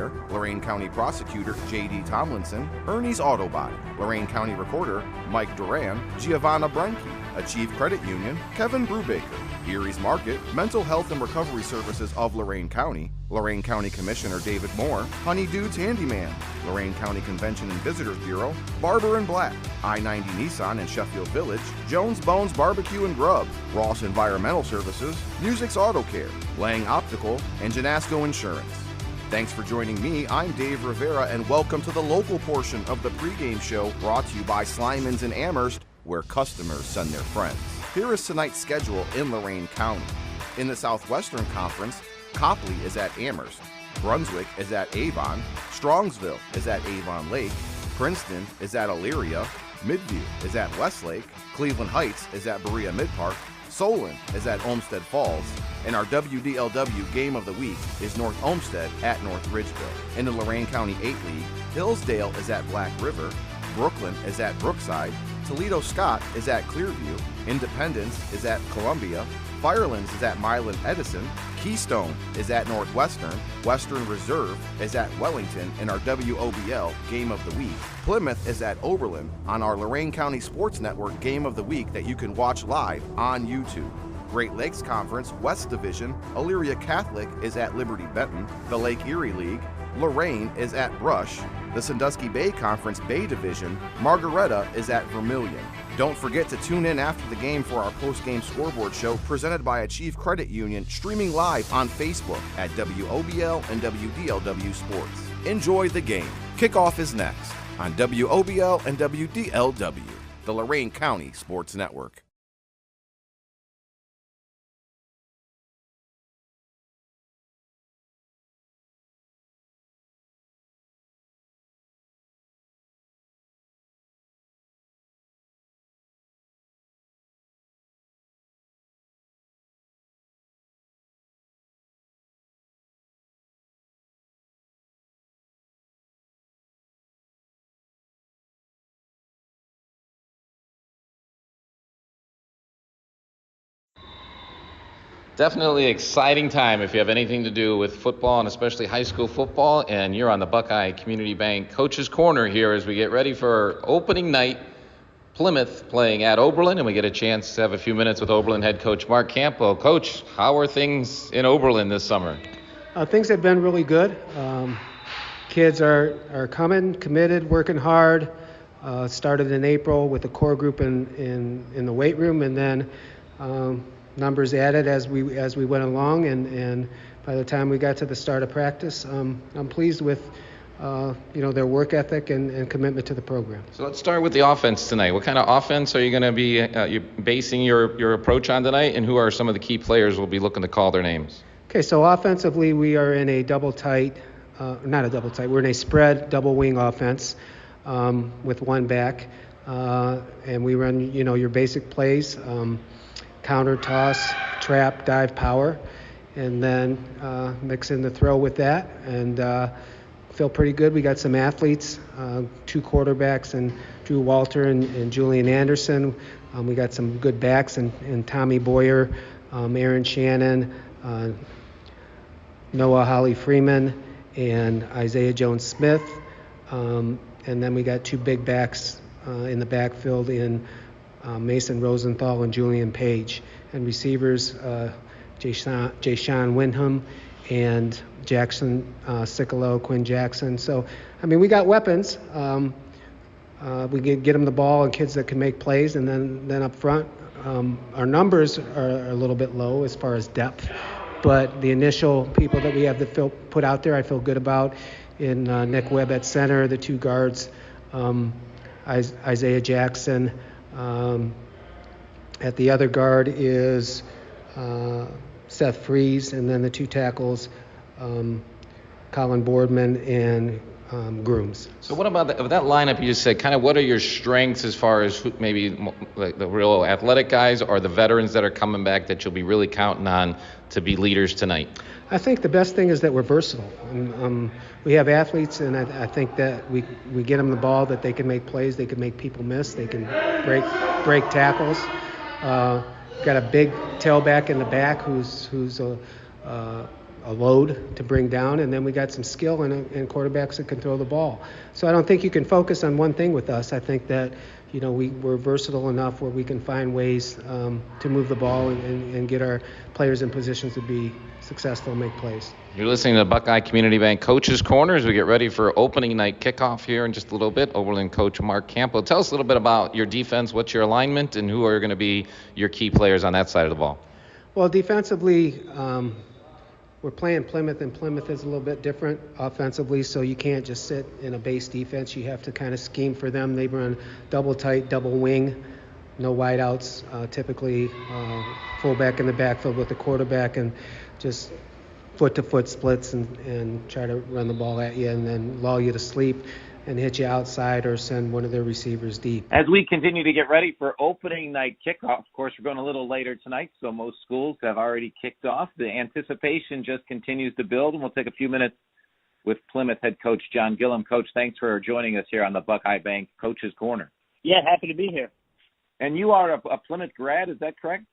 Care, Lorain County Prosecutor J.D. Tomlinson, Ernie's Auto Body, Lorain County Recorder Mike Duran, Giovanna Brenke, Achieve Credit Union, Kevin Brubaker, Erie's Market, Mental Health and Recovery Services of Lorain County Commissioner David Moore, Honeydew Handyman, Lorain County Convention and Visitors Bureau, Barber and Black, I-90 Nissan in Sheffield Village, Jones Bones Barbecue and Grub, Ross Environmental Services, Music's Auto Care, Lang Optical, and Janasco Insurance. Thanks for joining me. I'm Dave Rivera, and welcome to the local portion of the pregame show brought to you by Slimans in Amherst, where customers send their friends. Here is tonight's schedule in Lorain County. In the Southwestern Conference, Copley is at Amherst, Brunswick is at Avon, Strongsville is at Avon Lake, Princeton is at Elyria, Midview is at Westlake, Cleveland Heights is at Berea Mid-Park, Solon is at Olmsted Falls, and our WDLW Game of the Week is North Olmsted at North Ridgeville. In the Lorain County 8 League, Hillsdale is at Black River, Brooklyn is at Brookside, Toledo Scott is at Clearview, Independence is at Columbia, Firelands is at Milan Edison, Keystone is at Northwestern, Western Reserve is at Wellington in our WOBL Game of the Week. Plymouth is at Oberlin on our Lorain County Sports Network Game of the Week that you can watch live on YouTube. Great Lakes Conference West Division, Elyria Catholic is at Liberty Benton, the Lake Erie League, Lorain is at Brush, the Sandusky Bay Conference Bay Division, Margaretta is at Vermilion. Don't forget to tune in after the game for our post-game scoreboard show presented by Achieve Credit Union, streaming live on Facebook at WOBL and WDLW Sports. Enjoy the game. Kickoff is next on WOBL and WDLW, the Lorain County Sports Network. Definitely exciting time if you have anything to do with football and especially high school football, and you're on the Buckeye Community Bank Coach's Corner here as we get ready for opening night. Plymouth playing at Oberlin, and we get a chance to have a few minutes with Oberlin head coach Mark Campo. Coach, how are things in Oberlin this summer? Things have been really good. Kids are coming, committed, working hard. Started in April with the core group in the weight room, and then numbers added as we went along, and by the time we got to the start of practice, I'm pleased with their work ethic and commitment to the program. So let's start with the offense tonight. What kind of offense are you going to be you basing your approach on tonight, and who are some of the key players we'll be looking to call their names? Okay, so offensively we are in a we're in a spread double wing offense with one back, and we run your basic plays. Counter, toss, trap, dive, power, and then mix in the throw with that, and feel pretty good. We got some athletes, two quarterbacks, and Drew Walter and Julian Anderson. We got some good backs, and Tommy Boyer, Aaron Shannon, Noah Holly Freeman, and Isaiah Jones-Smith. And then we got two big backs in the backfield in Mason Rosenthal and Julian Page, and receivers Jay-Sean Wyndham and Jackson Sicolo, Quinn Jackson. So, we got weapons. We can get them the ball and kids that can make plays, and then up front, our numbers are a little bit low as far as depth, but the initial people that we have to put out there, I feel good about. In Nick Webb at center, the two guards, Isaiah Jackson. At the other guard is Seth Freeze, and then the two tackles, Colin Boardman and Grooms. So what about that lineup you just said? Kind of what are your strengths as far as maybe like the real athletic guys or the veterans that are coming back that you'll be really counting on to be leaders tonight? I think the best thing is that we're versatile. We have athletes, and I think that we get them the ball, that they can make plays, they can make people miss, they can break tackles. Got a big tailback in the back who's a a load to bring down, and then we got some skill and quarterbacks that can throw the ball. So I don't think you can focus on one thing with us. I think that we're versatile enough where we can find ways to move the ball and get our players in positions to be successful and make plays. You're listening to Buckeye Community Bank Coach's Corner as we get ready for opening night kickoff here in just a little bit. Oberlin coach Mark Campo. Tell us a little bit about your defense, what's your alignment, and who are going to be your key players on that side of the ball. Well, defensively, we're playing Plymouth, and Plymouth is a little bit different offensively, so you can't just sit in a base defense. You have to kind of scheme for them. They run double tight, double wing, no wideouts, typically fullback in the backfield with the quarterback, and just foot-to-foot splits and try to run the ball at you and then lull you to sleep and hit you outside or send one of their receivers deep. As we continue to get ready for opening night kickoff, of course, we're going a little later tonight, so most schools have already kicked off. The anticipation just continues to build, and we'll take a few minutes with Plymouth head coach John Gillum. Coach, thanks for joining us here on the Buckeye Bank Coach's Corner. Yeah, happy to be here. And you are a Plymouth grad, is that correct?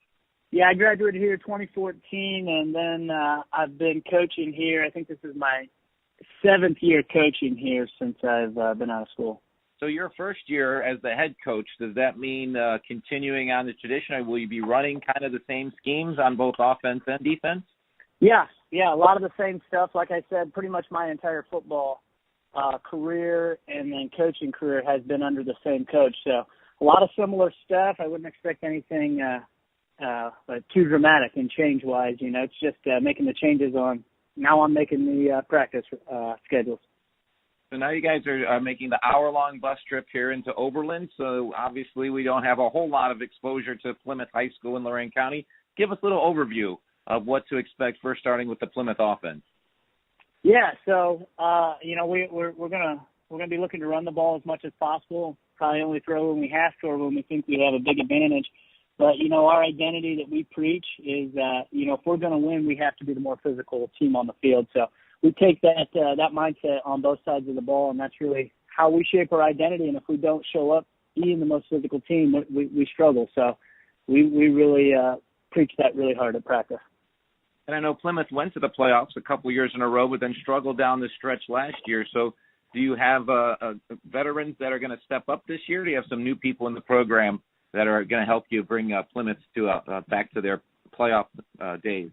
Yeah, I graduated here in 2014, and then I've been coaching here. I think this is my 7th year coaching here since I've been out of school. So your first year as the head coach, does that mean continuing on the tradition, or will you be running kind of the same schemes on both offense and defense? Yeah, a lot of the same stuff. Like I said, pretty much my entire football career and then coaching career has been under the same coach. So a lot of similar stuff. I wouldn't expect anything too dramatic and change-wise. It's just making the changes on. Now I'm making the practice schedules. So now you guys are making the hour-long bus trip here into Oberlin. So obviously we don't have a whole lot of exposure to Plymouth High School in Lorain County. Give us a little overview of what to expect first starting with the Plymouth offense. Yeah, so we're gonna be looking to run the ball as much as possible. Probably only throw when we have to or when we think we have a big advantage. But, our identity that we preach is that, if we're going to win, we have to be the more physical team on the field. So we take that mindset on both sides of the ball, and that's really how we shape our identity. And if we don't show up being the most physical team, we struggle. So we really preach that really hard at practice. And I know Plymouth went to the playoffs a couple years in a row, but then struggled down the stretch last year. So do you have veterans that are going to step up this year? Do you have some new people in the program that are going to help you bring Plymouth to back to their playoff days?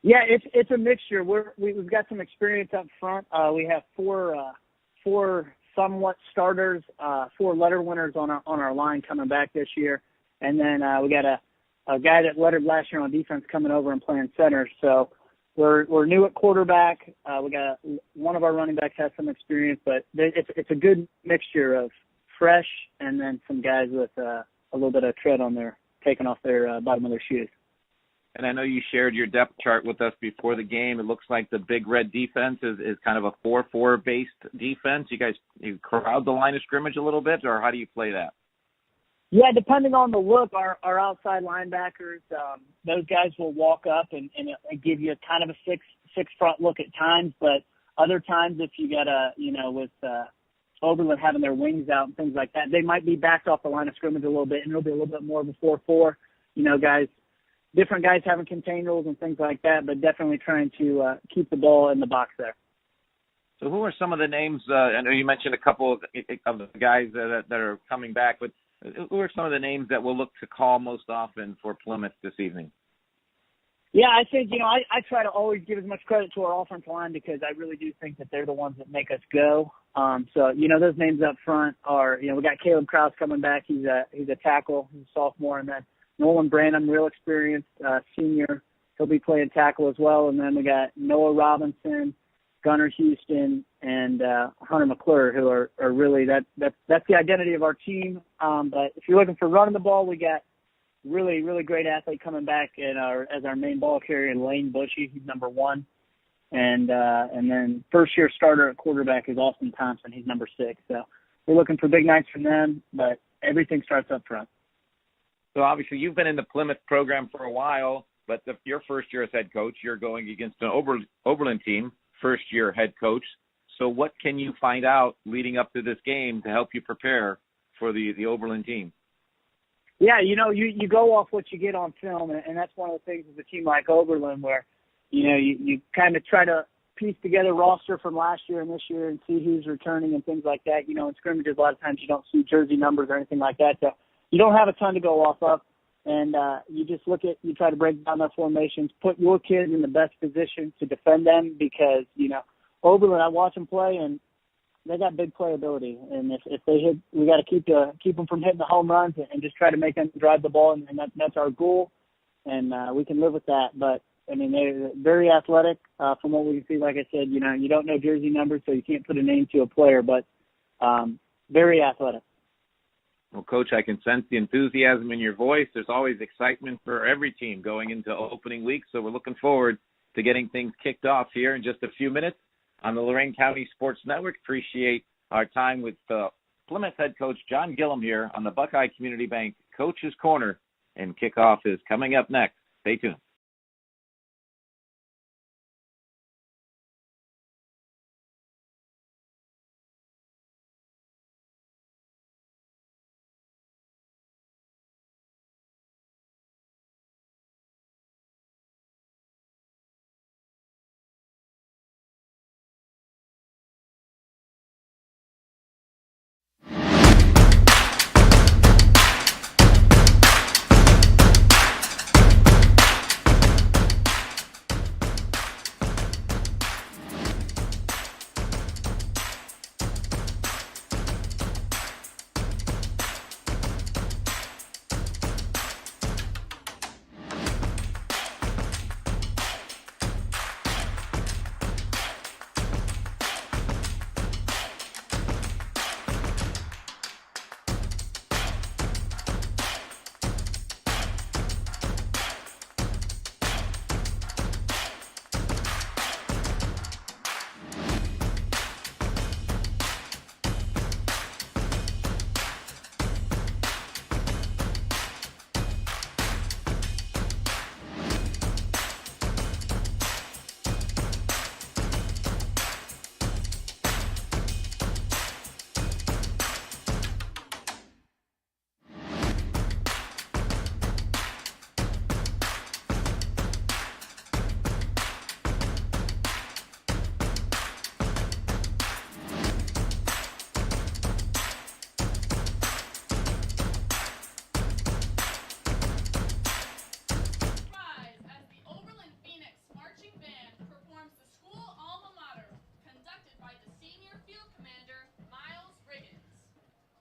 Yeah, it's a mixture. We've got some experience up front. We have four somewhat starters, 4 letter winners on our line coming back this year, and then we got a guy that lettered last year on defense coming over and playing center. So we're new at quarterback. We got one of our running backs has some experience, but it's a good mixture of fresh and then some guys with a little bit of tread on taking off their bottom of their shoes. And I know you shared your depth chart with us before the game. It looks like the Big Red defense is kind of a 4-4 based defense. You crowd the line of scrimmage a little bit, or how do you play that? Yeah, depending on the look, our outside linebackers, those guys will walk up and give you kind of a six front look at times, but other times if you got with Oberlin having their wings out and things like that, they might be backed off the line of scrimmage a little bit, and it'll be a little bit more of a 4-4. Different guys having contain rules and things like that, but definitely trying to keep the ball in the box there. So who are some of the names? I know you mentioned a couple of the guys that are coming back, but who are some of the names that we'll look to call most often for Plymouth this evening? Yeah, I think, I try to always give as much credit to our offensive line because I really do think that they're the ones that make us go. So those names up front are, we got Caleb Krause coming back. He's a tackle. He's a sophomore. And then Nolan Branham, real experienced senior. He'll be playing tackle as well. And then we got Noah Robinson, Gunnar Houston, and Hunter McClure, who are really that's the identity of our team. But if you're looking for running the ball, we got really, really great athlete coming back as our main ball carrier, Lane Bushy. He's number 1. And then first-year starter at quarterback is Austin Thompson. He's number 6. So we're looking for big nights from them, but everything starts up front. So obviously you've been in the Plymouth program for a while, but your first year as head coach, you're going against an Oberlin team, first-year head coach. So what can you find out leading up to this game to help you prepare for the Oberlin team? Yeah, you go off what you get on film, and that's one of the things with a team like Oberlin where, you kind of try to piece together roster from last year and this year and see who's returning and things like that. In scrimmages, a lot of times you don't see jersey numbers or anything like that. So you don't have a ton to go off of. And you just you try to break down their formations, put your kids in the best position to defend them because, Oberlin, I watch them play, and they got big playability. And if they hit, we got to keep them from hitting the home runs and just try to make them drive the ball, and that's our goal. And we can live with that. But, they're very athletic from what we can see. Like I said, you don't know jersey numbers, so you can't put a name to a player, but very athletic. Well, Coach, I can sense the enthusiasm in your voice. There's always excitement for every team going into opening week, so we're looking forward to getting things kicked off here in just a few minutes on the Lorain County Sports Network. Appreciate our time with Plymouth head coach John Gillum here on the Buckeye Community Bank Coach's Corner, and kickoff is coming up next. Stay tuned.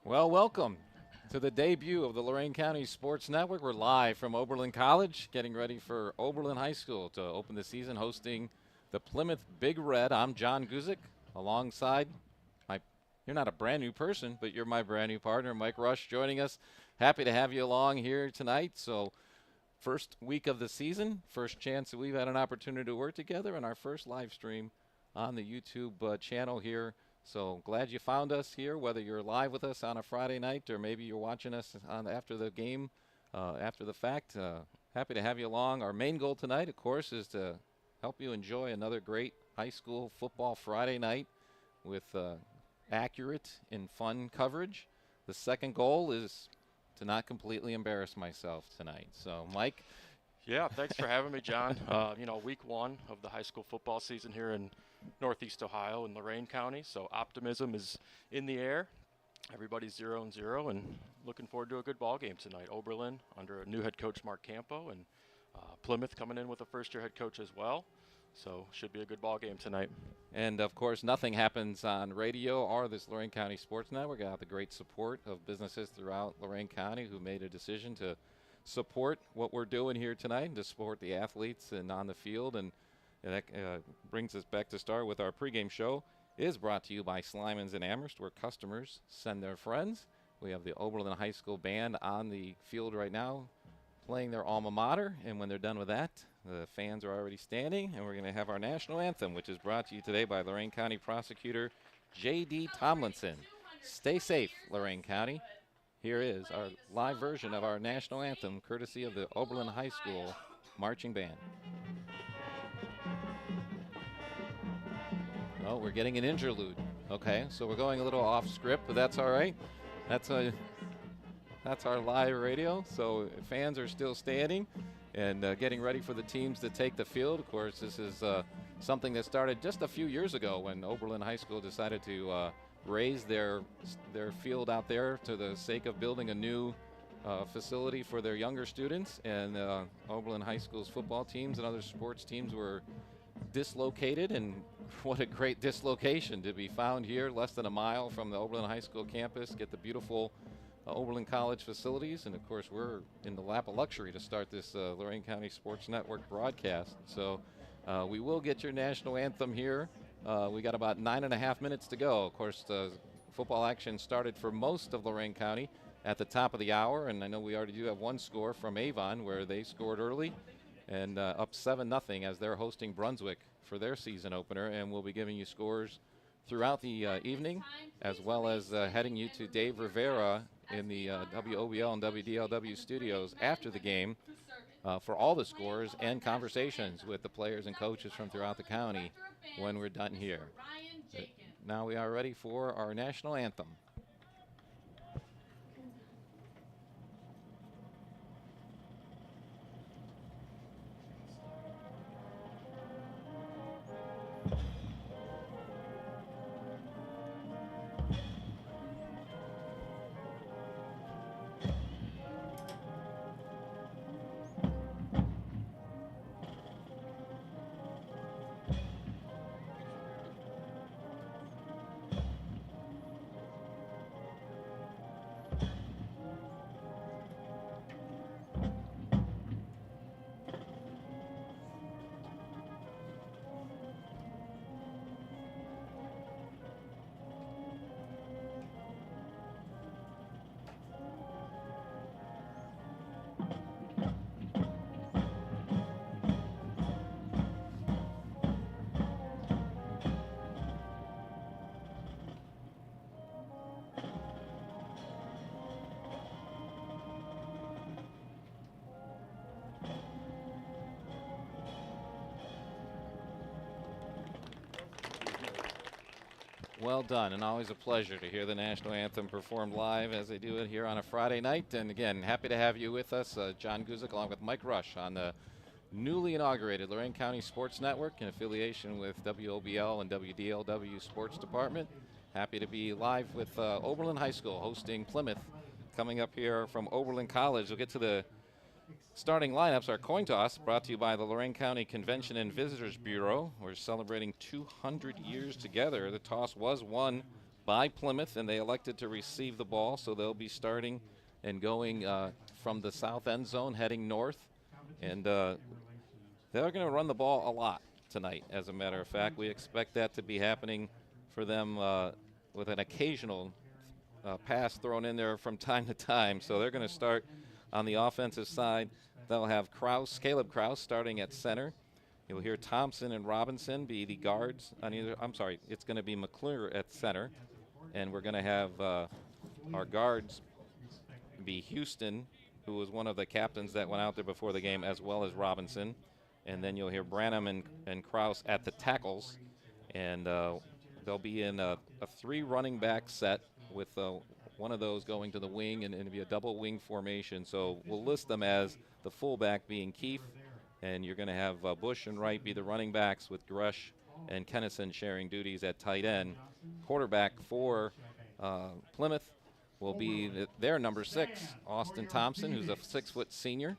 Well, welcome to the debut of the Lorain County Sports Network. We're live from Oberlin College, getting ready for Oberlin High School to open the season, hosting the Plymouth Big Red. I'm John Guzik, alongside you're not a brand new person, but you're my brand new partner, Mike Rush, joining us. Happy to have you along here tonight. So first week of the season, first chance that we've had an opportunity to work together, and our first live stream on the YouTube channel here. So glad you found us here, whether you're live with us on a Friday night or maybe you're watching us after the game, after the fact. Happy to have you along. Our main goal tonight, of course, is to help you enjoy another great high school football Friday night with accurate and fun coverage. The second goal is to not completely embarrass myself tonight. So, Mike. Yeah, thanks for having me, John. Week one of the high school football season here in Northeast Ohio in Lorain County. So optimism is in the air. Everybody's 0-0 and looking forward to a good ball game tonight. Oberlin under a new head coach, Mark Campo, and Plymouth coming in with a first-year head coach as well. So should be a good ball game tonight. And, of course, nothing happens on radio or this Lorain County Sports Network without the great support of businesses throughout Lorain County who made a decision to support what we're doing here tonight and to support the athletes and on the field. And that brings us back to start with our pregame show. It is brought to you by Slimans and Amherst, where customers send their friends. We have the Oberlin High School band on the field right now playing their alma mater, and when they're done with that, the fans are already standing, and we're going to have our national anthem, which is brought to you today by Lorain County Prosecutor J.D. Tomlinson. Stay safe, Lorain County. Here is our live version of our national anthem, courtesy of the Oberlin High School marching band. Oh, we're getting an interlude. Okay, so we're going a little off script, but that's all right. That's our live radio, so fans are still standing. and getting ready for the teams to take the field. Of course, this is something that started just a few years ago when Oberlin High School decided to raise their field out there to the sake of building a new facility for their younger students. And Oberlin High School's football teams and other sports teams were dislocated, and what a great dislocation to be found here less than a mile from the Oberlin High School campus, get the beautiful Oberlin College facilities, and of course we're in the lap of luxury to start this Lorain County Sports Network broadcast. So we will get your national anthem here. We got about 9.5 minutes to go. Of course, the football action started for most of Lorain County at the top of the hour, and I know we already do have one score from Avon where they scored early and up 7-0 as they're hosting Brunswick for their season opener, and we'll be giving you scores throughout the evening, as well as heading you to Dave Rivera in the WOBL and WDLW studios after the game for all the scores and conversations with the players and coaches from throughout the county when we're done here. Now we are ready for our national anthem. Well done, and always a pleasure to hear the national anthem performed live as they do it here on a Friday night. And again, happy to have you with us, John Guzik, along with Mike Rush, on the newly inaugurated Lorain County Sports Network in affiliation with WOBL and WDLW Sports Department. Happy to be live with Oberlin High School hosting Plymouth, coming up here from Oberlin College. We'll get to the starting lineups. Our coin toss brought to you by the Lorain County Convention and Visitors Bureau. We're celebrating 200 years together. The toss was won by Plymouth, and they elected to receive the ball, so they'll be starting and going from the south end zone, heading north. And they're going to run the ball a lot tonight, as a matter of fact. We expect that to be happening for them with an occasional pass thrown in there from time to time. So they're going to start on the offensive side. They'll have Caleb Krause starting at center. You'll hear Thompson and Robinson be the guards on either. I'm sorry, it's going to be McClure at center. And we're going to have our guards be Houston, who was one of the captains that went out there before the game, as well as Robinson. And then you'll hear Branham and Krause at the tackles. And they'll be in a 3 running back set with one of those going to the wing, and it'll be a double wing formation. So we'll list them as the fullback being Keefe, and you're going to have Bush and Wright be the running backs, with Gresh and Kennison sharing duties at tight end. Quarterback for Plymouth will be their number 6, Austin Thompson, who's a 6-foot senior,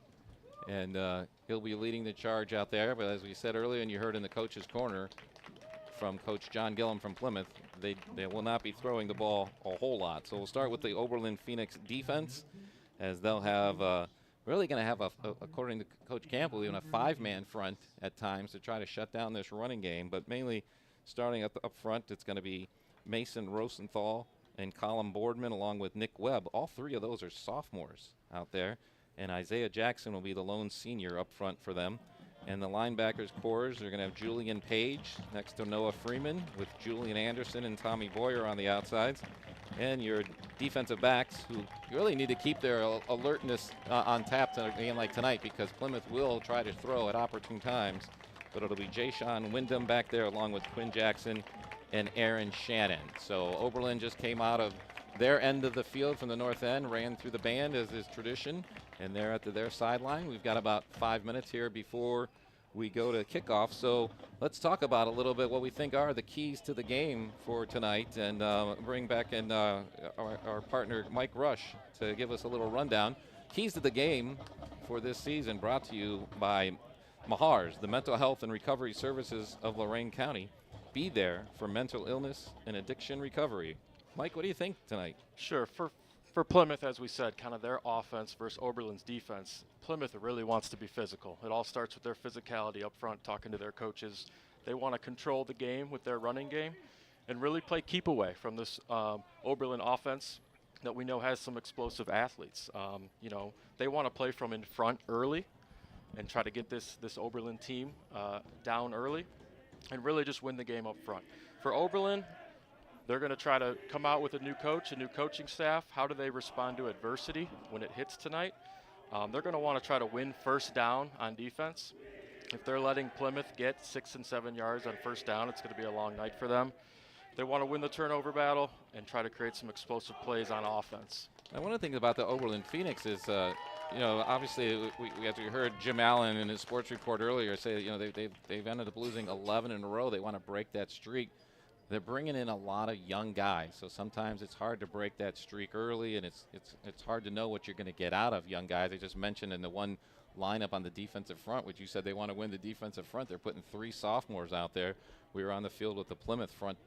and he'll be leading the charge out there. But as we said earlier, and you heard in the coach's corner from Coach John Gillum from Plymouth, they will not be throwing the ball a whole lot. So we'll start with the Oberlin Phoenix defense, as they'll have really going to have, according to Coach Campbell, even a 5-man front at times to try to shut down this running game. But mainly starting up front, it's going to be Mason Rosenthal and Colin Boardman, along with Nick Webb. All 3 of those are sophomores out there. And Isaiah Jackson will be the lone senior up front for them. And the linebackers cores, they're going to have Julian Page next to Noah Freeman, with Julian Anderson and Tommy Boyer on the outsides. And your defensive backs, who really need to keep their alertness on tap in a game like tonight, because Plymouth will try to throw at opportune times. But it'll be Jay-Sean Wyndham back there, along with Quinn Jackson and Aaron Shannon. So Oberlin just came out of their end of the field from the north end, ran through the band as is tradition, and they're at their sideline. We've got about 5 minutes here before we go to kickoff. So let's talk about a little bit what we think are the keys to the game for tonight, and bring back in our partner Mike Rush to give us a little rundown. Keys to the game for this season brought to you by Mahars, the Mental Health and Recovery Services of Lorain County. Be there for mental illness and addiction recovery. Mike, what do you think tonight? Sure. For Plymouth, as we said, kind of their offense versus Oberlin's defense, Plymouth really wants to be physical. It all starts with their physicality up front, talking to their coaches. They want to control the game with their running game and really play keep away from this Oberlin offense that we know has some explosive athletes. They want to play from in front early and try to get this Oberlin team down early and really just win the game up front. For Oberlin, they're going to try to come out with a new coach, a new coaching staff. How do they respond to adversity when it hits tonight? They're going to want to try to win first down on defense. If they're letting Plymouth get 6 and 7 yards on first down, it's going to be a long night for them. They want to win the turnover battle and try to create some explosive plays on offense. And one of the things about the Oberlin Phoenix is, obviously we heard Jim Allen in his sports report earlier say, they've ended up losing 11 in a row. They want to break that streak. They're bringing in a lot of young guys, so sometimes it's hard to break that streak early, and it's hard to know what you're going to get out of young guys. I just mentioned in the one lineup on the defensive front, which you said they want to win the defensive front. They're putting 3 sophomores out there. We were on the field with the Plymouth front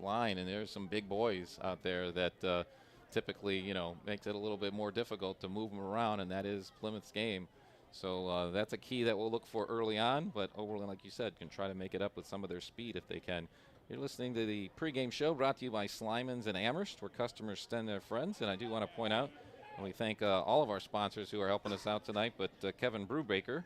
line, and there's some big boys out there that typically, makes it a little bit more difficult to move them around, and that is Plymouth's game. So that's a key that we'll look for early on, but Oberlin, like you said, can try to make it up with some of their speed if they can. You're listening to the pregame show brought to you by Slimans and Amherst, where customers send their friends. And I do want to point out, and we thank all of our sponsors who are helping us out tonight, but Kevin Brubaker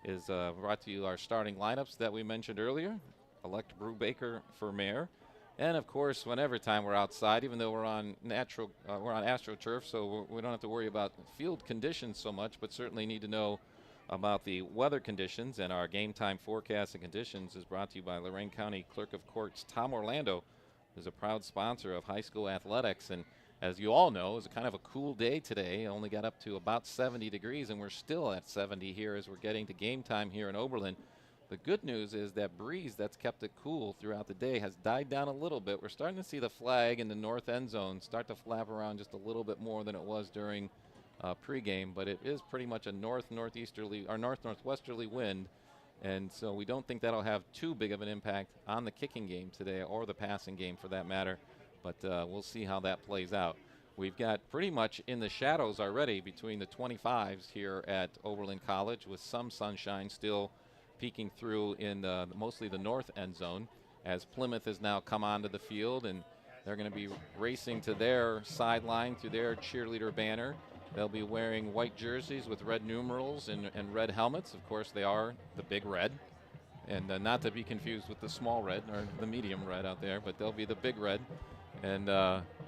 is brought to you our starting lineups that we mentioned earlier. Elect Brubaker for mayor. And, of course, whenever time we're outside, even though we're on AstroTurf, so we don't have to worry about field conditions so much, but certainly need to know about the weather conditions, and our game time forecast and conditions is brought to you by Lorain County Clerk of Courts Tom Orlando, who's a proud sponsor of high school athletics. And as you all know, it's kind of a cool day today. It only got up to about 70 degrees, and we're still at 70 here as we're getting to game time here in Oberlin. The good news is that breeze that's kept it cool throughout the day has died down a little bit. We're starting to see the flag in the north end zone start to flap around just a little bit more than it was during pregame, but it is pretty much a northwesterly wind, and so we don't think that'll have too big of an impact on the kicking game today, or the passing game for that matter, but we'll see how that plays out. We've got pretty much in the shadows already between the 25s here at Oberlin College, with some sunshine still peeking through in mostly the north end zone, as Plymouth has now come onto the field, and they're going to be racing to their sideline through their cheerleader banner. They'll be wearing white jerseys with red numerals and red helmets. Of course, they are the big red, and not to be confused with the small red or the medium red out there, but they'll be the big red. And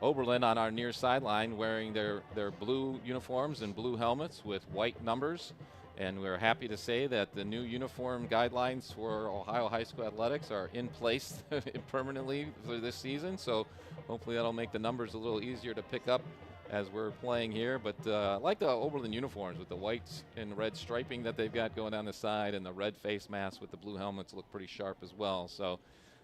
Oberlin on our near sideline wearing their blue uniforms and blue helmets with white numbers. And we're happy to say that the new uniform guidelines for Ohio high school athletics are in place permanently for this season. So hopefully that'll make the numbers a little easier to pick up as we're playing here. But I like the Oberlin uniforms with the white and red striping that they've got going down the side, and the red face masks with the blue helmets look pretty sharp as well. So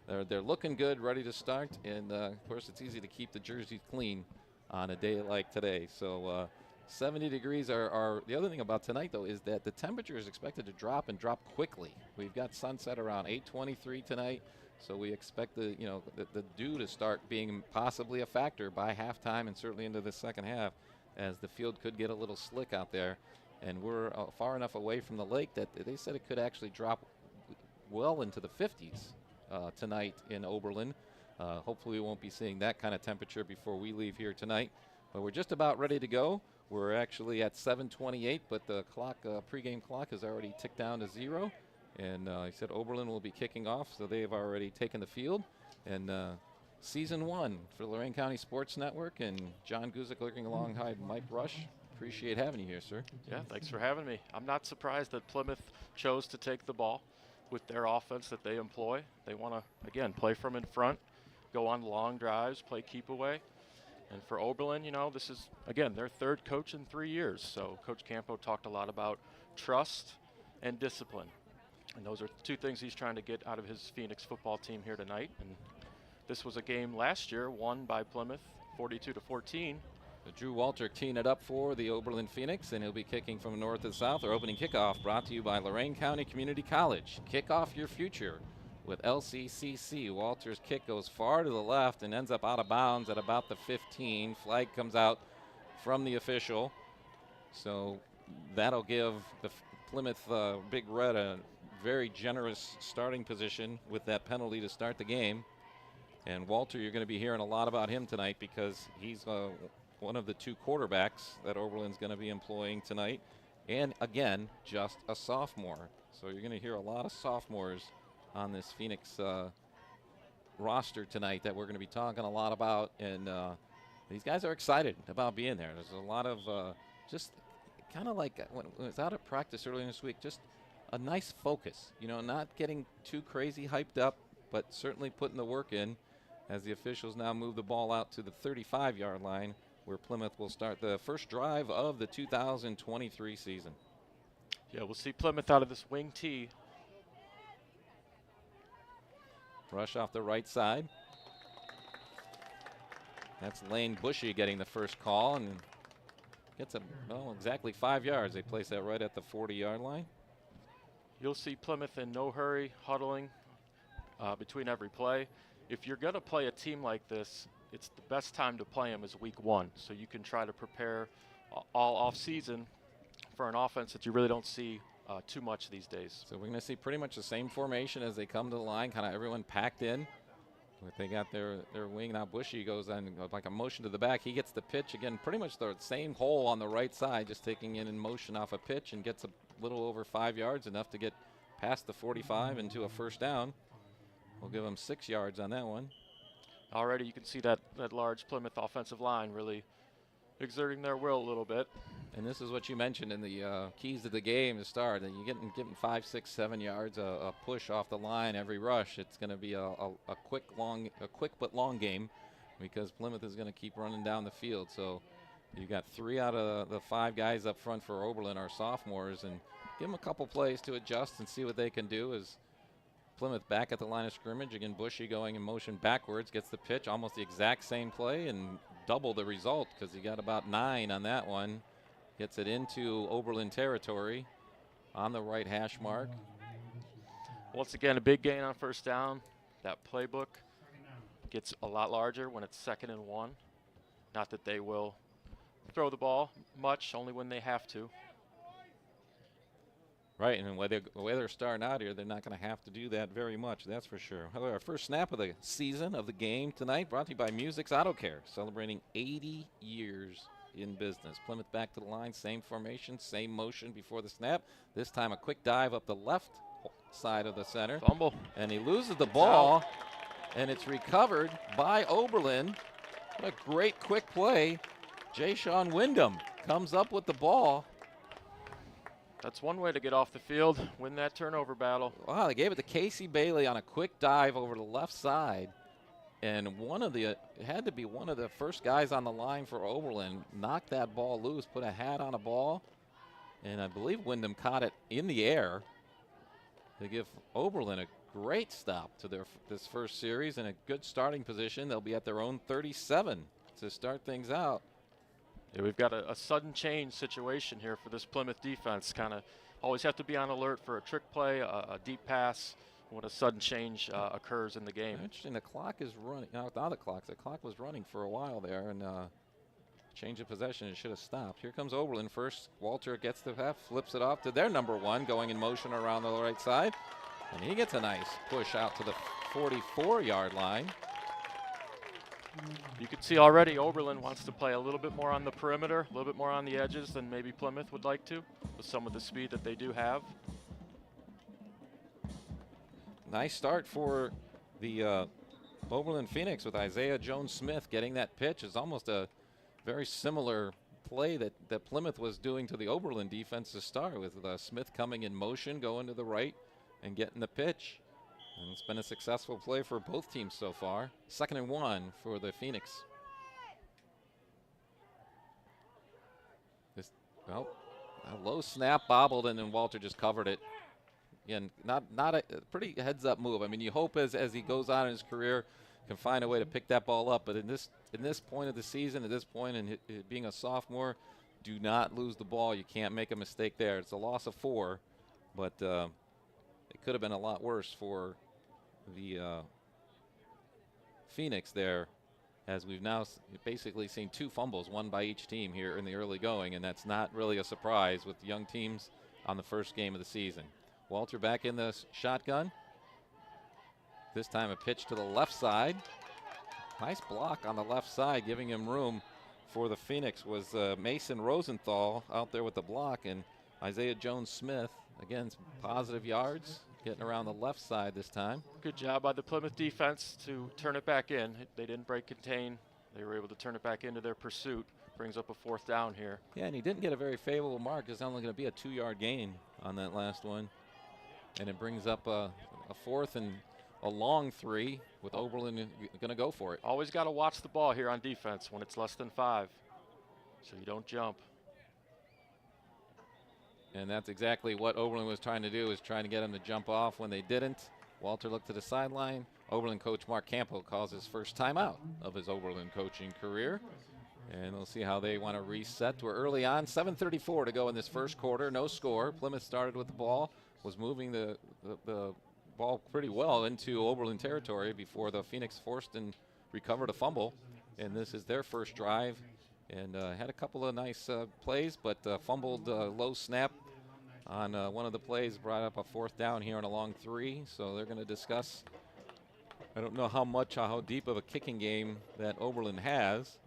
they're looking good, ready to start. And, of course, it's easy to keep the jerseys clean on a day like today. So 70 degrees are the other thing about tonight, though, is that the temperature is expected to drop and drop quickly. We've got sunset around 8:23 tonight. So we expect the dew to start being possibly a factor by halftime, and certainly into the second half, as the field could get a little slick out there. And we're far enough away from the lake that they said it could actually drop well into the 50s tonight in Oberlin. Hopefully we won't be seeing that kind of temperature before we leave here tonight. But we're just about ready to go. We're actually at 7:28, but the clock, pregame clock, has already ticked down to 0. And he said Oberlin will be kicking off, so they have already taken the field. And season 1 for Lorain County Sports Network, and John Guzik looking alongside Mike Rush. Appreciate having you here, sir. Yeah, thanks for having me. I'm not surprised that Plymouth chose to take the ball with their offense that they employ. They want to, again, play from in front, go on long drives, play keep away. And for Oberlin, you know, this is, again, their third coach in 3 years. So Coach Campo talked a lot about trust and discipline. And those are two things he's trying to get out of his Phoenix football team here tonight. And this was a game last year won by Plymouth 42-14. Drew Walter teeing it up for the Oberlin Phoenix, and he'll be kicking from north to south. Our opening kickoff brought to you by Lorain County Community College. Kick off your future with LCCC. Walter's kick goes far to the left and ends up out of bounds at about the 15. Flag comes out from the official. So that'll give the Plymouth Big Red a very generous starting position with that penalty to start the game. And Walter, you're going to be hearing a lot about him tonight because he's one of the two quarterbacks that Oberlin's going to be employing tonight. And again, just a sophomore. So you're going to hear a lot of sophomores on this Phoenix roster tonight that we're going to be talking a lot about. And these guys are excited about being there. There's a lot of just kind of like when I was out at practice earlier this week, just a nice focus, you know, not getting too crazy hyped up, but certainly putting the work in as the officials now move the ball out to the 35-yard line, where Plymouth will start the first drive of the 2023 season. Yeah, we'll see Plymouth out of this wing tee. Rush off the right side. That's Lane Bushy getting the first call and gets exactly 5 yards. They place that right at the 40-yard line. You'll see Plymouth in no hurry, huddling between every play. If you're going to play a team like this, it's the best time to play them is week 1. So you can try to prepare all off season for an offense that you really don't see too much these days. So we're going to see pretty much the same formation as they come to the line, kind of everyone packed in. But they got their wing. Now Bushy goes on like a motion to the back. He gets the pitch again, pretty much the same hole on the right side, just taking it in motion off a pitch and gets a little over 5 yards, enough to get past the 45 into a first down. We'll give him 6 yards on that one. Already you can see that large Plymouth offensive line really exerting their will a little bit. And this is what you mentioned in the keys to the game to start. And you're getting 5, 6, 7 yards, a push off the line every rush. It's going to be a quick but long game because Plymouth is going to keep running down the field. So you got 3 out of the 5 guys up front for Oberlin are sophomores, and give them a couple plays to adjust and see what they can do. As Plymouth back at the line of scrimmage. Again, Bushy going in motion backwards, gets the pitch, almost the exact same play, and double the result because he got about 9 on that one. Gets it into Oberlin territory on the right hash mark. Once again, a big gain on first down. That playbook gets a lot larger when it's 2nd and 1. Not that they will throw the ball much, only when they have to. Right, and the way they're starting out here, they're not going to have to do that very much, that's for sure. However, our first snap of the season, of the game tonight, brought to you by Music's Auto Care, celebrating 80 years in business. Plymouth back to the line, same formation, same motion before the snap. This time a quick dive up the left side of the center. Fumble. And he loses the ball, and it's recovered by Oberlin. What a great quick play. Jay-Sean Wyndham comes up with the ball. That's one way to get off the field, win that turnover battle. Wow, they gave it to Casey Bailey on a quick dive over the left side. And it had to be one of the first guys on the line for Oberlin, knocked that ball loose, put a hat on a ball, and I believe Wyndham caught it in the air to give Oberlin a great stop to this first series and a good starting position. They'll be at their own 37 to start things out. Yeah, we've got a sudden change situation here for this Plymouth defense. Kind of always have to be on alert for a trick play, a deep pass, when a sudden change occurs in the game. Interesting, the clock is running. Now the clock was running for a while there, and change of possession, it should have stopped. Here comes Oberlin first. Walter gets the half, flips it off to their number 1, going in motion around the right side. And he gets a nice push out to the 44-yard line. You can see already Oberlin wants to play a little bit more on the perimeter, a little bit more on the edges than maybe Plymouth would like to, with some of the speed that they do have. Nice start for the Oberlin Phoenix with Isaiah Jones-Smith getting that pitch. It's almost a very similar play that Plymouth was doing to the Oberlin defense to start with Smith coming in motion, going to the right and getting the pitch. And it's been a successful play for both teams so far. 2nd and 1 for the Phoenix. Well, a low snap bobbled, and then Walter just covered it. Again, not a pretty heads-up move. I mean, you hope as he goes on in his career, can find a way to pick that ball up. But in this point of the season, at this point in being a sophomore, do not lose the ball. You can't make a mistake there. It's a loss of 4, but it could have been a lot worse for the Phoenix there, as we've now basically seen 2 fumbles, one by each team here in the early going, and that's not really a surprise with young teams on the first game of the season. Walter back in the shotgun. This time a pitch to the left side. Nice block on the left side, giving him room for the Phoenix was Mason Rosenthal out there with the block, and Isaiah Jones-Smith, again, some positive yards, getting around the left side this time. Good job by the Plymouth defense to turn it back in. They didn't break contain. They were able to turn it back into their pursuit. Brings up a 4th down here. Yeah, and he didn't get a very favorable mark. It's only going to be a 2-yard gain on that last one. And it brings up a 4th and a long 3 with Oberlin going to go for it. Always got to watch the ball here on defense when it's less than 5, so you don't jump. And that's exactly what Oberlin was trying to do, is trying to get him to jump off. When they didn't, Walter looked to the sideline. Oberlin coach Mark Campbell calls his first timeout of his Oberlin coaching career. And we'll see how they want to reset. We're early on, 7:34 to go in this first quarter, no score. Plymouth started with the ball, was moving the ball pretty well into Oberlin territory before the Phoenix forced and recovered a fumble. And this is their first drive, and had a couple of nice plays, but fumbled low snap on one of the plays, brought up a 4th down here on a long 3. So they're going to discuss, I don't know how deep of a kicking game that Oberlin has.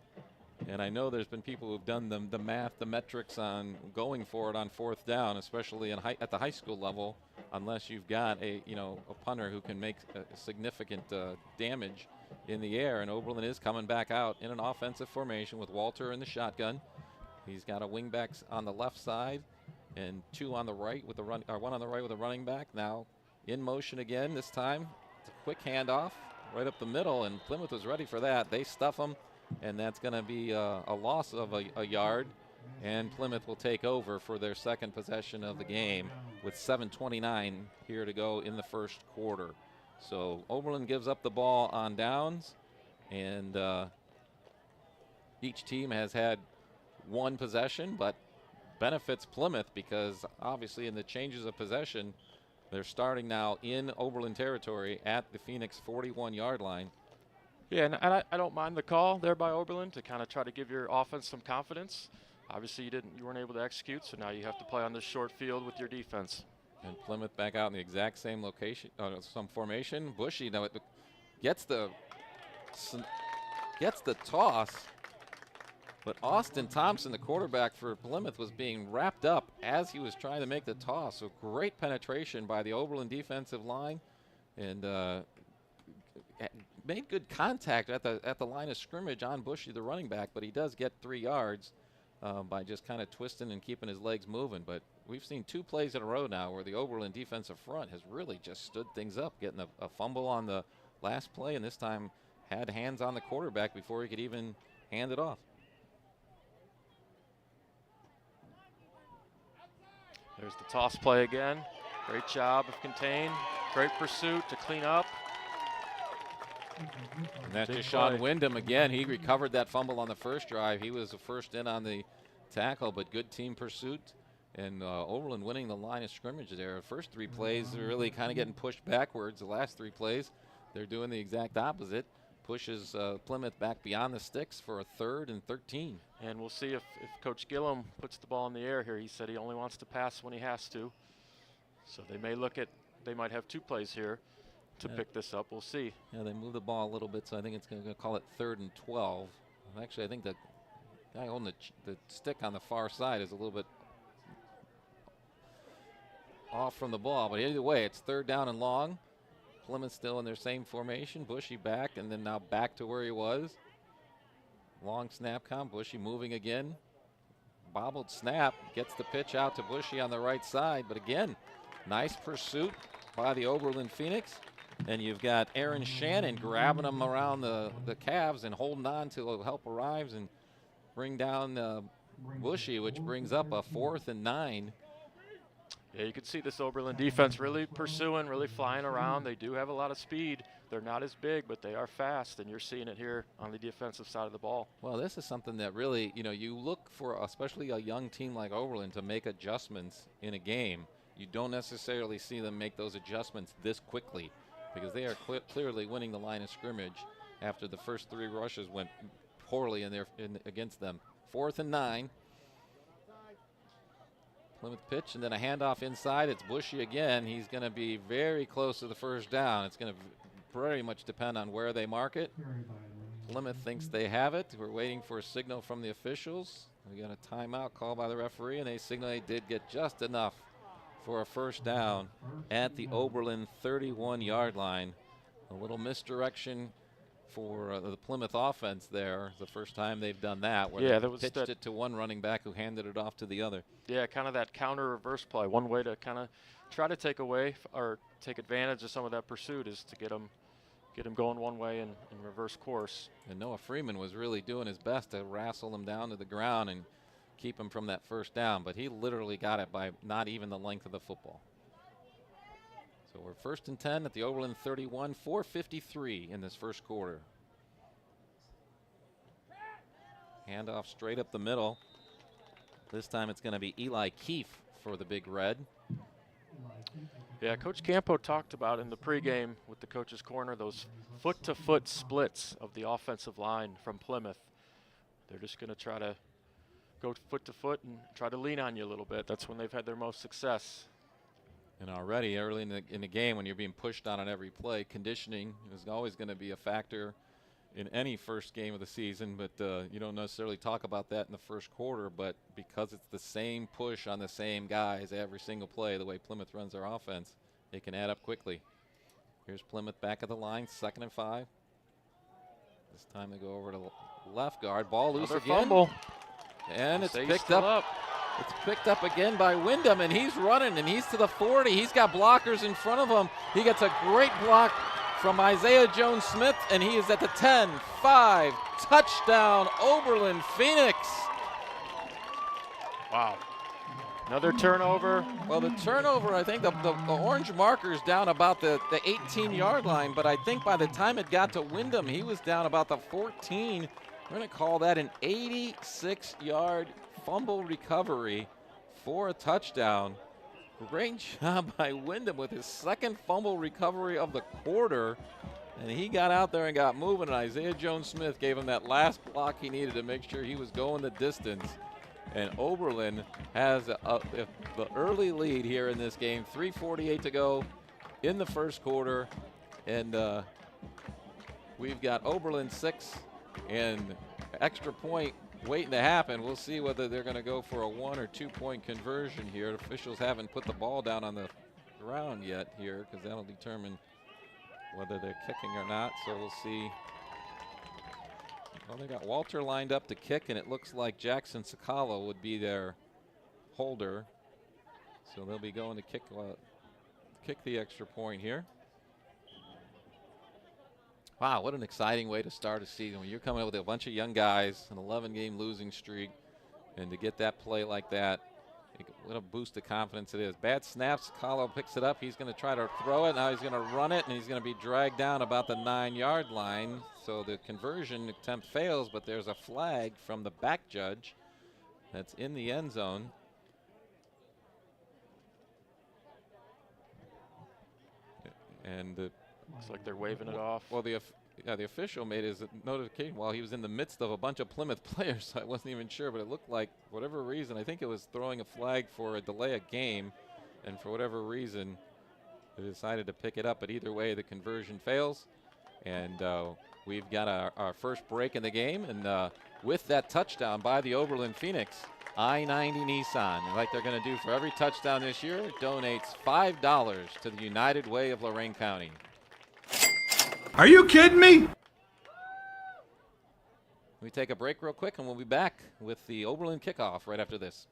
And I know there's been people who've done the math, the metrics on going for it on 4th down, especially at the high school level, unless you've got a punter who can make significant damage in the air. And Oberlin is coming back out in an offensive formation with Walter in the shotgun. He's got a wingback on the left side and 2 on the right with one on the right with a running back. Now in motion again. This time it's a quick handoff right up the middle, and Plymouth was ready for that. They stuff him, and that's going to be a loss of a yard, and Plymouth will take over for their second possession of the game with 7:29 here to go in the first quarter. So Oberlin gives up the ball on downs, and each team has had 1 possession, but benefits Plymouth because obviously in the changes of possession, they're starting now in Oberlin territory at the Phoenix 41-yard line. Yeah, and I don't mind the call there by Oberlin to kind of try to give your offense some confidence. Obviously, you weren't able to execute, so now you have to play on this short field with your defense. And Plymouth back out in the exact same location, some formation. Bushy now it gets the toss, but Austin Thompson, the quarterback for Plymouth, was being wrapped up as he was trying to make the toss. So great penetration by the Oberlin defensive line, and made good contact at the line of scrimmage on Bushy, the running back, but he does get 3 yards by just kind of twisting and keeping his legs moving. But we've seen 2 plays in a row now where the Oberlin defensive front has really just stood things up, getting a fumble on the last play, and this time had hands on the quarterback before he could even hand it off. There's the toss play again. Great job of contain. Great pursuit to clean up. And that's Deshaun Wyndham again. He recovered that fumble on the first drive. He was the first in on the tackle, but good team pursuit. And Oberlin winning the line of scrimmage there. The first 3 plays are really kind of getting pushed backwards. The last 3 plays, they're doing the exact opposite. Pushes Plymouth back beyond the sticks for a 3rd and 13. And we'll see if Coach Gillum puts the ball in the air here. He said he only wants to pass when he has to. So they might have 2 plays here to pick this up. We'll see. Yeah, they move the ball a little bit, so I think it's going to call it 3rd and 12. Actually, I think the guy holding the stick on the far side is a little bit off from the ball. But either way, it's 3rd down and long. Plymouth still in their same formation. Bushy back, and then now back to where he was. Long snap count. Bushy moving again. Bobbled snap. Gets the pitch out to Bushy on the right side. But again, nice pursuit by the Oberlin Phoenix. And you've got Aaron Shannon grabbing him around the calves and holding on till help arrives and bring down Bushy, which brings up a 4th and 9. Yeah, you can see this Oberlin defense really pursuing, really flying around. They do have a lot of speed. They're not as big, but they are fast, and you're seeing it here on the defensive side of the ball. Well, this is something that really, you look for, especially a young team like Oberlin, to make adjustments in a game. You don't necessarily see them make those adjustments this quickly because they are clearly winning the line of scrimmage after the first 3 rushes went poorly against them. 4th and 9. Plymouth pitch and then a handoff inside. It's Bushy again. He's going to be very close to the first down. It's going to very much depend on where they mark it. Plymouth thinks they have it. We're waiting for a signal from the officials. We got a timeout called by the referee, and they signal they did get just enough for a first down at the Oberlin 31-yard line. A little misdirection for the Plymouth offense there. The first time they've done that, where they pitched it to one running back who handed it off to the other. Yeah, kind of that counter reverse play. One way to kind of try to take away or take advantage of some of that pursuit is to get them going one way and reverse course. And Noah Freeman was really doing his best to wrestle him down to the ground and keep him from that first down, but he literally got it by not even the length of the football. So we're 1st and 10 at the Oberlin 31, 4:53 in this first quarter. Handoff straight up the middle. This time it's going to be Eli Keefe for the Big Red. Yeah, Coach Campo talked about in the pregame with the coach's corner those foot-to-foot splits of the offensive line from Plymouth. They're just going to try to go foot-to-foot and try to lean on you a little bit. That's when they've had their most success. And already early in the game, when you're being pushed on every play, conditioning is always going to be a factor in any first game of the season, but you don't necessarily talk about that in the first quarter, but because it's the same push on the same guys every single play, the way Plymouth runs their offense, it can add up quickly. Here's Plymouth back at the line, 2nd and 5. This time they go over to left guard, ball loose again. Fumble. And it's picked up. It's picked up again by Wyndham, and he's running, and he's to the 40. He's got blockers in front of him. He gets a great block from Isaiah Jones-Smith, and he is at the 10-5. Touchdown, Oberlin Phoenix. Wow. Another turnover. Well, the turnover, I think the orange marker is down about the 18-yard line, but I think by the time it got to Wyndham, he was down about the 14. We're going to call that an 86-yard fumble recovery for a touchdown. Great job by Wyndham with his 2nd fumble recovery of the quarter. And he got out there and got moving, and Isaiah Jones-Smith gave him that last block he needed to make sure he was going the distance. And Oberlin has the early lead here in this game. 3:48 to go in the first quarter. And we've got Oberlin 6 and extra point waiting to happen. We'll see whether they're going to go for a 1 or 2 point conversion here. Officials haven't put the ball down on the ground yet here because that'll determine whether they're kicking or not. So we'll see. Well, they got Walter lined up to kick, and it looks like Jackson Sakala would be their holder. So they'll be going to kick the extra point here. Wow, what an exciting way to start a season when you're coming up with a bunch of young guys, an 11-game losing streak, and to get that play like that, what a boost of confidence it is. Bad snaps, Sakala picks it up. He's going to try to throw it. Now he's going to run it, and he's going to be dragged down about the 9-yard line. So the conversion attempt fails, but there's a flag from the back judge that's in the end zone. And looks like they're waving it off. Well, the official made his notification while he was in the midst of a bunch of Plymouth players, so I wasn't even sure, but it looked like, for whatever reason, I think it was throwing a flag for a delay of game, and for whatever reason, they decided to pick it up. But either way, the conversion fails, and we've got our first break in the game, and with that touchdown by the Oberlin Phoenix, I-90 Nissan, and like they're going to do for every touchdown this year, donates $5 to the United Way of Lorain County. Are you kidding me? We take a break real quick, and we'll be back with the Oberlin kickoff right after this.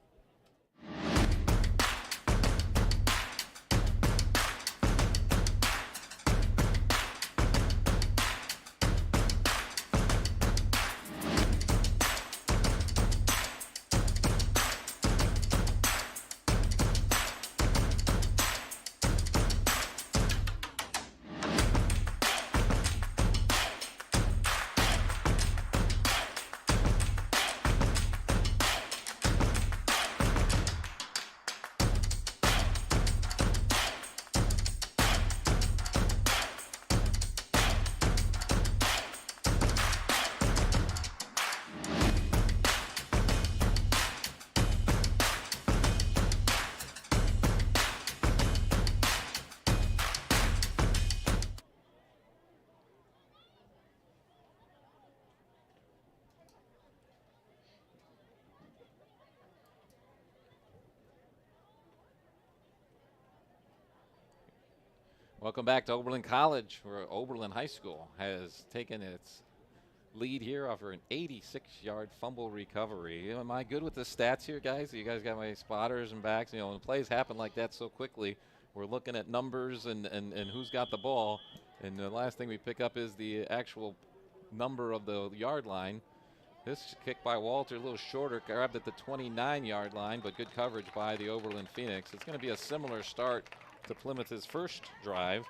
Welcome back to Oberlin College, where Oberlin High School has taken its lead here after an 86-yard fumble recovery. Am I good with the stats here, guys? You guys got my spotters and backs. You know, when plays happen like that so quickly, we're looking at numbers and who's got the ball. And the last thing we pick up is the actual number of the yard line. This kick by Walter, a little shorter, grabbed at the 29-yard line, but good coverage by the Oberlin Phoenix. It's going to be a similar start to Plymouth's first drive,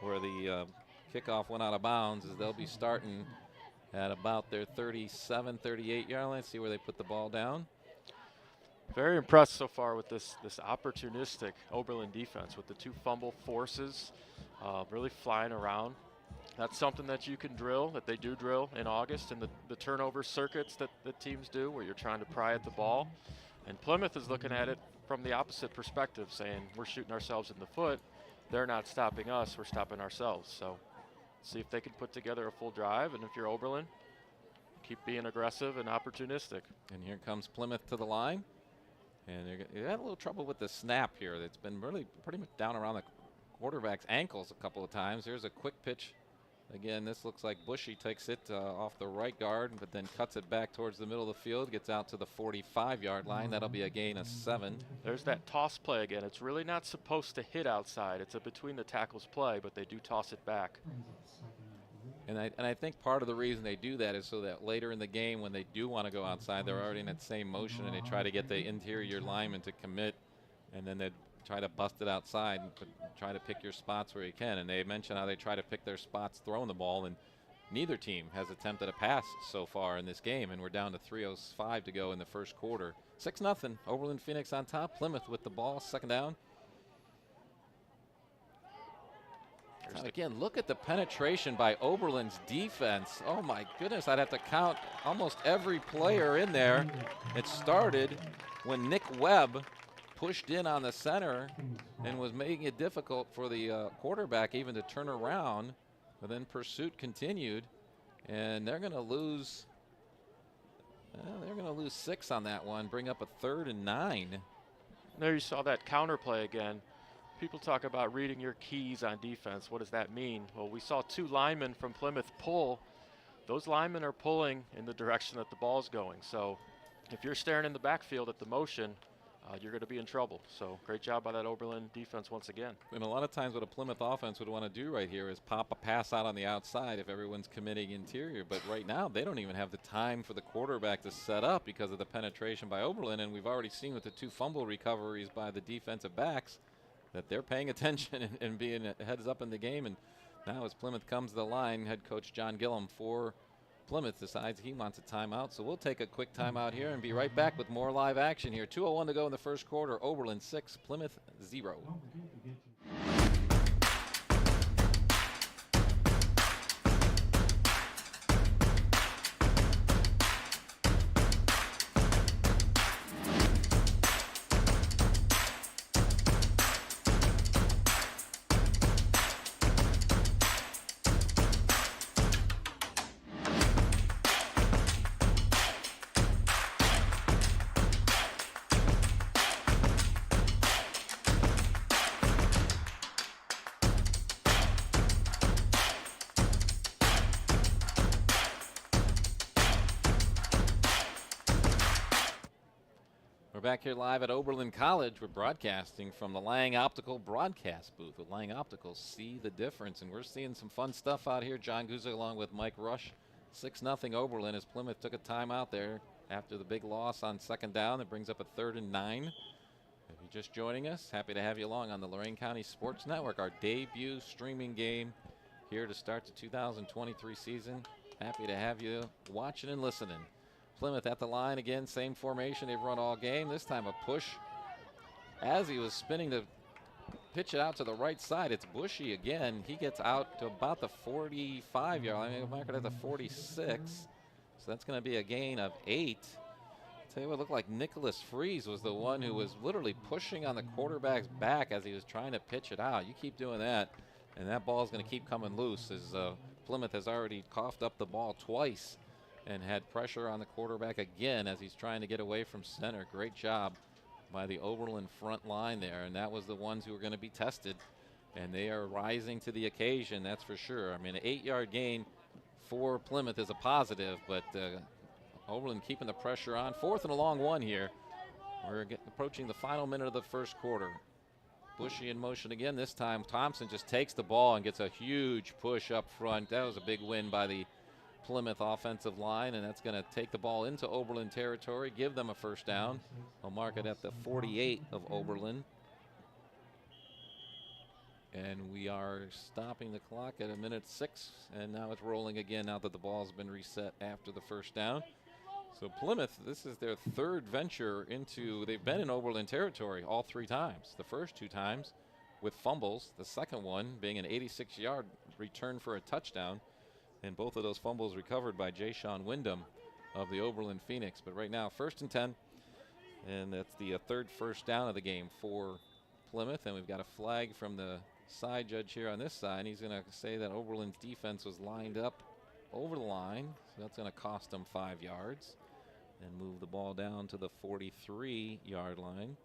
where the kickoff went out of bounds, as they'll be starting at about their 37, 38-yard line. See where they put the ball down. Very impressed so far with this opportunistic Oberlin defense with the 2 fumble forces, really flying around. That's something that you can drill, that they do drill in August, in the turnover circuits that the teams do, where you're trying to pry at the ball. And Plymouth is looking at it from the opposite perspective, saying we're shooting ourselves in the foot. They're not stopping us, we're stopping ourselves. So see if they can put together a full drive, and if you're Oberlin, keep being aggressive and opportunistic. And here comes Plymouth to the line. And they had a little trouble with the snap here. That's been really pretty much down around the quarterback's ankles a couple of times. Here's a quick pitch. Again, this looks like Bushy takes it off the right guard, but then cuts it back towards the middle of the field, gets out to the 45-yard line. That'll be a gain of 7. There's that toss play again. It's really not supposed to hit outside. It's a between the tackles play, but they do toss it back. And I think part of the reason they do that is so that later in the game, when they do want to go outside, they're already in that same motion, and they try to get the interior lineman to commit, and then they try to bust it outside and try to pick your spots where you can. And they mentioned how they try to pick their spots throwing the ball, and neither team has attempted a pass so far in this game, and we're down to 3:05 to go in the first quarter. 6-0, Oberlin Phoenix on top. Plymouth with the ball, second down. Again, look at the penetration by Oberlin's defense. Oh my goodness, I'd have to count almost every player in there. It started when Nick Webb pushed in on the center and was making it difficult for the quarterback even to turn around. But then pursuit continued, and they're going to lose. They're going to lose 6 on that one. Bring up a 3rd and 9. There you saw that counter play again. People talk about reading your keys on defense. What does that mean? Well, we saw 2 linemen from Plymouth pull. Those linemen are pulling in the direction that the ball's going. So if you're staring in the backfield at the motion, you're going to be in trouble. So great job by that Oberlin defense once again. And a lot of times what a Plymouth offense would want to do right here is pop a pass out on the outside if everyone's committing interior. But right now they don't even have the time for the quarterback to set up because of the penetration by Oberlin. And we've already seen with the 2 fumble recoveries by the defensive backs that they're paying attention and being heads up in the game. And now as Plymouth comes to the line, head coach John Gillum for Plymouth decides he wants a timeout. So we'll take a quick timeout here and be right back with more live action here. 2:01 to go in the first quarter. Oberlin 6, Plymouth 0. Back here live at Oberlin College. We're broadcasting from the Lang Optical broadcast booth. With Lang Optical, see the difference. And we're seeing some fun stuff out here. John Guzik along with Mike Rush. 6-0 Oberlin as Plymouth took a timeout there after the big loss on second down. That brings up a 3rd and 9. If you're just joining us, happy to have you along on the Lorain County Sports Network, our debut streaming game here to start the 2023 season. Happy to have you watching and listening. Plymouth at the line again, same formation they've run all game. This time a push as he was spinning to pitch it out to the right side. It's Bushy again. He gets out to about the 45-yard line. He'll mark it at the 46. So that's going to be a gain of 8. Tell you what, it looked like Nicholas Freeze was the one who was literally pushing on the quarterback's back as he was trying to pitch it out. You keep doing that, and that ball is going to keep coming loose as Plymouth has already coughed up the ball twice and had pressure on the quarterback again as he's trying to get away from center. Great job by the Oberlin front line there, and that was the ones who were going to be tested and they are rising to the occasion, that's for sure. I mean, an 8-yard gain for Plymouth is a positive, but Oberlin keeping the pressure on. 4th and a long one here. We're approaching the final minute of the first quarter. Bushy in motion again. This time Thompson just takes the ball and gets a huge push up front. That was a big win by the Plymouth offensive line, and that's going to take the ball into Oberlin territory, give them a first down. I'll mark it at the 48 of Oberlin. And we are stopping the clock at a minute 6, and now it's rolling again now that the ball's been reset after the first down. So Plymouth, this is their 3rd venture into, they've been in Oberlin territory all 3 times. The first 2 times with fumbles, the second one being an 86-yard return for a touchdown, and both of those fumbles recovered by Jay-Sean Wyndham of the Oberlin Phoenix. But right now, 1st and 10, and that's the 3rd first down of the game for Plymouth, and we've got a flag from the side judge here on this side, and he's going to say that Oberlin's defense was lined up over the line, so that's going to cost them 5 yards and move the ball down to the 43-yard line.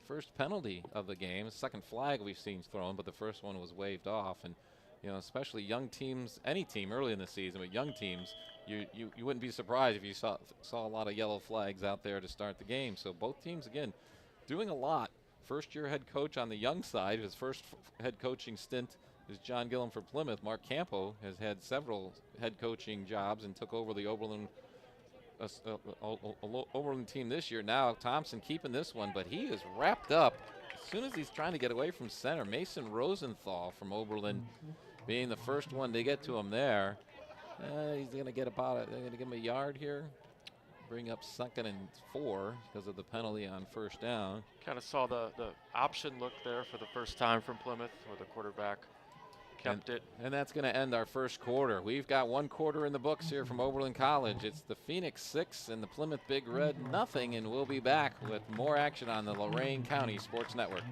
First penalty of the game, 2nd flag we've seen thrown, but the first one was waved off. And you know, especially young teams, any team early in the season, but young teams, you wouldn't be surprised if you saw a lot of yellow flags out there to start the game. So both teams, again, doing a lot. First-year head coach on the young side, his first head coaching stint is John Gillum for Plymouth. Mark Campo has had several head coaching jobs and took over the Oberlin team this year. Now Thompson keeping this one, but he is wrapped up as soon as he's trying to get away from center. Mason Rosenthal from Oberlin being the first one to get to him there. He's going to get about it. They're going to give him a yard here. Bring up 2nd and 4 because of the penalty on first down. Kind of saw the option look there for the first time from Plymouth, where the quarterback kept it. And that's going to end our first quarter. We've got 1 quarter in the books here from Oberlin College. It's the Phoenix 6 and the Plymouth Big Red nothing, and we'll be back with more action on the Lorain County Sports Network.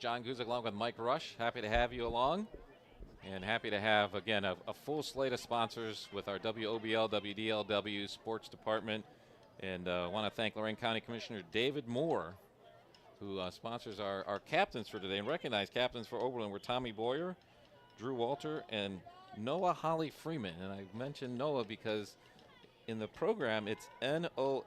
John Guzik along with Mike Rush. Happy to have you along, and happy to have, again, a full slate of sponsors with our WOBL, WDLW sports department. And I want to thank Lorain County Commissioner David Moore, who sponsors our captains for today, and recognize captains for Oberlin were Tommy Boyer, Drew Walter, and Noah Holly Freeman. And I mentioned Noah because in the program it's N-O-S-A-J,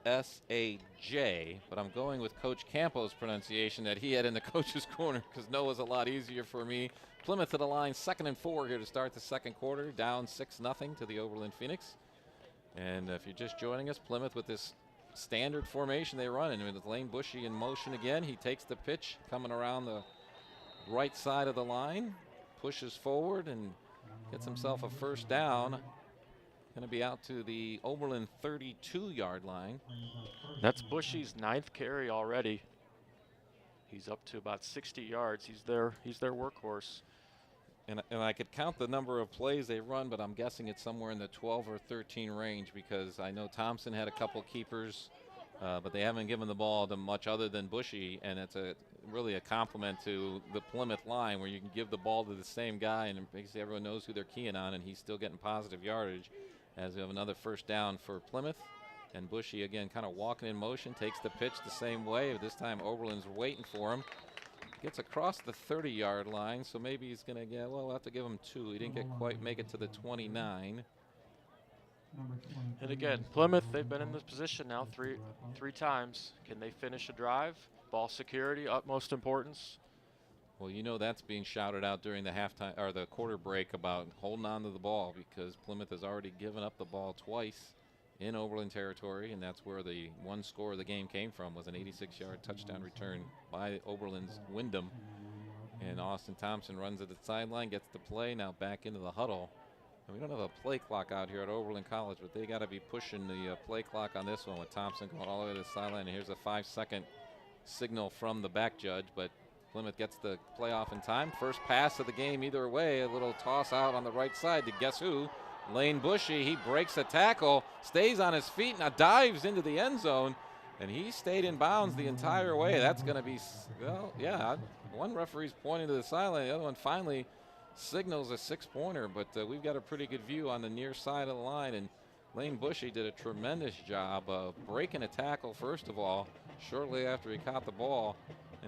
but I'm going with Coach Campo's pronunciation that he had in the coach's corner because Noah's a lot easier for me. Plymouth to the line, 2nd and 4 here to start the second quarter, down 6-0 to the Oberlin Phoenix. And if you're just joining us, Plymouth with this standard formation they run in with Lane Bushy in motion again. He takes the pitch coming around the right side of the line, pushes forward and gets himself a first down. Going to be out to the Oberlin 32-yard line. That's Bushy's 9th carry already. He's up to about 60 yards. He's their workhorse. And I could count the number of plays they run, but I'm guessing it's somewhere in the 12 or 13 range because I know Thompson had a couple keepers but they haven't given the ball to much other than Bushy, and it's really a compliment to the Plymouth line where you can give the ball to the same guy and basically everyone knows who they're keying on, and he's still getting positive yardage. As we have another first down for Plymouth, and Bushy again kind of walking in motion, takes the pitch the same way, but this time Oberlin's waiting for him. Gets across the 30-yard line, so maybe he's going to get, well, we'll have to give him 2. He didn't quite make it to the 29. And again, Plymouth, they've been in this position now three times. Can they finish a drive? Ball security, utmost importance. Well, you know that's being shouted out during the halftime or the quarter break about holding on to the ball, because Plymouth has already given up the ball twice in Oberlin territory, and that's where the one score of the game came from, was an 86-yard touchdown return by Oberlin's Wyndham. And Austin Thompson runs at the sideline, gets the play, now back into the huddle. And we don't have a play clock out here at Oberlin College, but they got to be pushing the play clock on this one with Thompson going all the way to the sideline. And here's a 5-second signal from the back judge, but Plymouth gets the play off in time. First pass of the game either way, a little toss out on the right side to guess who? Lane Bushy. He breaks a tackle, stays on his feet, now dives into the end zone, and he stayed in bounds the entire way. That's going to be, well, yeah, one referee's pointing to the sideline, the other one finally signals a 6-pointer, but we've got a pretty good view on the near side of the line, and Lane Bushy did a tremendous job of breaking a tackle, first of all, shortly after he caught the ball,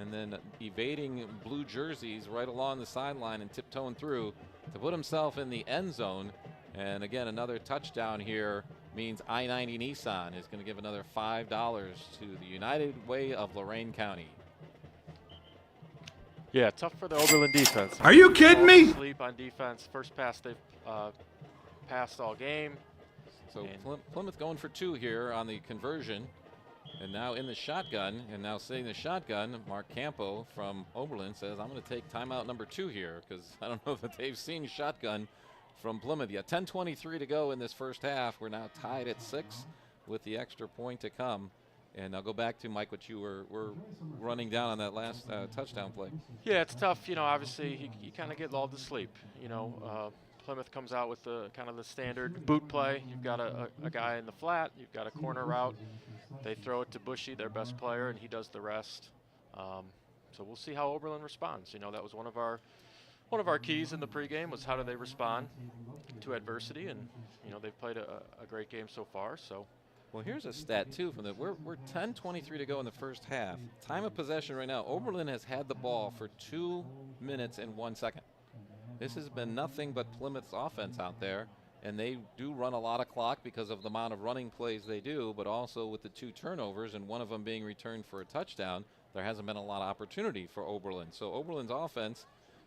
and then evading blue jerseys right along the sideline and tiptoeing through to put himself in the end zone. And again, another touchdown here means I-90 Nissan is going to give another $5 to the United Way of Lorain County. Yeah, tough for the Oberlin defense. Are you kidding me? Sleep on defense. First pass they've passed all game. So Plymouth going for 2 here on the conversion. And now in the shotgun, and now sitting the shotgun, Mark Campo from Oberlin says, I'm going to take timeout number 2 here, because I don't know that they've seen shotgun from Plymouth yet. 10:23 to go in this first half. We're now tied at 6 with the extra point to come. And I'll go back to Mike, what you were running down on that last touchdown play. Yeah, it's tough. You know, obviously you kind of get lulled to sleep. You know, Plymouth comes out with the kind of the standard boot play. You've got a guy in the flat. You've got a corner route. They throw it to Bushy, their best player, and he does the rest. So we'll see how Oberlin responds. You know, that was one of our keys in the pregame was how do they respond to adversity, and you know they've played a great game so far. So. Well, here's a stat, too, from we're 10:23 to go in the first half. Time of possession right now, Oberlin has had the ball for 2 minutes and 1 second. This has been nothing but Plymouth's offense out there, and they do run a lot of clock because of the amount of running plays they do, but also with the 2 turnovers and one of them being returned for a touchdown, there hasn't been a lot of opportunity for Oberlin. So Oberlin's offense,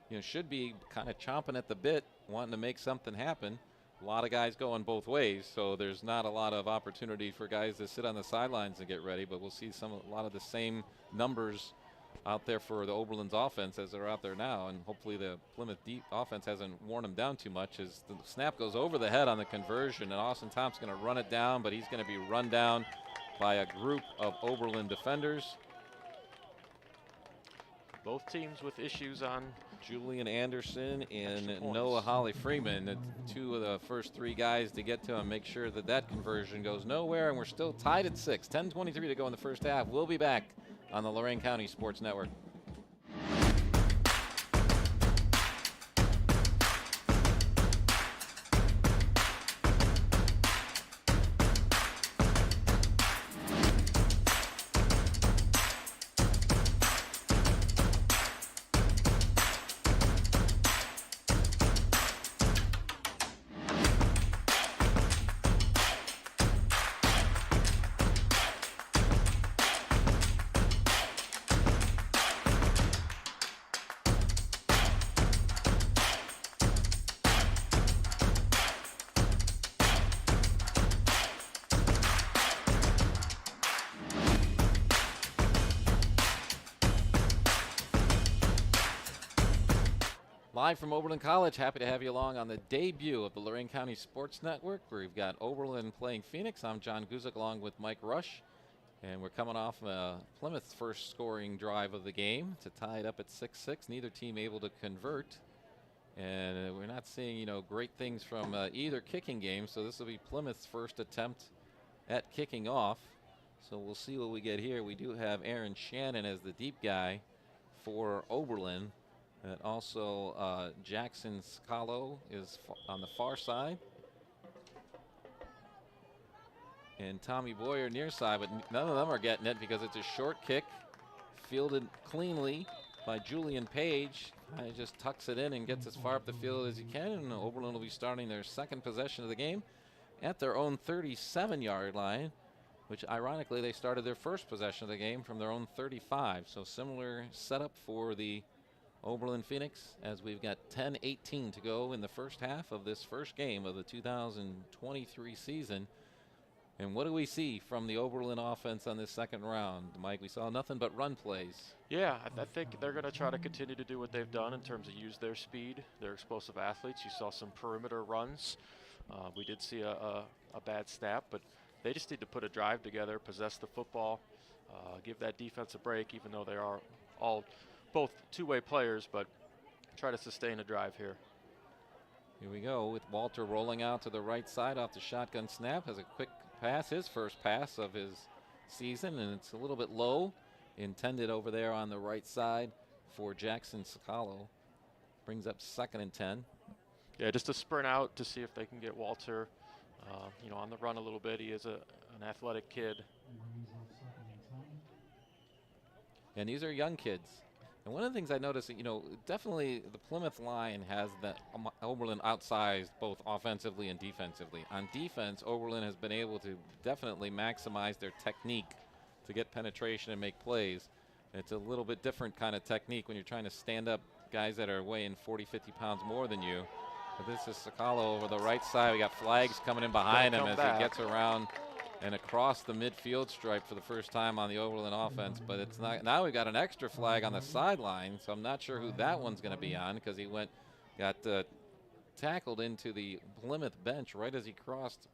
you know, should be kind of chomping at the bit, wanting to make something happen. A lot of guys going both ways, so there's not a lot of opportunity for guys to sit on the sidelines and get ready, but we'll see a lot of the same numbers out there for the Oberlin's offense as they're out there now, and hopefully the Plymouth offense hasn't worn them down too much as the snap goes over the head on the conversion, and Austin Thompson's going to run it down, but he's going to be run down by a group of Oberlin defenders. Both teams with issues on Julian Anderson and Noah Holly Freeman, 2 of the first 3 guys to get to him, make sure that that conversion goes nowhere, and we're still tied at 6. 10:23 to go in the first half. We'll be back on the Lorain County Sports Network. Live from Oberlin College, happy to have you along on the debut of the Lorain County Sports Network, where we've got Oberlin playing Phoenix. I'm John Guzik along with Mike Rush, and we're coming off Plymouth's first scoring drive of the game to tie it up at 6-6. Neither team able to convert, and we're not seeing, you know, great things from either kicking game, so this will be Plymouth's first attempt at kicking off. So we'll see what we get here. We do have Aaron Shannon as the deep guy for Oberlin. And also Jackson Scalo is on the far side. And Tommy Boyer near side, but none of them are getting it because it's a short kick, fielded cleanly by Julian Page. He just tucks it in and gets as far up the field as he can, and Oberlin will be starting their second possession of the game at their own 37-yard line, which ironically they started their first possession of the game from their own 35. So similar setup for the Oberlin Phoenix, as we've got 10:18 to go in the first half of this first game of the 2023 season. And what do we see from the Oberlin offense on this second round? Mike, we saw nothing but run plays. Yeah, I think they're going to try to continue to do what they've done in terms of use their speed, their explosive athletes. You saw some perimeter runs. We did see a bad snap, but they just need to put a drive together, possess the football, give that defense a break, even though they are both two-way players, but try to sustain a drive here. Here we go with Walter rolling out to the right side off the shotgun snap. Has a quick pass, his first pass of his season, and it's a little bit low. Intended over there on the right side for Jackson Scalo. Brings up 2nd and 10. Yeah, just a sprint out to see if they can get Walter, on the run a little bit. He is an athletic kid. And these are young kids. And one of the things I noticed, definitely the Plymouth line has the Oberlin outsized both offensively and defensively. On defense, Oberlin has been able to definitely maximize their technique to get penetration and make plays. It's a little bit different kind of technique when you're trying to stand up guys that are weighing 40, 50 pounds more than you. But this is Scalo over the right side. We got flags coming in behind him as he gets around and across the midfield stripe for the first time on the Oberlin offense. But it's not. Now we've got an extra flag on the sideline, so I'm not sure who that one's going to be on, because he got tackled into the Plymouth bench right as he crossed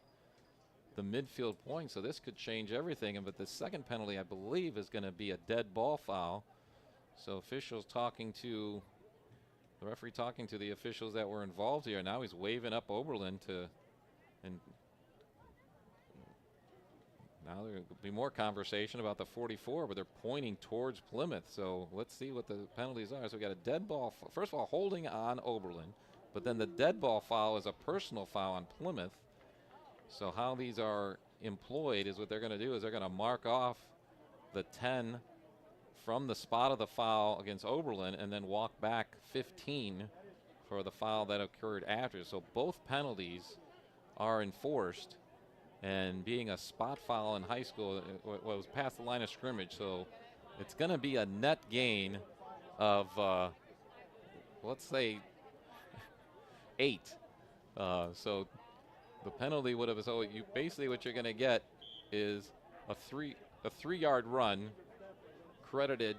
the midfield point. So this could change everything. But the second penalty, I believe, is going to be a dead ball foul. So officials talking to the referee, talking to the officials that were involved here. Now he's waving up Oberlin and now there will be more conversation about the 44, but they're pointing towards Plymouth. So let's see what the penalties are. So we got a dead ball. First of all, holding on Oberlin, but then the dead ball foul is a personal foul on Plymouth. So how these are employed is what they're going to do is they're going to mark off the 10 from the spot of the foul against Oberlin and then walk back 15 for the foul that occurred after. So both penalties are enforced. And being a spot foul in high school, it was past the line of scrimmage. So it's going to be a net gain of, let's say, 8. So the penalty would have, so you basically what you're going to get is a 3-yard run credited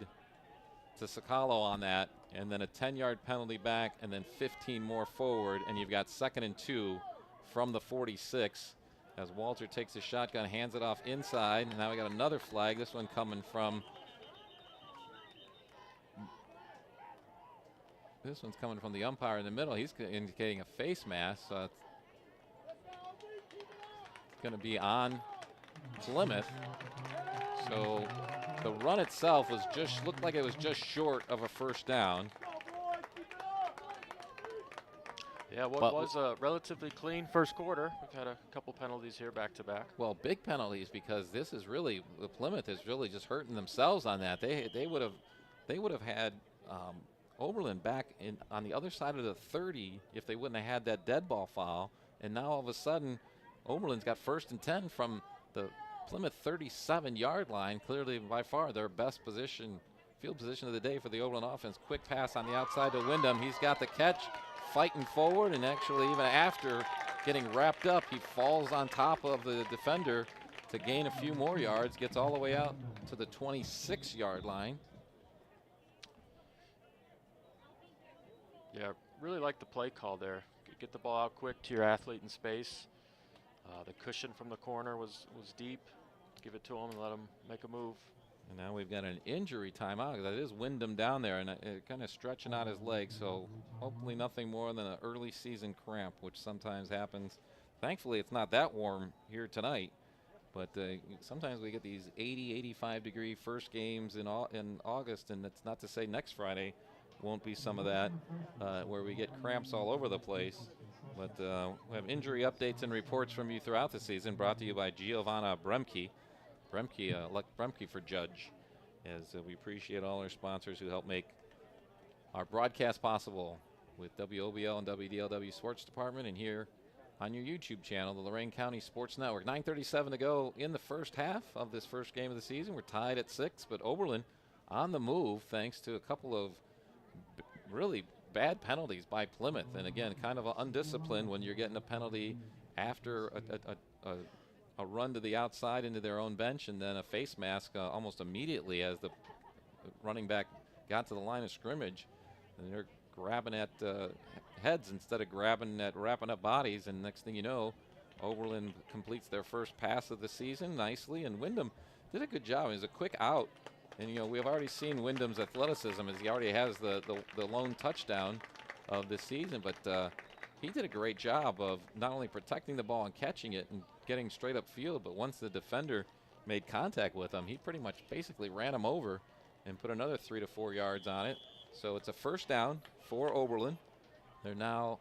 to Scalo on that, and then a 10-yard penalty back, and then 15 more forward, and you've got 2nd and 2 from the 46. As Walter takes his shotgun, hands it off inside, and now we got another flag. This one coming from the umpire in the middle. He's indicating a face mask, so it's going to be on Plymouth. So the run itself looked like it was just short of a first down. Yeah, what was a relatively clean first quarter. We've had a couple penalties here back to back. Well, big penalties, because this is really, the Plymouth is really just hurting themselves on that. They would have had Oberlin back on the other side of the 30 if they wouldn't have had that dead ball foul. And now all of a sudden, Oberlin's got 1st and 10 from the Plymouth 37-yard line. Clearly, by far, their best field position of the day for the Oberlin offense. Quick pass on the outside to Wyndham. He's got the catch. Fighting forward, and actually even after getting wrapped up, he falls on top of the defender to gain a few more yards, gets all the way out to the 26-yard line. Yeah, really like the play call there. Get the ball out quick to your athlete in space. The cushion from the corner was deep. Give it to him and let him make a move. And now we've got an injury timeout. That is Wyndham down there, and kind of stretching out his legs. So hopefully nothing more than an early season cramp, which sometimes happens. Thankfully, it's not that warm here tonight. But sometimes we get these 80, 85-degree first games in August, and it's not to say next Friday won't be some of that, where we get cramps all over the place. But we have injury updates and reports from you throughout the season, brought to you by Giovanna Bremke. Elect Bremke for judge, as we appreciate all our sponsors who help make our broadcast possible with WOBL and WDLW Sports Department, and here on your YouTube channel, the Lorain County Sports Network. 9:37 to go in the first half of this first game of the season. We're tied at 6, but Oberlin on the move thanks to a couple of really bad penalties by Plymouth. And again, kind of undisciplined when you're getting a penalty after a run to the outside into their own bench, and then a face mask almost immediately as the running back got to the line of scrimmage. And they're grabbing at heads instead of wrapping up bodies, and next thing you know, Oberlin completes their first pass of the season nicely, and Wyndham did a good job. It was a quick out, and we've already seen Wyndham's athleticism as he already has the lone touchdown of the season, but he did a great job of not only protecting the ball and catching it and getting straight up field, but once the defender made contact with him, he pretty much basically ran him over and put another 3 to 4 yards on it. So it's a first down for Oberlin. They're now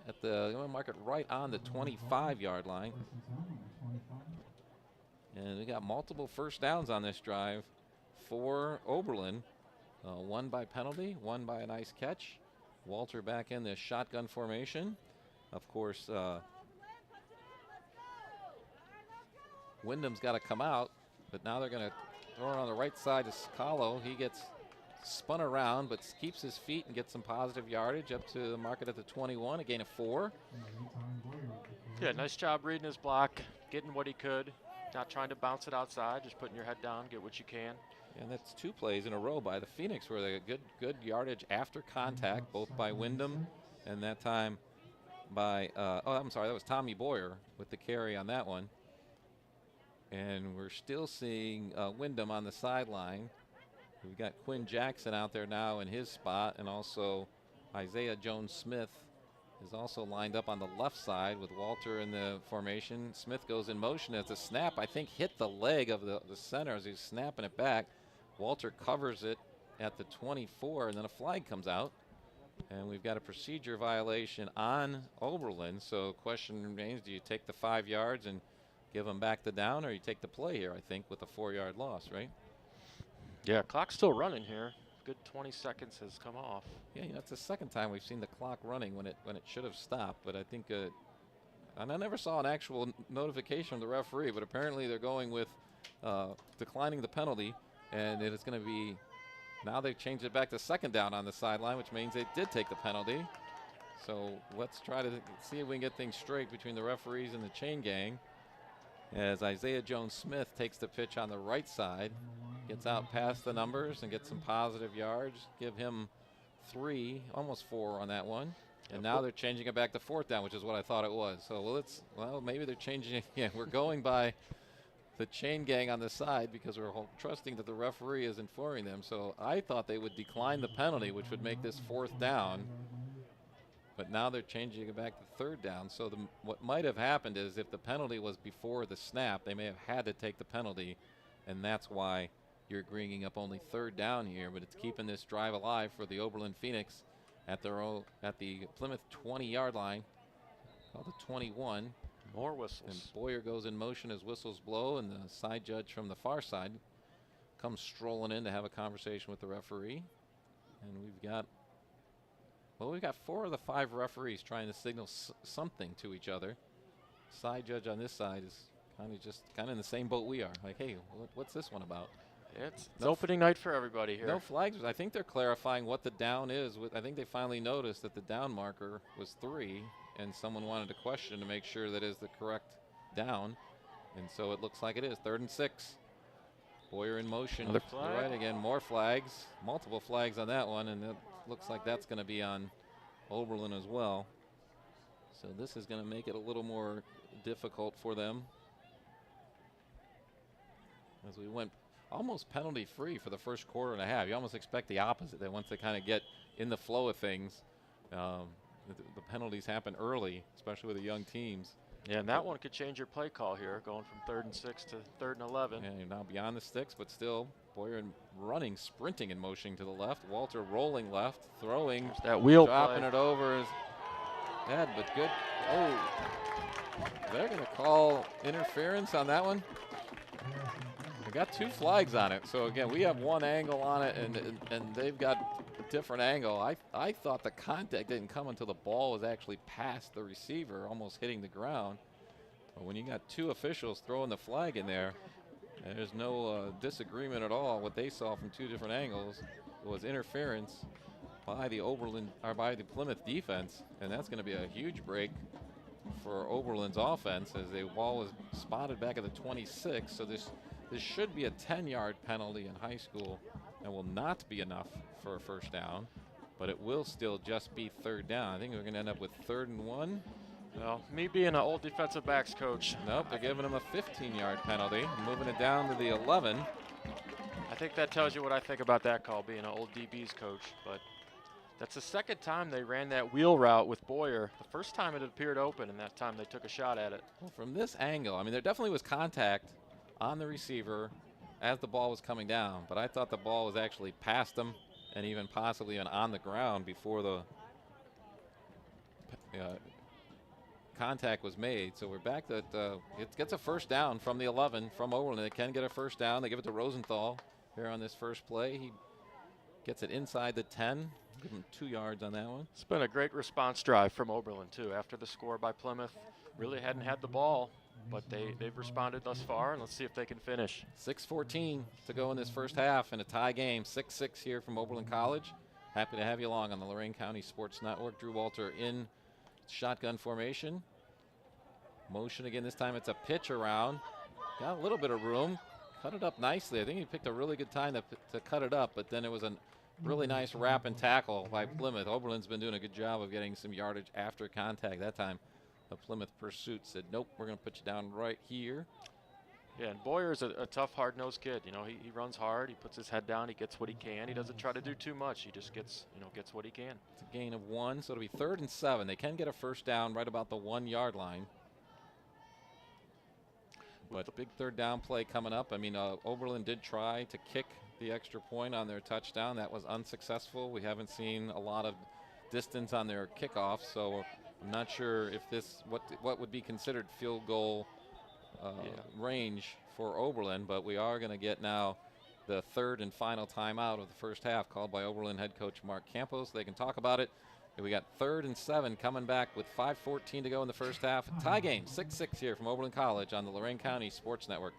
at the market right on the 25-yard line. And we got multiple first downs on this drive for Oberlin. One by penalty, one by a nice catch. Walter back in this shotgun formation. Of course, Wyndham's got to come out, but now they're going to throw it on the right side to Scalo. He gets spun around, but keeps his feet and gets some positive yardage up to the market at the 21, a gain of 4. Yeah, nice job reading his block, getting what he could, not trying to bounce it outside, just putting your head down, get what you can. And that's 2 plays in a row by the Phoenix where they got good yardage after contact, both by Wyndham and that time by, that was Tommy Boyer with the carry on that one. And we're still seeing Wyndham on the sideline. We've got Quinn Jackson out there now in his spot, and also Isaiah Jones-Smith is also lined up on the left side with Walter in the formation. Smith goes in motion as the snap, I think, hit the leg of the center as he's snapping it back. Walter covers it at the 24, and then a flag comes out. And we've got a procedure violation on Oberlin. So the question remains, do you take the 5 yards and give them back the down, or you take the play here, I think, with a 4-yard loss, right? Yeah, clock's still running here. Good 20 seconds has come off. Yeah, it's the second time we've seen the clock running when it should have stopped. But I think, and I never saw an actual notification from the referee, but apparently they're going with declining the penalty, and it is going to be, now they've changed it back to second down on the sideline, which means they did take the penalty. So let's try to see if we can get things straight between the referees and the chain gang, as Isaiah Jones-Smith takes the pitch on the right side, gets out past the numbers and gets some positive yards. Give him 3, almost 4 on that one. And now they're changing it back to 4th down, which is what I thought it was. So maybe they're changing it. Yeah, we're going by the chain gang on the side because we're trusting that the referee is informing them. So I thought they would decline the penalty, which would make this 4th down. But now they're changing it back to 3rd down. So what might have happened is if the penalty was before the snap, they may have had to take the penalty, and that's why you're bringing up only 3rd down here. But it's keeping this drive alive for the Oberlin Phoenix at the Plymouth 20-yard line, called the 21. More whistles. And Boyer goes in motion as whistles blow, and the side judge from the far side comes strolling in to have a conversation with the referee. And we've got 4 of the 5 referees trying to signal something to each other. Side judge on this side is kind of in the same boat we are. Like, hey, what's this one about? It's opening night for everybody here. No flags. I think they're clarifying what the down is. I think they finally noticed that the down marker was 3, and someone wanted to question to make sure that is the correct down. And so it looks like it is. 3rd and 6. Boyer in motion. Another flag. Right again, more flags. Multiple flags on that one, and it looks like that's going to be on Oberlin as well. So this is going to make it a little more difficult for them, as we went almost penalty free for the first quarter and a half. You almost expect the opposite, that once they kind of get in the flow of things, the penalties happen early, especially with the young teams. Yeah, and that one could change your play call here, going from 3rd and 6 to 3rd and 11. And you're now beyond the sticks, but still Boyer running, sprinting and motioning to the left. Walter rolling left, throwing, there's that wheel dropping play. it over his head, but good. Oh, they're going to call interference on that one. We got 2 flags on it. So again, we have one angle on it, and they've got a different angle. I thought the contact didn't come until the ball was actually past the receiver, almost hitting the ground. But when you got 2 officials throwing the flag in there, there's no disagreement at all. What they saw from 2 different angles was interference by the Plymouth defense, and that's going to be a huge break for Oberlin's offense as the ball was spotted back at the 26. So this should be a 10-yard penalty in high school and will not be enough for a first down, but it will still just be 3rd down. I think we're going to end up with 3rd and 1. Well, me being an old defensive backs coach. Nope, they're giving him a 15-yard penalty, moving it down to the 11. I think that tells you what I think about that call, being an old DB's coach. But that's the 2nd time they ran that wheel route with Boyer. The first time it appeared open, and that time they took a shot at it. Well, from this angle, I mean, there definitely was contact on the receiver as the ball was coming down, but I thought the ball was actually past him and even possibly on the ground before the contact was made. So we're back that it gets a first down from the 11 from Oberlin. They can get a first down. They give it to Rosenthal here on this first play. He gets it inside the 10. Give him 2 yards on that one. It's been a great response drive from Oberlin, too. After the score by Plymouth, really hadn't had the ball, but they've responded thus far, and let's see if they can finish. 6:14 to go in this first half in a tie game. 6-6 here from Oberlin College. Happy to have you along on the Lorain County Sports Network. Drew Walter in shotgun formation. Motion again. This time it's a pitch around. Got a little bit of room. Cut it up nicely. I think he picked a really good time to cut it up, but then it was a really nice wrap and tackle by Plymouth. Oberlin's been doing a good job of getting some yardage after contact. That time the Plymouth pursuit said, nope, we're going to put you down right here. Yeah, and Boyer's a tough, hard-nosed kid. You know, he runs hard. He puts his head down. He gets what he can. He doesn't try to do too much. He just gets what he can. It's a gain of 1, so it'll be 3rd and 7. They can get a first down right about the 1-yard line. But a big 3rd down play coming up. I mean, Oberlin did try to kick the extra point on their touchdown. That was unsuccessful. We haven't seen a lot of distance on their kickoff, so I'm not sure if what would be considered field goal range for Oberlin, but we are going to get now the 3rd and final timeout of the first half called by Oberlin head coach Mark Campos. They can talk about it. We got 3rd and 7 coming back with 5:14 to go in the first half. Tie game, 6-6 here from Oberlin College on the Lorain County Sports Network.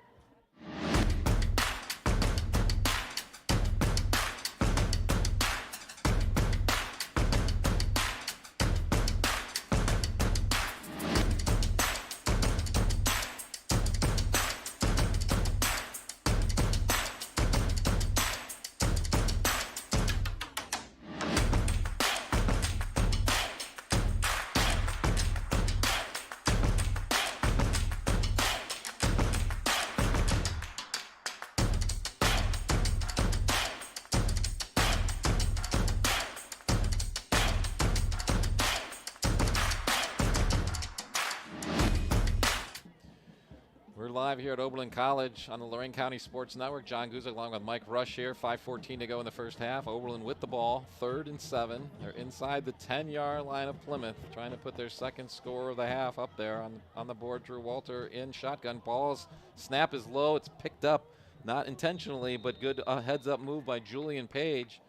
Live here at Oberlin College on the Lorain County Sports Network. John Guzik along with Mike Rush here. 5:14 to go in the first half. Oberlin with the ball, 3rd and 7. They're inside the 10-yard line of Plymouth, trying to put their second score of the half up there on the board. Drew Walter in shotgun. Ball's snap is low. It's picked up, not intentionally, but good heads-up move by Julian Page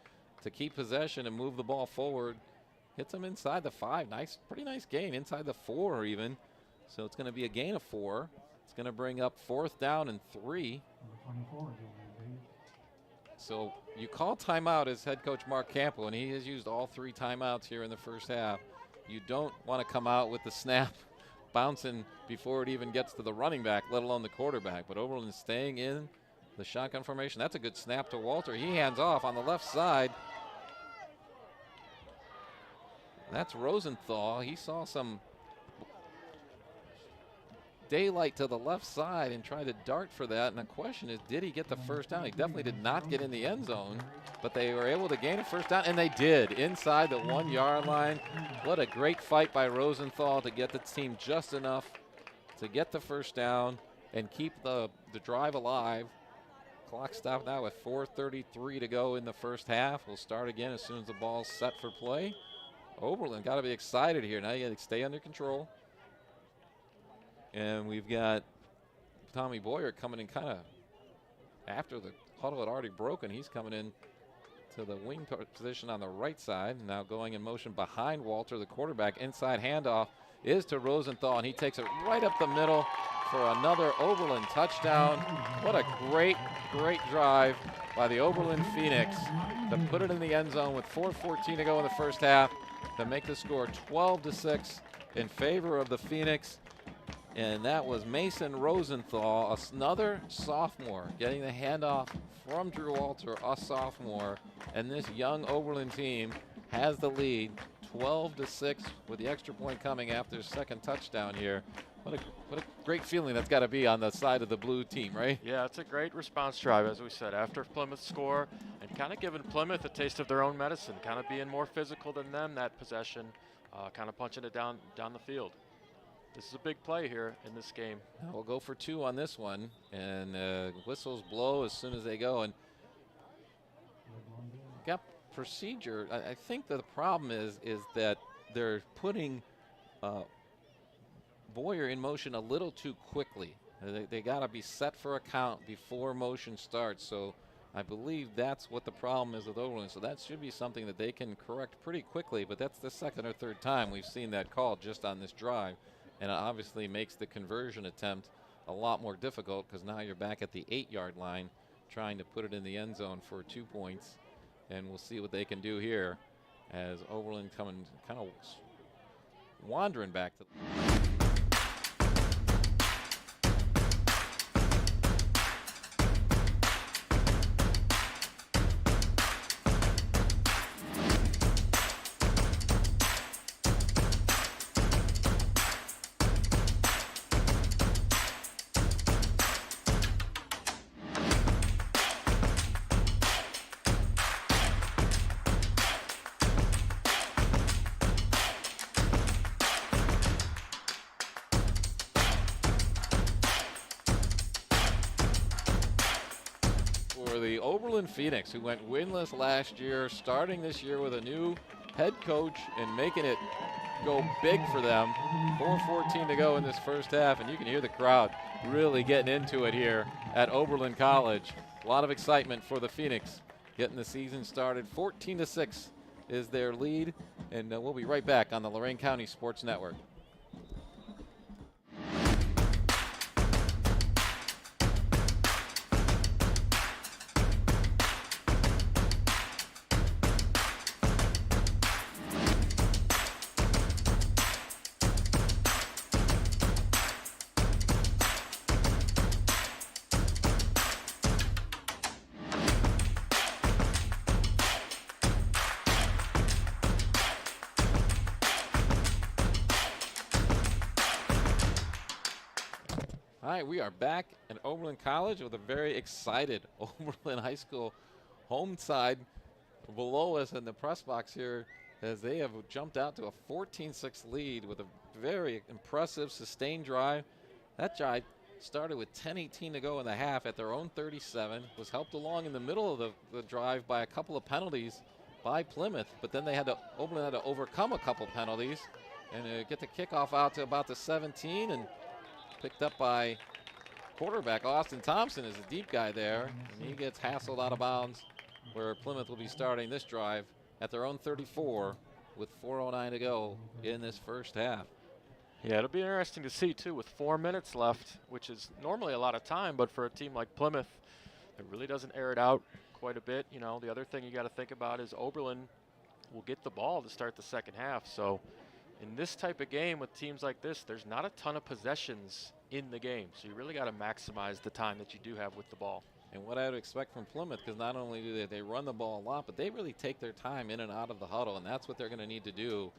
to keep possession and move the ball forward. Hits him inside the 5. Pretty nice gain inside the 4 even. So it's going to be a gain of 4. It's going to bring up 4th down and 3. So you call timeout as head coach Mark Campo, and he has used all 3 timeouts here in the first half. You don't want to come out with the snap bouncing before it even gets to the running back, let alone the quarterback. But Oberlin is staying in the shotgun formation. That's a good snap to Walter. He hands off on the left side. That's Rosenthal. He saw some daylight to the left side and tried to dart for that, and the question is, did he get the first down? He definitely did not get in the end zone, but they were able to gain a first down, and they did inside the 1-yard line. What a great fight by Rosenthal to get the team just enough to get the first down and keep the drive alive. Clock stopped now with 4:33 to go in the first half. We'll start again as soon as the ball's set for play. Oberlin got to be excited here. Now you got to stay under control. And we've got Tommy Boyer coming in kind of after the huddle had already broken. He's coming in to the wing position on the right side. Now going in motion behind Walter, the quarterback. Inside handoff is to Rosenthal, and he takes it right up the middle for another Oberlin touchdown. What a great drive by the Oberlin Phoenix to put it in the end zone with 4:14 to go in the first half to make the score 12-6 in favor of the Phoenix. And that was Mason Rosenthal, another sophomore, getting the handoff from Drew Walter, a sophomore. And this young Oberlin team has the lead, 12-6, with the extra point coming after his second touchdown here. What a great feeling that's got to be on the side of the blue team, right? Yeah, it's a great response drive, as we said, after Plymouth score, and kind of giving Plymouth a taste of their own medicine, kind of being more physical than them that possession, kind of punching it down the field. This is a big play here in this game. We'll go for 2 on this one, and whistles blow as soon as they go. And got procedure. I think that the problem is that they're putting Boyer in motion a little too quickly. They got to be set for a count before motion starts. So I believe that's what the problem is with Oberlin. So that should be something that they can correct pretty quickly. But that's the second or third time we've seen that call just on this drive. And it obviously makes the conversion attempt a lot more difficult because now you're back at the 8-yard line trying to put it in the end zone for 2 points. And we'll see what they can do here as Oberlin coming kind of wandering back to. The Oberlin Phoenix, who went winless last year, starting this year with a new head coach and making it go big for them. 4:14 to go in this first half, and you can hear the crowd really getting into it here at Oberlin College. A lot of excitement for the Phoenix getting the season started. 14-6 is their lead, and we'll be right back on the Lorain County Sports Network. All right, we are back at Oberlin College with a very excited Oberlin High School home side below us in the press box here as they have jumped out to a 14-6 lead with a very impressive sustained drive. That drive started with 10:18 to go in the half at their own 37, was helped along in the middle of the drive by a couple of penalties by Plymouth, but then Oberlin had to overcome a couple penalties and get the kickoff out to about the 17 and picked up by quarterback Austin Thompson is a deep guy there, and he gets hassled out of bounds where Plymouth will be starting this drive at their own 34 with 4:09 to go in this first half. Yeah, it'll be interesting to see, too, with 4 minutes left, which is normally a lot of time, but for a team like Plymouth, it really doesn't air it out quite a bit. You know, the other thing you got to think about is Oberlin will get the ball to start the second half. So in this type of game with teams like this, there's not a ton of possessions in the game. So you really got to maximize the time that you do have with the ball. And what I would expect from Plymouth, because not only do they run the ball a lot, but they really take their time in and out of the huddle, and that's what they're going to need to do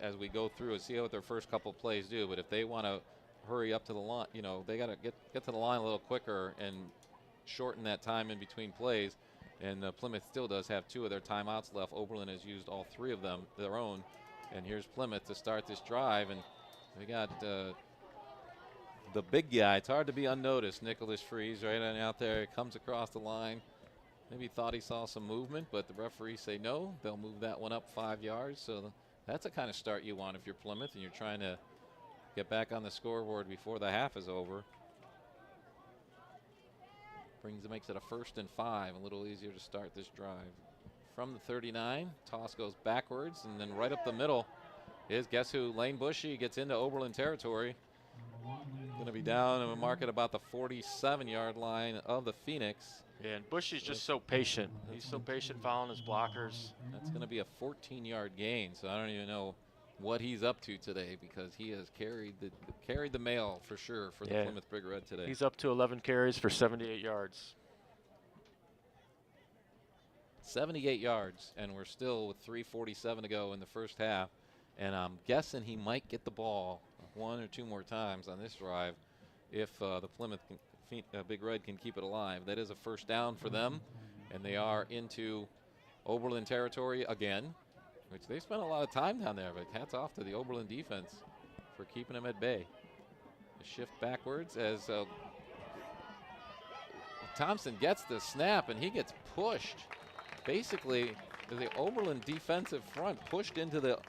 as we go through and see what their first couple plays do. But if they want to hurry up to the line, you know, they got to get to the line a little quicker and shorten that time in between plays. And Plymouth still does have 2 of their timeouts left. Oberlin has used all 3 of them, their own. And here's Plymouth to start this drive. And we got the big guy. It's hard to be unnoticed. Nicholas Freeze right on out there, comes across the line. Maybe thought he saw some movement, but the referees say no. They'll move that one up 5 yards. So that's the kind of start you want if you're Plymouth and you're trying to get back on the scoreboard before the half is over. Makes it a 1st and 5, a little easier to start this drive. From the 39, toss goes backwards, and then right up the middle is, guess who? Lane Bushy gets into Oberlin territory. Going to be down and mark at about the 47-yard line of the Phoenix. Yeah, and Bushy's just so patient. He's so patient following his blockers. That's going to be a 14-yard gain, so I don't even know what he's up to today, because he has carried the mail for sure for the Plymouth Big Red today. He's up to 11 carries for 78 yards. 78 yards, and we're still with 3:47 to go in the first half. And I'm guessing he might get the ball 1 or 2 more times on this drive if the Plymouth Big Red can keep it alive. That is a first down for them, and they are into Oberlin territory again, which they spent a lot of time down there, but hats off to the Oberlin defense for keeping them at bay. A shift backwards as Thompson gets the snap, and he gets pushed. Basically, the Oberlin defensive front pushed into the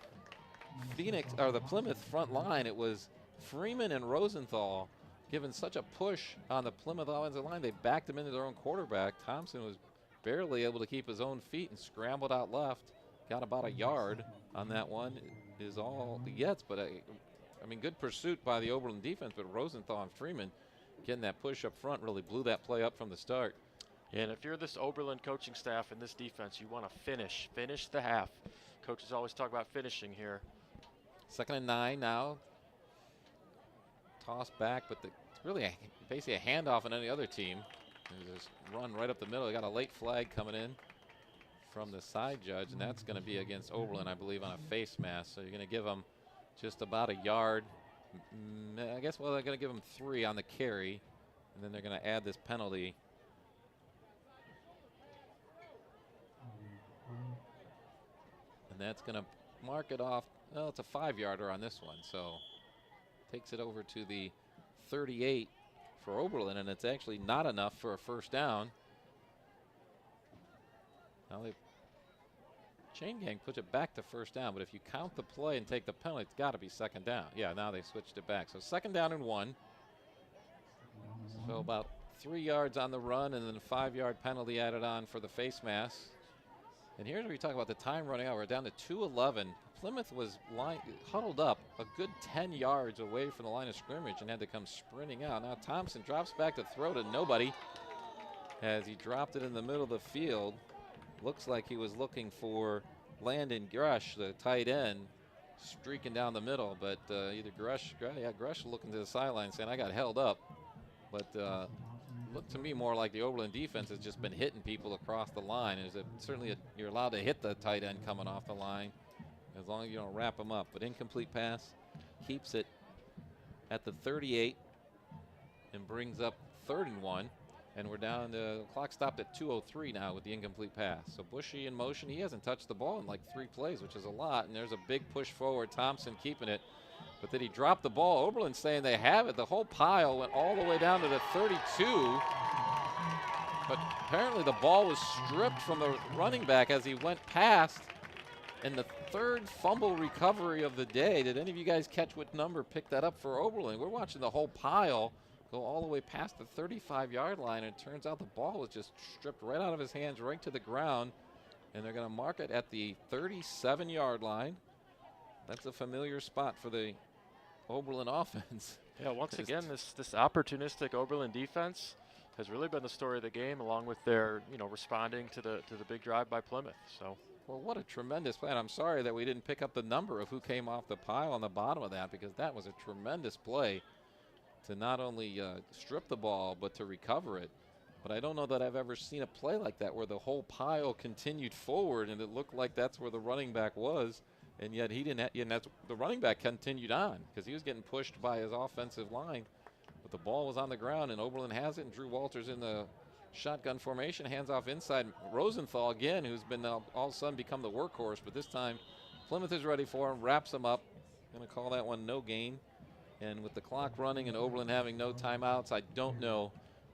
the Plymouth front line. It was Freeman and Rosenthal given such a push on the Plymouth offensive line, they backed him into their own quarterback. Thompson was barely able to keep his own feet and scrambled out left. Got about a yard on that one is all he gets, but I mean, good pursuit by the Oberlin defense, but Rosenthal and Freeman getting that push up front really blew that play up from the start. And if you're this Oberlin coaching staff and this defense, you want to finish the half. Coaches always talk about finishing here. 2nd and 9 now. Toss back, but it's really basically a handoff on any other team. Just run right up the middle. They got a late flag coming in from the side judge, and that's going to be against Oberlin, I believe, on a face mask. So you're going to give them just about a yard. I guess, well, they're going to give them 3 on the carry, and then they're going to add this penalty. And that's going to mark it off. Well, it's a 5-yarder on this one, so takes it over to the 38 for Oberlin, and it's actually not enough for a first down. Now the chain gang puts it back to first down, but if you count the play and take the penalty, it's got to be 2nd down. Yeah, now they switched it back. So 2nd down and 1. So about 3 yards on the run, and then a 5-yard penalty added on for the face mask. And here's where you talk about the time running out. We're down to 2:11. Plymouth was huddled up a good 10 yards away from the line of scrimmage and had to come sprinting out. Now Thompson drops back to throw to nobody as he dropped it in the middle of the field. Looks like he was looking for Landon Grush, the tight end, streaking down the middle. But either Grush looking to the sideline saying, I got held up. But looked to me more like the Oberlin defense has just been hitting people across the line. You're allowed to hit the tight end coming off the line as long as you don't wrap them up. But incomplete pass keeps it at the 38 and brings up 3rd and 1. And we're down to, the clock stopped at 2:03 now with the incomplete pass. So Bushy in motion. He hasn't touched the ball in like 3 plays, which is a lot. And there's a big push forward. Thompson keeping it. But then he dropped the ball. Oberlin saying they have it. The whole pile went all the way down to the 32. But apparently the ball was stripped from the running back as he went past. And the 3rd fumble recovery of the day. Did any of you guys catch what number picked that up for Oberlin? We're watching the whole pile go all the way past the 35-yard line. And it turns out the ball was just stripped right out of his hands, right to the ground. And they're going to mark it at the 37-yard line. That's a familiar spot for the Oberlin offense. Yeah, once again, this opportunistic Oberlin defense has really been the story of the game, along with their, responding to the big drive by Plymouth. So, well, what a tremendous play. And I'm sorry that we didn't pick up the number of who came off the pile on the bottom of that, because that was a tremendous play to not only strip the ball, but to recover it. But I don't know that I've ever seen a play like that where the whole pile continued forward and it looked like that's where the running back was. And yet he didn't, and that's, the running back continued on because he was getting pushed by his offensive line. But the ball was on the ground, and Oberlin has it, and Drew Walters in the shotgun formation, hands off inside. Rosenthal again, who's been all of a sudden become the workhorse, but this time Plymouth is ready for him, wraps him up. Going to call that one no gain. And with the clock running and Oberlin having no timeouts, I don't know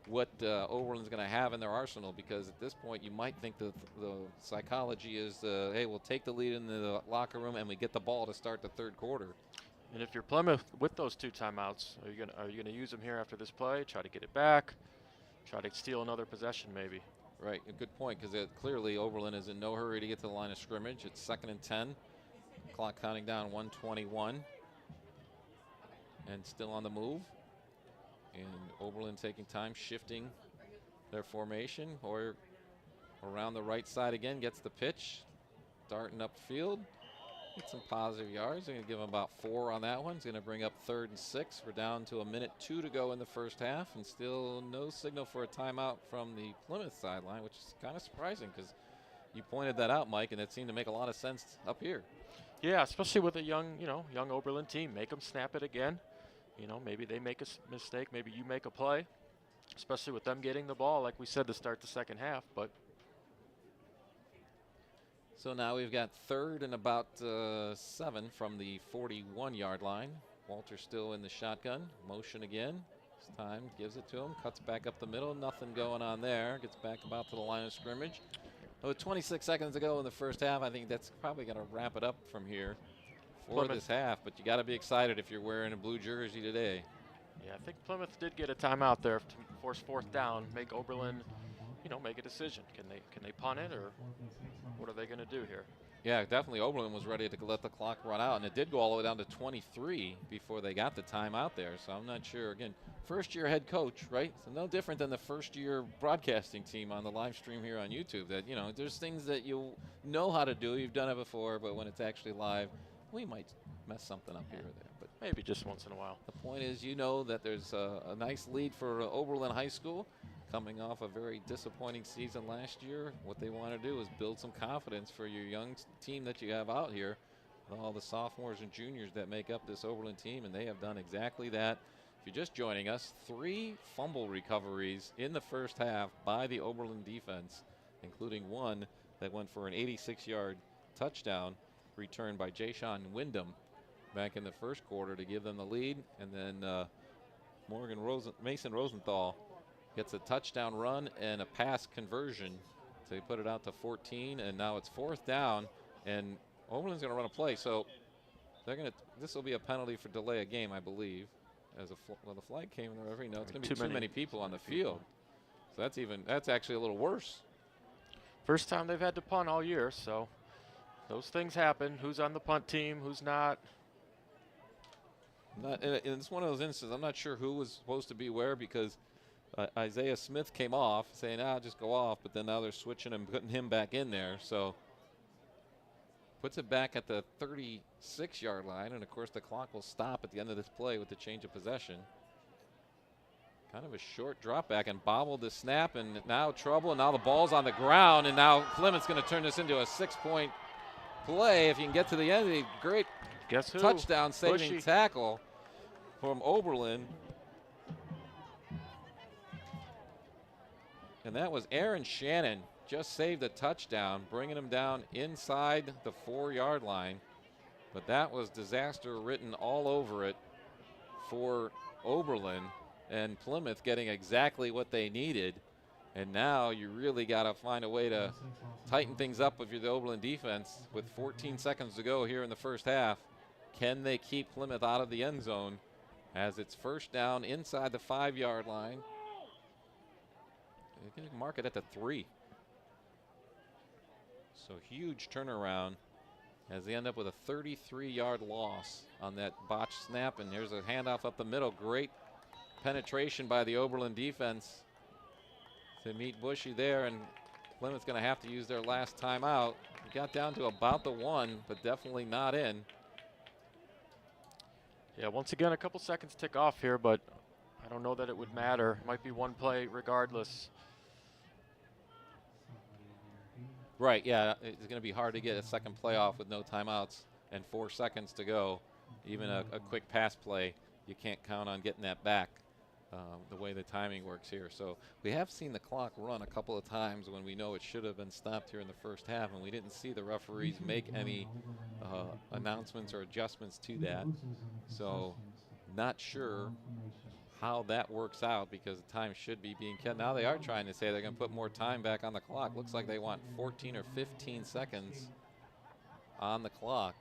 what Oberlin's going to have in their arsenal, because at this point you might think that the psychology is, hey, we'll take the lead in the locker room and we get the ball to start the third quarter. And if you're Plymouth with those 2 timeouts, are you gonna use them here after this play? Try to get it back, try to steal another possession maybe. Right, a good point, because clearly Oberlin is in no hurry to get to the line of scrimmage. It's 2nd and 10. Clock counting down, 1:21. And still on the move. And Oberlin taking time, shifting their formation, or around the right side again, gets the pitch, darting upfield. Get some positive yards. They're going to give him about 4 on that one. It's going to bring up 3rd and 6. We're down to 1:02 to go in the first half, and still no signal for a timeout from the Plymouth sideline, which is kind of surprising, because you pointed that out, Mike, and it seemed to make a lot of sense up here. Yeah, especially with a young Oberlin team. Make them snap it again. Maybe they make a mistake. Maybe you make a play, especially with them getting the ball, like we said, to start the second half. But so now we've got 3rd and about 7 from the 41-yard line. Walter still in the shotgun. Motion again. This time gives it to him. Cuts back up the middle. Nothing going on there. Gets back about to the line of scrimmage. With 26 seconds to go in the first half, I think that's probably going to wrap it up from here for Plymouth. this half. But you got to be excited if you're wearing a blue jersey today. yeah, I think Plymouth did get a timeout there to force 4th down, make Oberlin, make a decision. Can they punt it, or what are they going to do here? Yeah, definitely Oberlin was ready to let the clock run out, and it did go all the way down to 23 before they got the time out there. So I'm not sure. Again, first-year head coach, right? So no different than the first-year broadcasting team on the live stream here on YouTube. That, there's things that you know how to do. You've done it before, but when it's actually live, we might mess something up here or there. But Maybe just once in a while. the point is, that there's a nice lead for Oberlin High School. Coming off a very disappointing season last year, what they want to do is build some confidence for your young team that you have out here, all the sophomores and juniors that make up this Oberlin team, and they have done exactly that. If you're just joining us, 3 fumble recoveries in the first half by the Oberlin defense, including one that went for an 86-yard touchdown returned by Jayshawn Wyndham back in the first quarter to give them the lead, and then Mason Rosenthal gets a touchdown run and a pass conversion to put it out to 14, and now it's 4th down, and Oberlin's going to run a play. So this will be a penalty for delay of game, I believe. The flag came, the referee knows it's going to be too many people on the field. So that's actually a little worse. First time they've had to punt all year, so those things happen. Who's on the punt team, who's not? It's one of those instances. I'm not sure who was supposed to be where, because Isaiah Smith came off saying, just go off, but then now they're switching and putting him back in there. So puts it back at the 36-yard line, and of course the clock will stop at the end of this play with the change of possession. Kind of a short drop back, and bobbled the snap, and now trouble, and now the ball's on the ground, and now Plymouth's going to turn this into a 6-point play. If you can get to the end of the great touchdown saving tackle from Oberlin. And that was Aaron Shannon, just saved a touchdown, bringing him down inside the 4-yard line. But that was disaster written all over it for Oberlin, and Plymouth getting exactly what they needed. And now you really got to find a way to tighten things up if you're the Oberlin defense with 14 seconds to go here in the first half. Can they keep Plymouth out of the end zone as it's 1st down inside the 5-yard line? They're going to mark it at the 3. So huge turnaround as they end up with a 33-yard loss on that botched snap. And here's a handoff up the middle. Great penetration by the Oberlin defense to meet Bushy there. And Plymouth's going to have to use their last timeout. Got down to about the 1, but definitely not in. Yeah, once again, a couple seconds tick off here, but I don't know that it would matter. Might be one play regardless. Right, yeah, it's going to be hard to get a second playoff with no timeouts and 4 seconds to go. Even a quick pass play, you can't count on getting that back the way the timing works here. So we have seen the clock run a couple of times when we know it should have been stopped here in the first half, and we didn't see the referees make any announcements or adjustments to that. So not sure how that works out because the time should be being kept. Now they are trying to say they're going to put more time back on the clock. Looks like they want 14 or 15 seconds on the clock.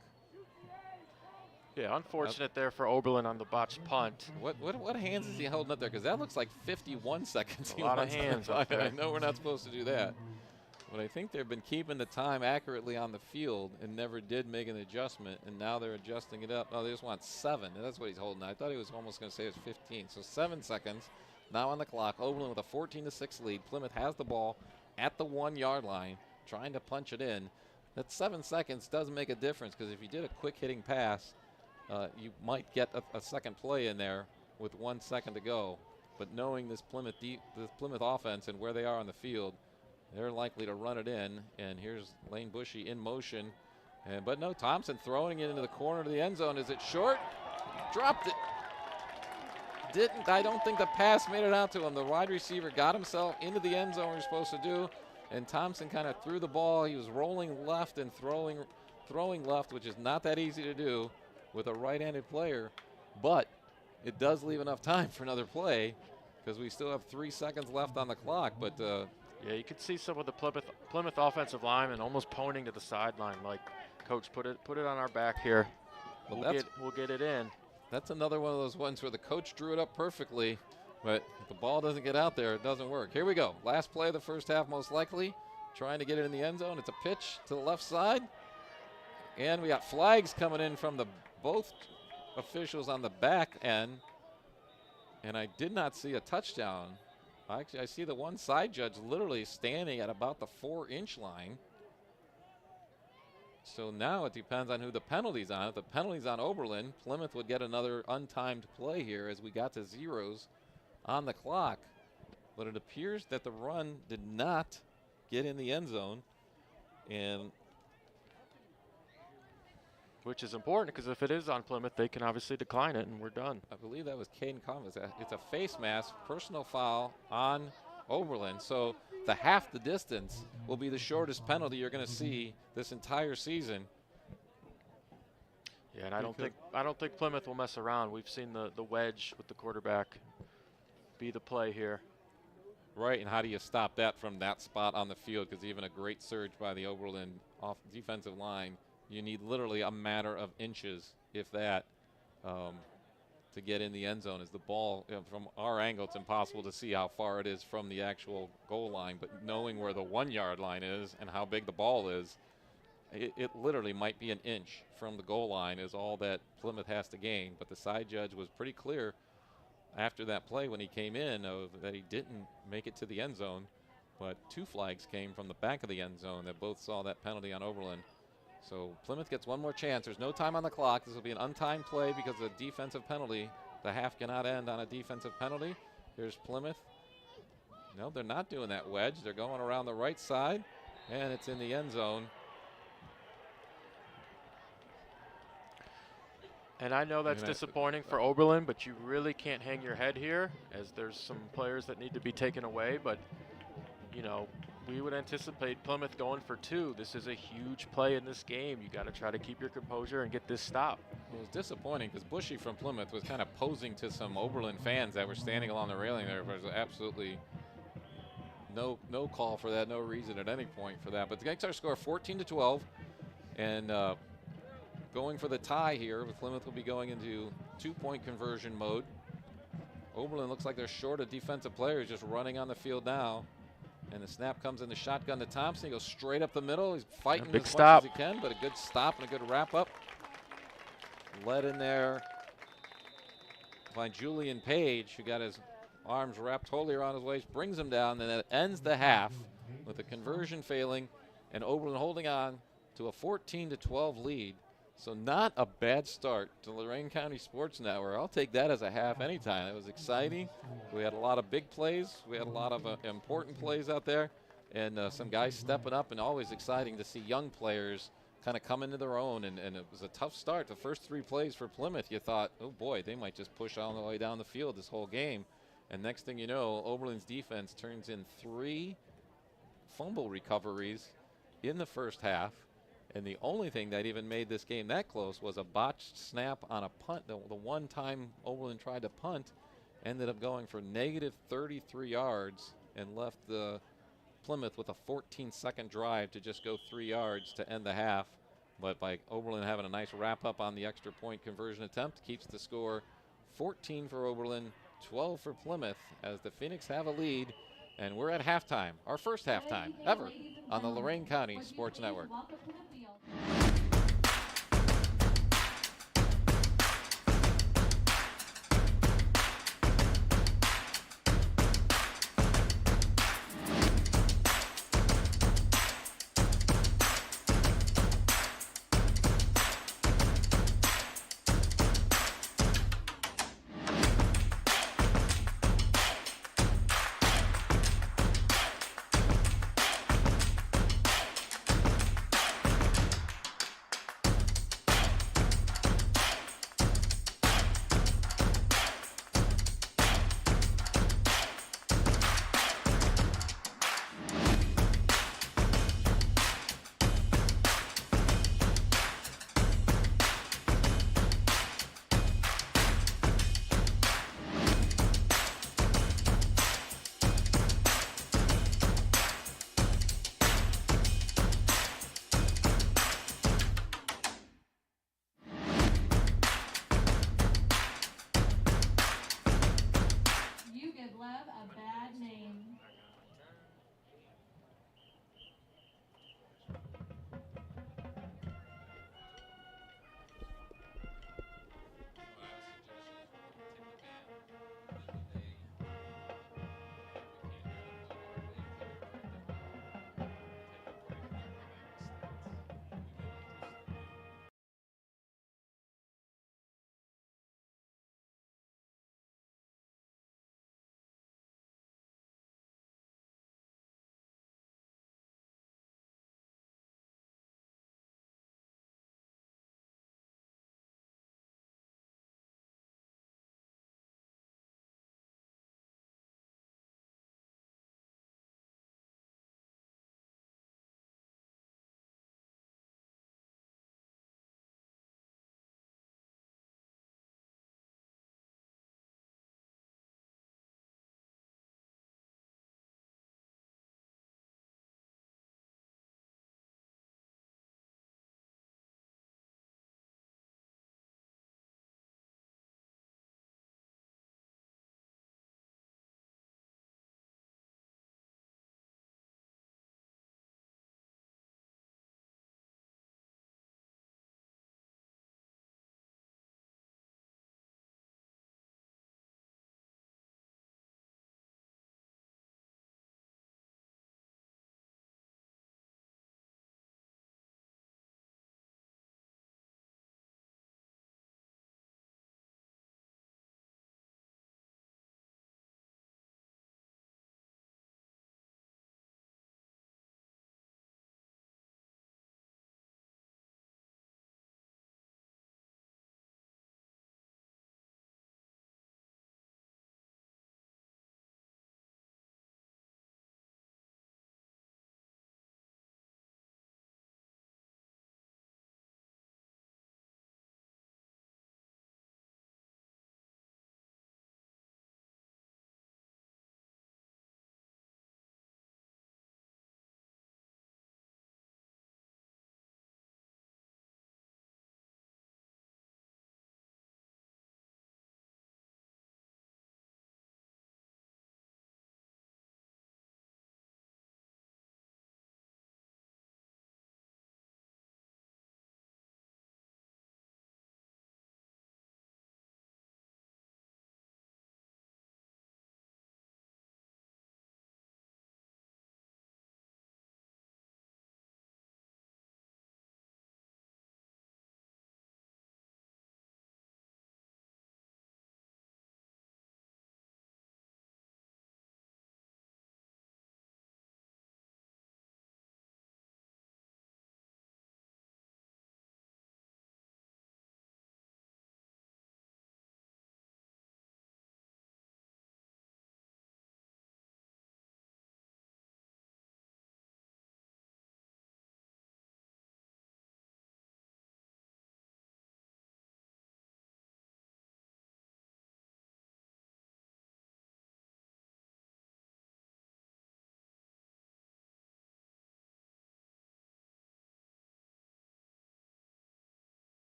Yeah, unfortunate there for Oberlin on the botched punt. What hands is he holding up there? Because that looks like 51 seconds. A lot of hands up there. I know we're not supposed to do that. But I think they've been keeping the time accurately on the field and never did make an adjustment, and now they're adjusting it up. Oh, they just want 7, and that's what he's holding. I thought he was almost going to say it was 15. So 7 seconds now on the clock. Oberlin with a 14-6 lead. Plymouth has the ball at the 1-yard line, trying to punch it in. That 7 seconds does make a difference because if you did a quick hitting pass, you might get a second play in there with 1 second to go. But knowing this Plymouth offense and where they are on the field, they're likely to run it in. And here's Lane Bushy in motion. But no, Thompson throwing it into the corner of the end zone. Is it short? Dropped it. I don't think the pass made it out to him. The wide receiver got himself into the end zone, he was supposed to do. And Thompson kind of threw the ball. He was rolling left and throwing left, which is not that easy to do with a right-handed player. But it does leave enough time for another play because we still have 3 seconds left on the clock. But yeah, you could see some of the Plymouth offensive linemen almost pointing to the sideline, like, Coach, put it on our back here. We'll get it in. That's another one of those ones where the coach drew it up perfectly, but if the ball doesn't get out there, it doesn't work. Here we go. Last play of the first half, most likely. Trying to get it in the end zone. It's a pitch to the left side. And we got flags coming in from both officials on the back end. And I did not see a touchdown. Actually, I see the one side judge literally standing at about the 4-inch line. So now it depends on who the penalty's on. If the penalty's on Oberlin, Plymouth would get another untimed play here as we got to zeros on the clock. But it appears that the run did not get in the end zone. And which is important because if it is on Plymouth, they can obviously decline it, and we're done. I believe that was Caden Collins. It's a face mask, personal foul on Oberlin. So the half the distance will be the shortest penalty you're going to see this entire season. Yeah, and I don't think Plymouth will mess around. We've seen the wedge with the quarterback be the play here. Right, and how do you stop that from that spot on the field? Because even a great surge by the Oberlin defensive line, you need literally a matter of inches, if that, to get in the end zone. As the ball, from our angle, it's impossible to see how far it is from the actual goal line, but knowing where the 1-yard line is and how big the ball is, it literally might be an inch from the goal line is all that Plymouth has to gain. But the side judge was pretty clear after that play when he came in that he didn't make it to the end zone, but 2 flags came from the back of the end zone that both saw that penalty on Oberlin. So Plymouth gets one more chance. There's no time on the clock. This will be an untimed play because of the defensive penalty. The half cannot end on a defensive penalty. Here's Plymouth. No, they're not doing that wedge. They're going around the right side, and it's in the end zone. And I know that's disappointing for Oberlin, but you really can't hang your head here as there's some players that need to be taken away. But, you know, we would anticipate Plymouth going for 2. This is a huge play in this game. You got to try to keep your composure and get this stop. It was disappointing because Bushy from Plymouth was kind of posing to some Oberlin fans that were standing along the railing there. There was absolutely no call for that, no reason at any point for that. But the makes our score 14-12, and going for the tie here. Plymouth will be going into 2-point conversion mode. Oberlin looks like they're short of defensive players, just running on the field now. And the snap comes in the shotgun to Thompson. He goes straight up the middle. He's fighting as much as he can, but a good stop and a good wrap up. Led in there by Julian Page, who got his arms wrapped totally around his waist, brings him down, and that ends the half with the conversion failing and Oberlin holding on to a 14-12 lead. So not a bad start to Lorain County Sports Network. I'll take that as a half anytime. It was exciting. We had a lot of big plays. We had a lot of important plays out there, and some guys stepping up, and always exciting to see young players kind of come into their own, and it was a tough start. The first 3 plays for Plymouth, you thought, oh boy, they might just push all the way down the field this whole game. And next thing you know, Oberlin's defense turns in 3 fumble recoveries in the first half. And the only thing that even made this game that close was a botched snap on a punt. The one time Oberlin tried to punt ended up going for negative 33 yards and left the Plymouth with a 14-second drive to just go 3 yards to end the half. But by Oberlin having a nice wrap up on the extra point conversion attempt, keeps the score 14 for Oberlin, 12 for Plymouth, as the Phoenix have a lead. And we're at halftime, our first halftime ever on the Lorain County Sports Network.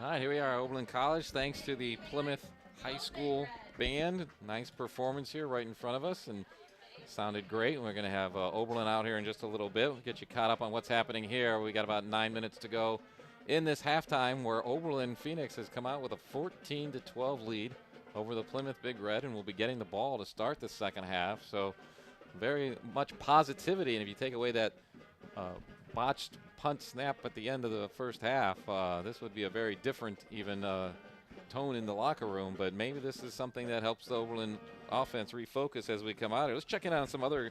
All right, here we are, Oberlin College. Thanks to the Plymouth High School band. Nice performance here right in front of us, and sounded great. We're going to have Oberlin out here in just a little bit. We'll get you caught up on what's happening here. We got about 9 minutes to go in this halftime, where Oberlin Phoenix has come out with a 14-12 lead over the Plymouth Big Red, and will be getting the ball to start the second half. So very much positivity, and if you take away that botched punt snap at the end of the first half, this would be a very different even tone in the locker room. But maybe this is something that helps the Oberlin offense refocus as we come out here. Let's check in on some other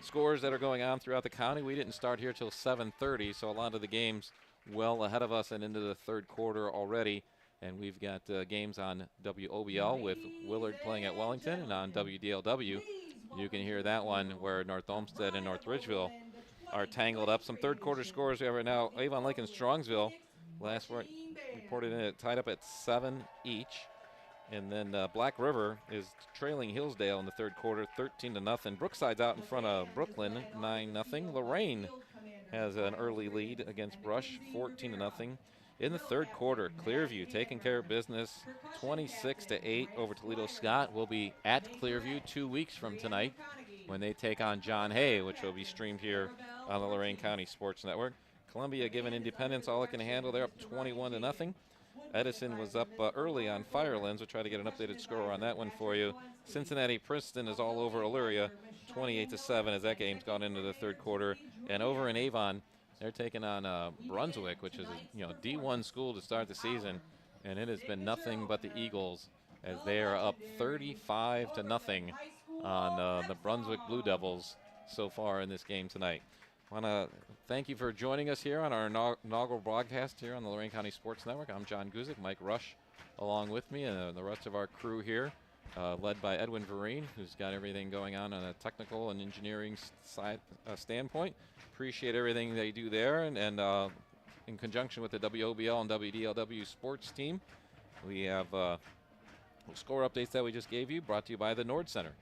scores that are going on throughout the county. We didn't start here till 7:30, so a lot of the games well ahead of us and into the third quarter already. And we've got games on WOBL with Willard playing at Wellington, and on WDLW you can hear that one where North Olmsted and North Ridgeville are tangled up. Some third quarter scores we have right now. Avon Lake and Strongsville last reported in it tied up at 7 each. And then Black River is trailing Hillsdale in the third quarter 13-0. Brookside's out in front of Brooklyn 9-0. Lorraine has an early lead against Brush 14-0. In the third quarter, Clearview taking care of business 26-8 over Toledo Scott. We'll be at Clearview 2 weeks from tonight when they take on John Hay, which will be streamed here on the Lorain County Sports Network. Columbia giving Independence all it can handle. They're up 21-0. Edison was up early on Firelands. We'll try to get an updated score on that one for you. Cincinnati Princeton is all over Illyria 28-7 as that game's gone into the third quarter. And over in Avon, they're taking on Brunswick, which is a D1 school to start the season, and it has been nothing but the Eagles as they are up 35-0 on the Brunswick Blue Devils so far in this game tonight. I want to thank you for joining us here on our inaugural broadcast here on the Lorain County Sports Network. I'm John Guzik, Mike Rush along with me, and the rest of our crew here, led by Edwin Vereen, who's got everything going on a technical and engineering side standpoint. Appreciate everything they do there, and in conjunction with the WOBL and WDLW sports team, we have score updates that we just gave you, brought to you by the Nord Center.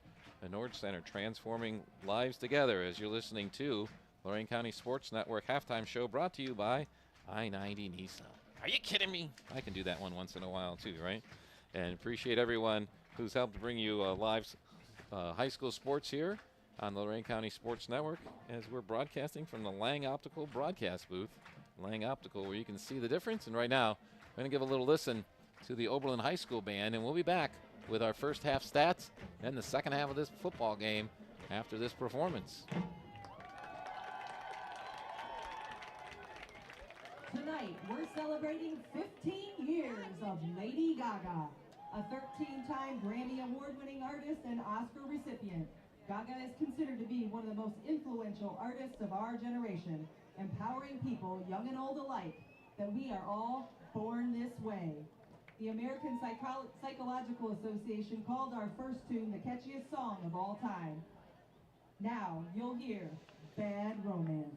The Nord Center, transforming lives together, as you're listening to Lorain County Sports Network halftime show, brought to you by I-90 Nissan. Are you kidding me? I can do that one once in a while too, right? And appreciate everyone who's helped bring you live high school sports here on the Lorain County Sports Network, as we're broadcasting from the Lang Optical broadcast booth. Lang Optical, where you can see the difference. And right now, we're going to give a little listen to the Oberlin High School band, and we'll be back with our first half stats and the second half of this football game after this performance. Tonight, we're celebrating 15 years of Lady Gaga, a 13-time Grammy Award-winning artist and Oscar recipient. Gaga is considered to be one of the most influential artists of our generation, empowering people, young and old alike, that we are all born this way. The American Psychological Association called our first tune the catchiest song of all time. Now you'll hear Bad Romance.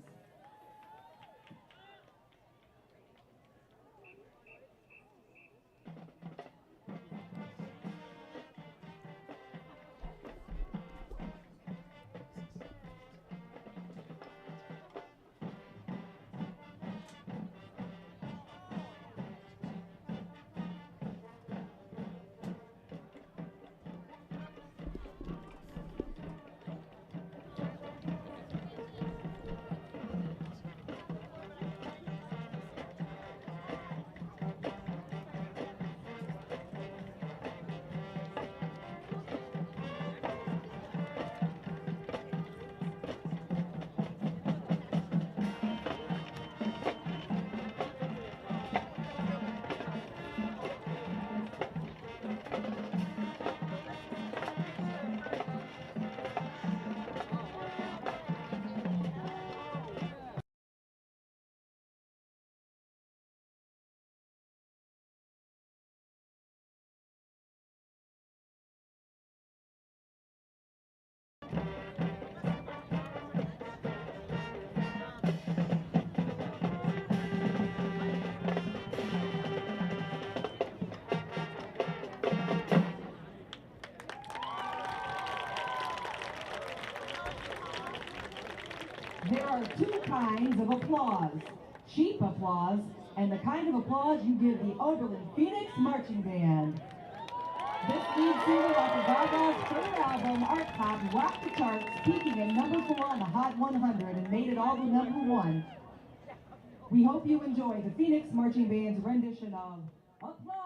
There are two kinds of applause, cheap applause and the kind of applause you give the Oberlin Phoenix Marching Band. This lead single off of Gaga's third album, Art Pop, rocked the charts, peaking at #4 on the Hot 100 and made it all to #1. We hope you enjoy the Phoenix Marching Band's rendition of Applause.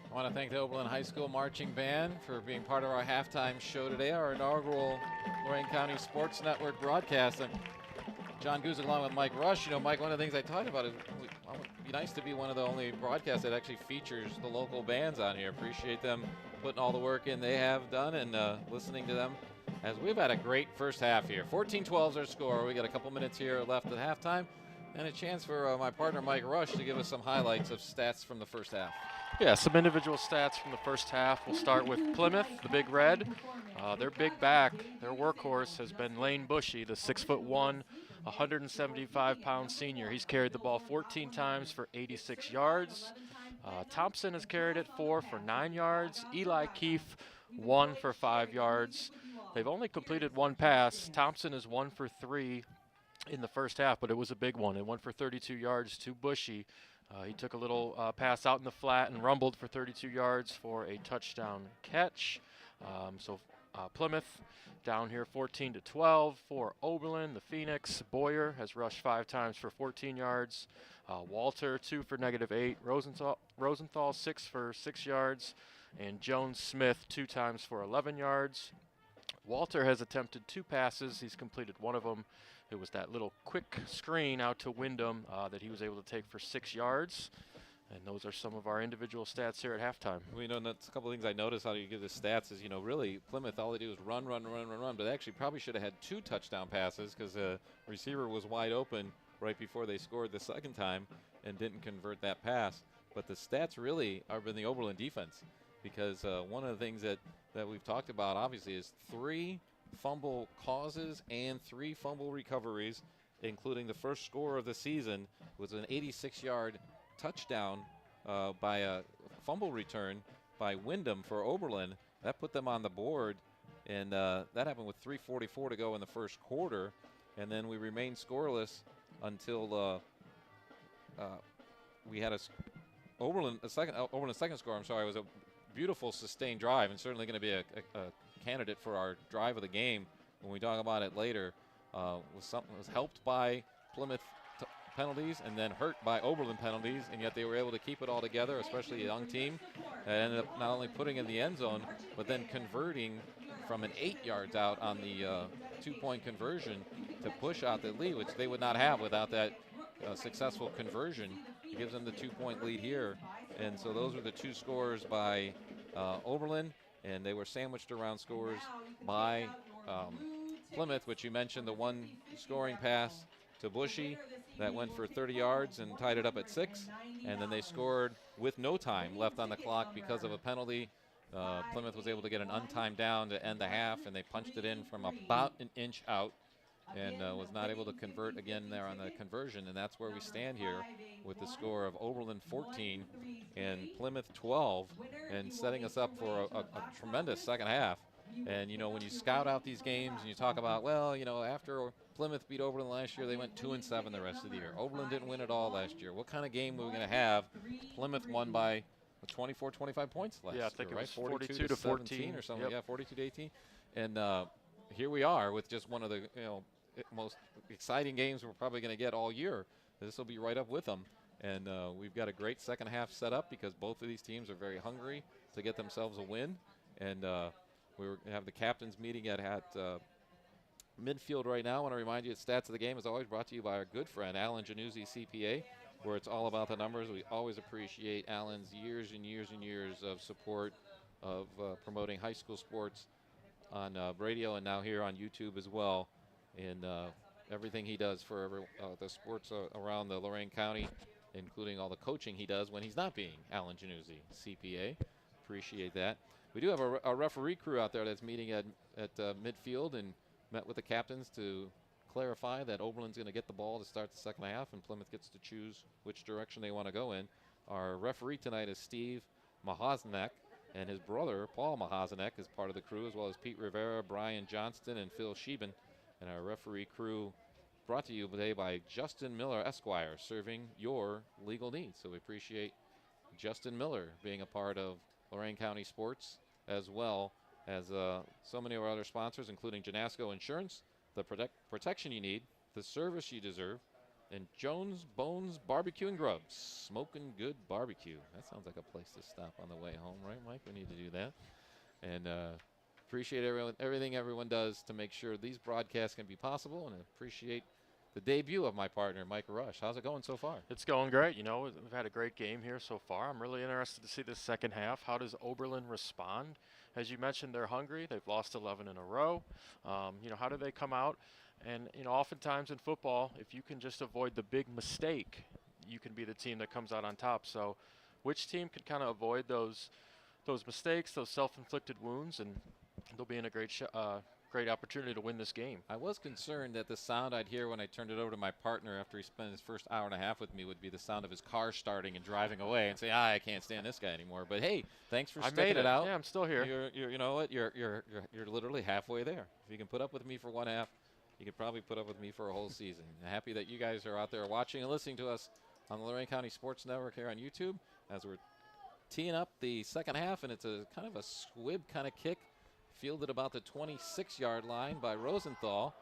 I want to thank the Oberlin High School Marching Band for being part of our halftime show today, our inaugural Lorain County Sports Network broadcast. And John Guzik along with Mike Rush. You know, Mike, one of the things I talked about is it would be nice to be one of the only broadcasts that actually features the local bands on here. Appreciate them putting all the work in they have done and listening to them, as we've had a great first half here. 14-12 is our score. We got a couple minutes here left at halftime, and a chance for my partner Mike Rush to give us some highlights of stats from the first half. Yeah, some individual stats from the first half. We'll start with Plymouth, the Big Red. Their big back, their workhorse, has been Lane Bushy, the 6'1", 175-pound senior. He's carried the ball 14 times for 86 yards. Thompson has carried it 4 for 9 yards. Eli Keefe, 1 for 5 yards. They've only completed 1 pass. Thompson is 1 for 3 in the first half, but it was a big one. It went for 32 yards to Bushy. He took a little pass out in the flat and rumbled for 32 yards for a touchdown catch. Plymouth down here 14-12 for Oberlin. The Phoenix, Boyer has rushed 5 times for 14 yards. Walter 2 for -8. Rosenthal 6 for 6 yards. And Jones Smith 2 times for 11 yards. Walter has attempted 2 passes. He's completed 1 of them. It was that little quick screen out to Wyndham that he was able to take for 6 yards. And those are some of our individual stats here at halftime. Well, you know, that's a couple of things I noticed how you give the stats is, you know, really Plymouth, all they do is run, but they actually probably should have had 2 touchdown passes because the receiver was wide open right before they scored the second time and didn't convert that pass. But the stats really are in the Oberlin defense, because one of the things that we've talked about obviously is 3 fumble causes and 3 fumble recoveries, including the first score of the season was an 86-yard touchdown by a fumble return by Wyndham for Oberlin. That put them on the board, and that happened with 3:44 to go in the first quarter, and then we remained scoreless until we had Oberlin's second score. I'm sorry, it was a beautiful sustained drive, and certainly going to be a candidate for our drive of the game when we talk about it later. Was helped by Plymouth penalties and then hurt by Oberlin penalties, and yet they were able to keep it all together, especially a young team that ended up not only putting in the end zone but then converting from an 8 yards out on the 2-point conversion to push out the lead, which they would not have without that successful conversion. It gives them the 2-point lead here, and so those were the 2 scores by Oberlin, and they were sandwiched around scores by Plymouth, which you mentioned, the 1 scoring pass to Bushy that went for 30 yards and tied it up at 6, and then they scored with no time left on the clock because of a penalty. Plymouth was able to get an untimed down to end the half, and they punched it in from about an inch out, and was not able to convert again there on the conversion, and that's where we stand here with the score of Oberlin 14 and Plymouth 12, and setting us up for a tremendous second half. And, you know, when you scout out these games and you talk about, well, you know, after Plymouth beat Oberlin last year, they went 2-7 the rest of the year. Oberlin didn't win it all last year. What kind of game were we going to have? Plymouth won by 24, 25 points last year, yeah, I think right? it was 42 to 14 or something. Yep. Yeah, 42 to 18. And here we are with just one of the most exciting games we're probably going to get all year. This will be right up with them. And we've got a great second half set up because both of these teams are very hungry to get themselves a win. And we have the captains meeting at midfield right now. I want to remind you, Stats of the Game is always brought to you by our good friend, Alan Januzzi, CPA, where it's all about the numbers. We always appreciate Alan's years and years and years of support of promoting high school sports on radio and now here on YouTube as well. And everything he does for the sports around the Lorain County, including all the coaching he does when he's not being Alan Januzzi, CPA. Appreciate that. We do have a referee crew out there that's meeting at midfield and met with the captains to clarify that Oberlin's going to get the ball to start the second half and Plymouth gets to choose which direction they want to go in. Our referee tonight is Steve Mahosnek, and his brother, Paul Mahosnek, is part of the crew, as well as Pete Rivera, Brian Johnston, and Phil Sheben. And our referee crew brought to you today by Justin Miller, Esquire, serving your legal needs. So we appreciate Justin Miller being a part of Lorain County sports, as well as so many of our other sponsors, including Janasco Insurance, the protection you need, the service you deserve, and Jones Bones Barbecue and Grubs, smoking good barbecue. That sounds like a place to stop on the way home, right, Mike? We need to do that. And appreciate everything everyone does to make sure these broadcasts can be possible, and appreciate the debut of my partner, Mike Rush. How's it going so far? It's going great. You know, we've had a great game here so far. I'm really interested to see the second half. How does Oberlin respond? As you mentioned, they're hungry. They've lost 11 in a row. You know, how do they come out? And, you know, oftentimes in football, if you can just avoid the big mistake, you can be the team that comes out on top. So which team can kind of avoid those mistakes, those self-inflicted wounds, and they'll be in a great opportunity to win this game. I was concerned that the sound I'd hear when I turned it over to my partner after he spent his first hour and a half with me would be the sound of his car starting and driving away and say, I can't stand this guy anymore. But hey, thanks for sticking it out. Yeah, I'm still here. You know what? You're literally halfway there. If you can put up with me for one half, you can probably put up with me for a whole season. I'm happy that you guys are out there watching and listening to us on the Lorain County Sports Network here on YouTube as we're teeing up the second half, and it's a kind of a squib kind of kick. Fielded about the 26-yard line by Rosenthal.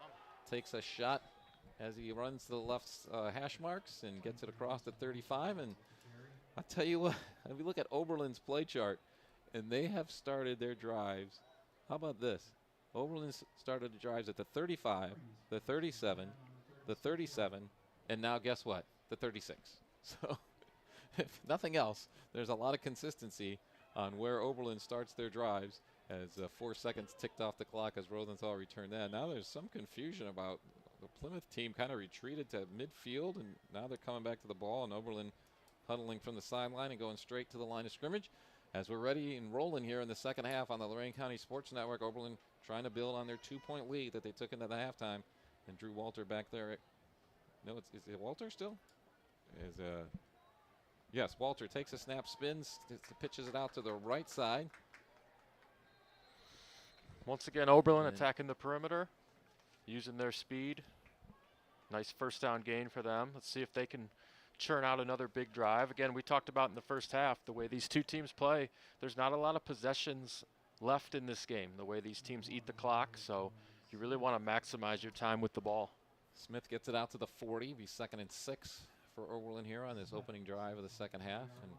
Takes a shot as he runs to the left hash marks and gets it across the 35. And I'll tell you what, if we look at Oberlin's play chart, and they have started their drives. How about this? Oberlin started the drives at the 35, the 37, the 37, and now guess what? The 36. So if nothing else, there's a lot of consistency on where Oberlin starts their drives. As 4 seconds ticked off the clock as Rosenthal returned that. Now there's some confusion about the Plymouth team kind of retreated to midfield, and now they're coming back to the ball, and Oberlin huddling from the sideline and going straight to the line of scrimmage. As we're ready and rolling here in the second half on the Lorain County Sports Network, Oberlin trying to build on their 2-point lead that they took into the halftime, and Drew Walter back there. No, is it Walter still? Yes, Walter takes a snap, spins, pitches it out to the right side. Once again, Oberlin attacking the perimeter, using their speed. Nice first down gain for them. Let's see if they can churn out another big drive. Again, we talked about in the first half, the way these two teams play, there's not a lot of possessions left in this game, the way these teams eat the clock. So you really want to maximize your time with the ball. Smith gets it out to the 40, be 2nd and 6 for Oberlin here on this opening drive of the second half. And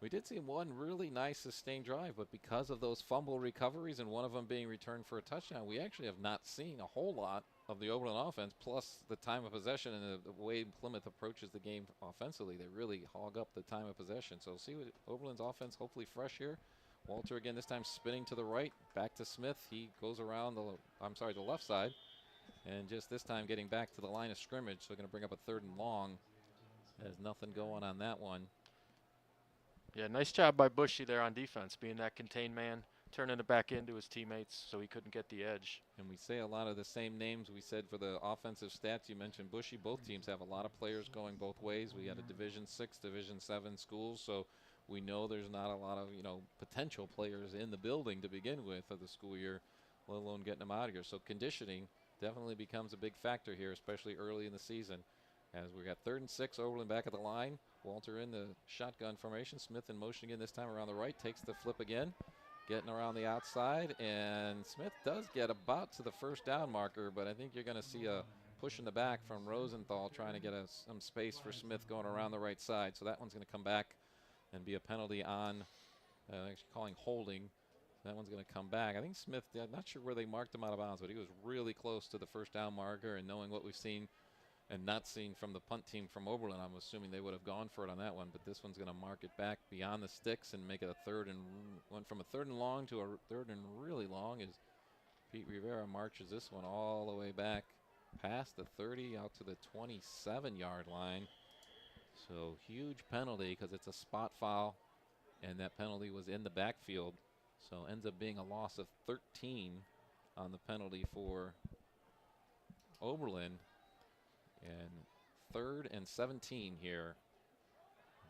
we did see one really nice sustained drive, but because of those fumble recoveries and one of them being returned for a touchdown, we actually have not seen a whole lot of the Oberlin offense, plus the time of possession and the way Plymouth approaches the game offensively. They really hog up the time of possession. So see what Oberlin's offense, hopefully fresh here. Walter again, this time spinning to the right, back to Smith. He goes around the left side, and just this time getting back to the line of scrimmage. So going to bring up a 3rd and long. There's nothing going on that one. Yeah, nice job by Bushy there on defense, being that contained man, turning it back into his teammates, so he couldn't get the edge. And we say a lot of the same names we said for the offensive stats. You mentioned Bushy. Both teams have a lot of players going both ways. We had a Division 6, Division 7 schools, so we know there's not a lot of, potential players in the building to begin with of the school year, let alone getting them out of here. So conditioning definitely becomes a big factor here, especially early in the season. As we got 3rd and 6, Oberlin back at the line. Walter in the shotgun formation. Smith in motion again, this time around the right, takes the flip again. Getting around the outside, and Smith does get about to the first down marker, but I think you're going to see a push in the back from Rosenthal trying to get some space for Smith going around the right side. So that one's going to come back and be a penalty on, actually calling holding. That one's going to come back. I think Smith, I'm not sure where they marked him out of bounds, but he was really close to the first down marker, and knowing what we've seen and not seen from the punt team from Oberlin, I'm assuming they would have gone for it on that one, but this one's going to mark it back beyond the sticks and make it a 3rd and went from a 3rd and long to a 3rd and really long as Pete Rivera marches this one all the way back past the 30 out to the 27-yard line. So huge penalty because it's a spot foul, and that penalty was in the backfield. So ends up being a loss of 13 on the penalty for Oberlin. And 3rd and 17 here.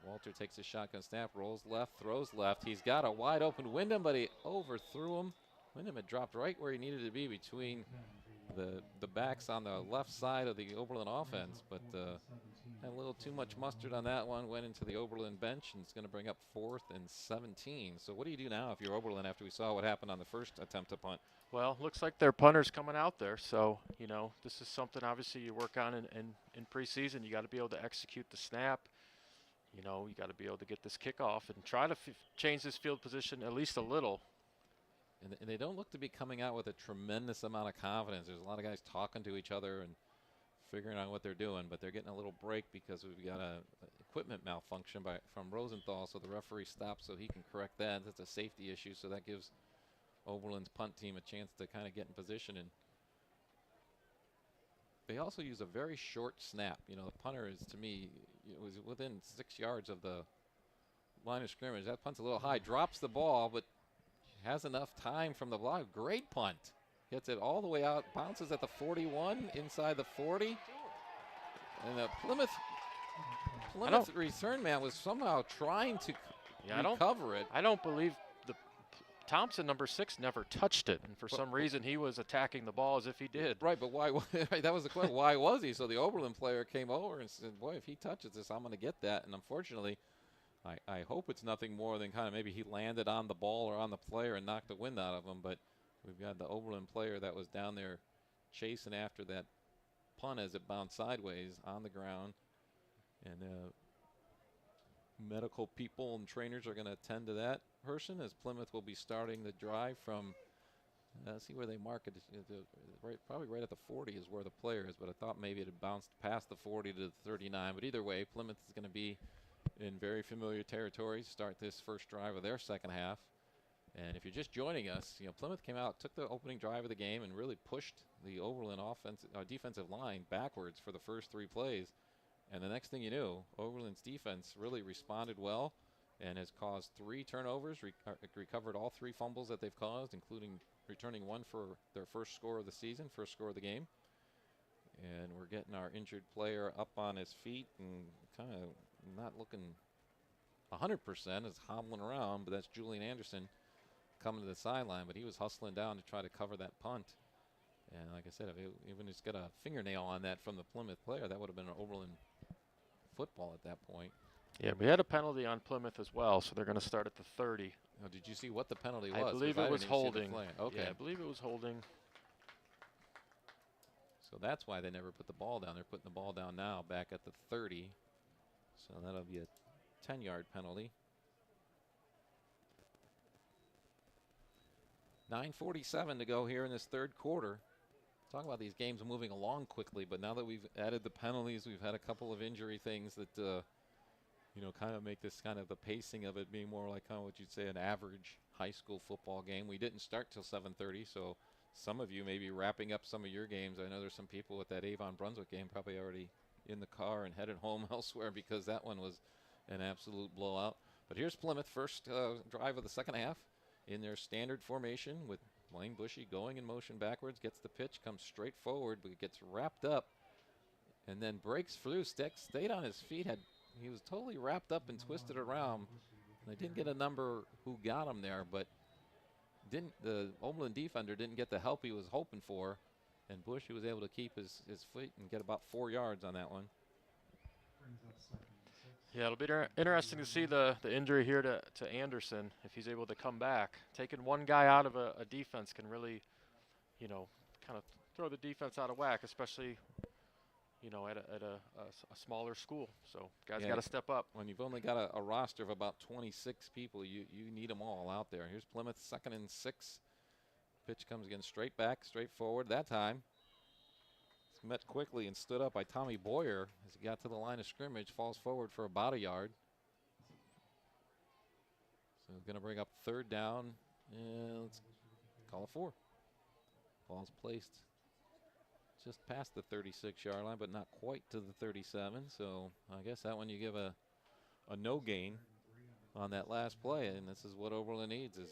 Walter takes a shotgun snap, rolls left, throws left. He's got a wide open Wyndham, but he overthrew him. Wyndham had dropped right where he needed to be between the backs on the left side of the Oberlin offense, but had a little too much mustard on that one, went into the Oberlin bench, and it's going to bring up 4th and 17. So what do you do now if you're Oberlin after we saw what happened on the first attempt to punt? Well, looks like their punter's coming out there, so, this is something obviously you work on in preseason. You got to be able to execute the snap. You got to be able to get this kickoff and try to change this field position at least a little. And they don't look to be coming out with a tremendous amount of confidence. There's a lot of guys talking to each other and figuring out what they're doing, but they're getting a little break because we've got a equipment malfunction from Rosenthal, so the referee stops so he can correct that. That's a safety issue, so that gives Oberlin's punt team a chance to kind of get in position. And they also use a very short snap. The punter is, to me, it was within 6 yards of the line of scrimmage. That punt's a little high, drops the ball, but has enough time from the block. Great punt. Gets it all the way out, bounces at the 41, inside the 40. And the Plymouth return man was somehow trying to recover it. I don't believe Thompson, number 6, never touched it, and for some reason he was attacking the ball as if he did. Right, but why? That was the question. Why was he? So the Oberlin player came over and said, boy, if he touches this, I'm going to get that. And unfortunately, I hope it's nothing more than kind of maybe he landed on the ball or on the player and knocked the wind out of him. But we've got the Oberlin player that was down there chasing after that punt as it bounced sideways on the ground. And medical people and trainers are going to attend to that person as Plymouth will be starting the drive from, see where they mark it, probably right at the 40 is where the player is, but I thought maybe it had bounced past the 40 to the 39. But either way, Plymouth is going to be in very familiar territory, start this first drive of their second half. And if you're just joining us, Plymouth came out, took the opening drive of the game, and really pushed the Oberlin defensive line backwards for the first 3 plays. And the next thing you knew, Oberlin's defense really responded well and has caused 3 turnovers, recovered all 3 fumbles that they've caused, including returning 1 for their first score of the season, first score of the game. And we're getting our injured player up on his feet and kind of not looking 100%, is hobbling around, but that's Julian Anderson coming to the sideline, but he was hustling down to try to cover that punt. And like I said, if even just got a fingernail on that from the Plymouth player, that would have been an Oberlin football at that point. Yeah, we had a penalty on Plymouth as well, so they're going to start at the 30. Now, did you see what the penalty was? I believe it was holding. Okay. Yeah, I believe it was holding. So that's why they never put the ball down. They're putting the ball down now back at the 30. So that'll be a 10-yard penalty. 9:47 to go here in this third quarter. Talk about these games moving along quickly, but now that we've added the penalties, we've had a couple of injury things that, kind of make this kind of the pacing of it being more like kind of what you'd say an average high school football game. We didn't start till 7:30, so some of you may be wrapping up some of your games. I know there's some people with that Avon-Brunswick game probably already in the car and headed home elsewhere because that one was an absolute blowout. But here's Plymouth, first drive of the second half. in their standard formation with Lane Bushy going in motion backwards, gets the pitch, comes straight forward, but gets wrapped up and then breaks through, stayed on his feet. He was totally wrapped up and twisted around. They didn't get a number who got him there, but the Oberlin defender didn't get the help he was hoping for, and Bushy was able to keep his feet and get about 4 yards on that one. Yeah, it'll be interesting to see the injury here to Anderson if he's able to come back. Taking one guy out of a defense can really, kind of throw the defense out of whack, especially, at a smaller school. So guys got to step up. When you've only got a roster of about 26 people, you need them all out there. Here's Plymouth, 2nd and 6. Pitch comes again straight back, straight forward. That time it's met quickly and stood up by Tommy Boyer as he got to the line of scrimmage, falls forward for about a yard. So going to bring up 3rd down, and let's call it 4. Ball's placed just past the 36-yard line, but not quite to the 37. So I guess that one you give a no gain on that last play, and this is what Oberlin needs, is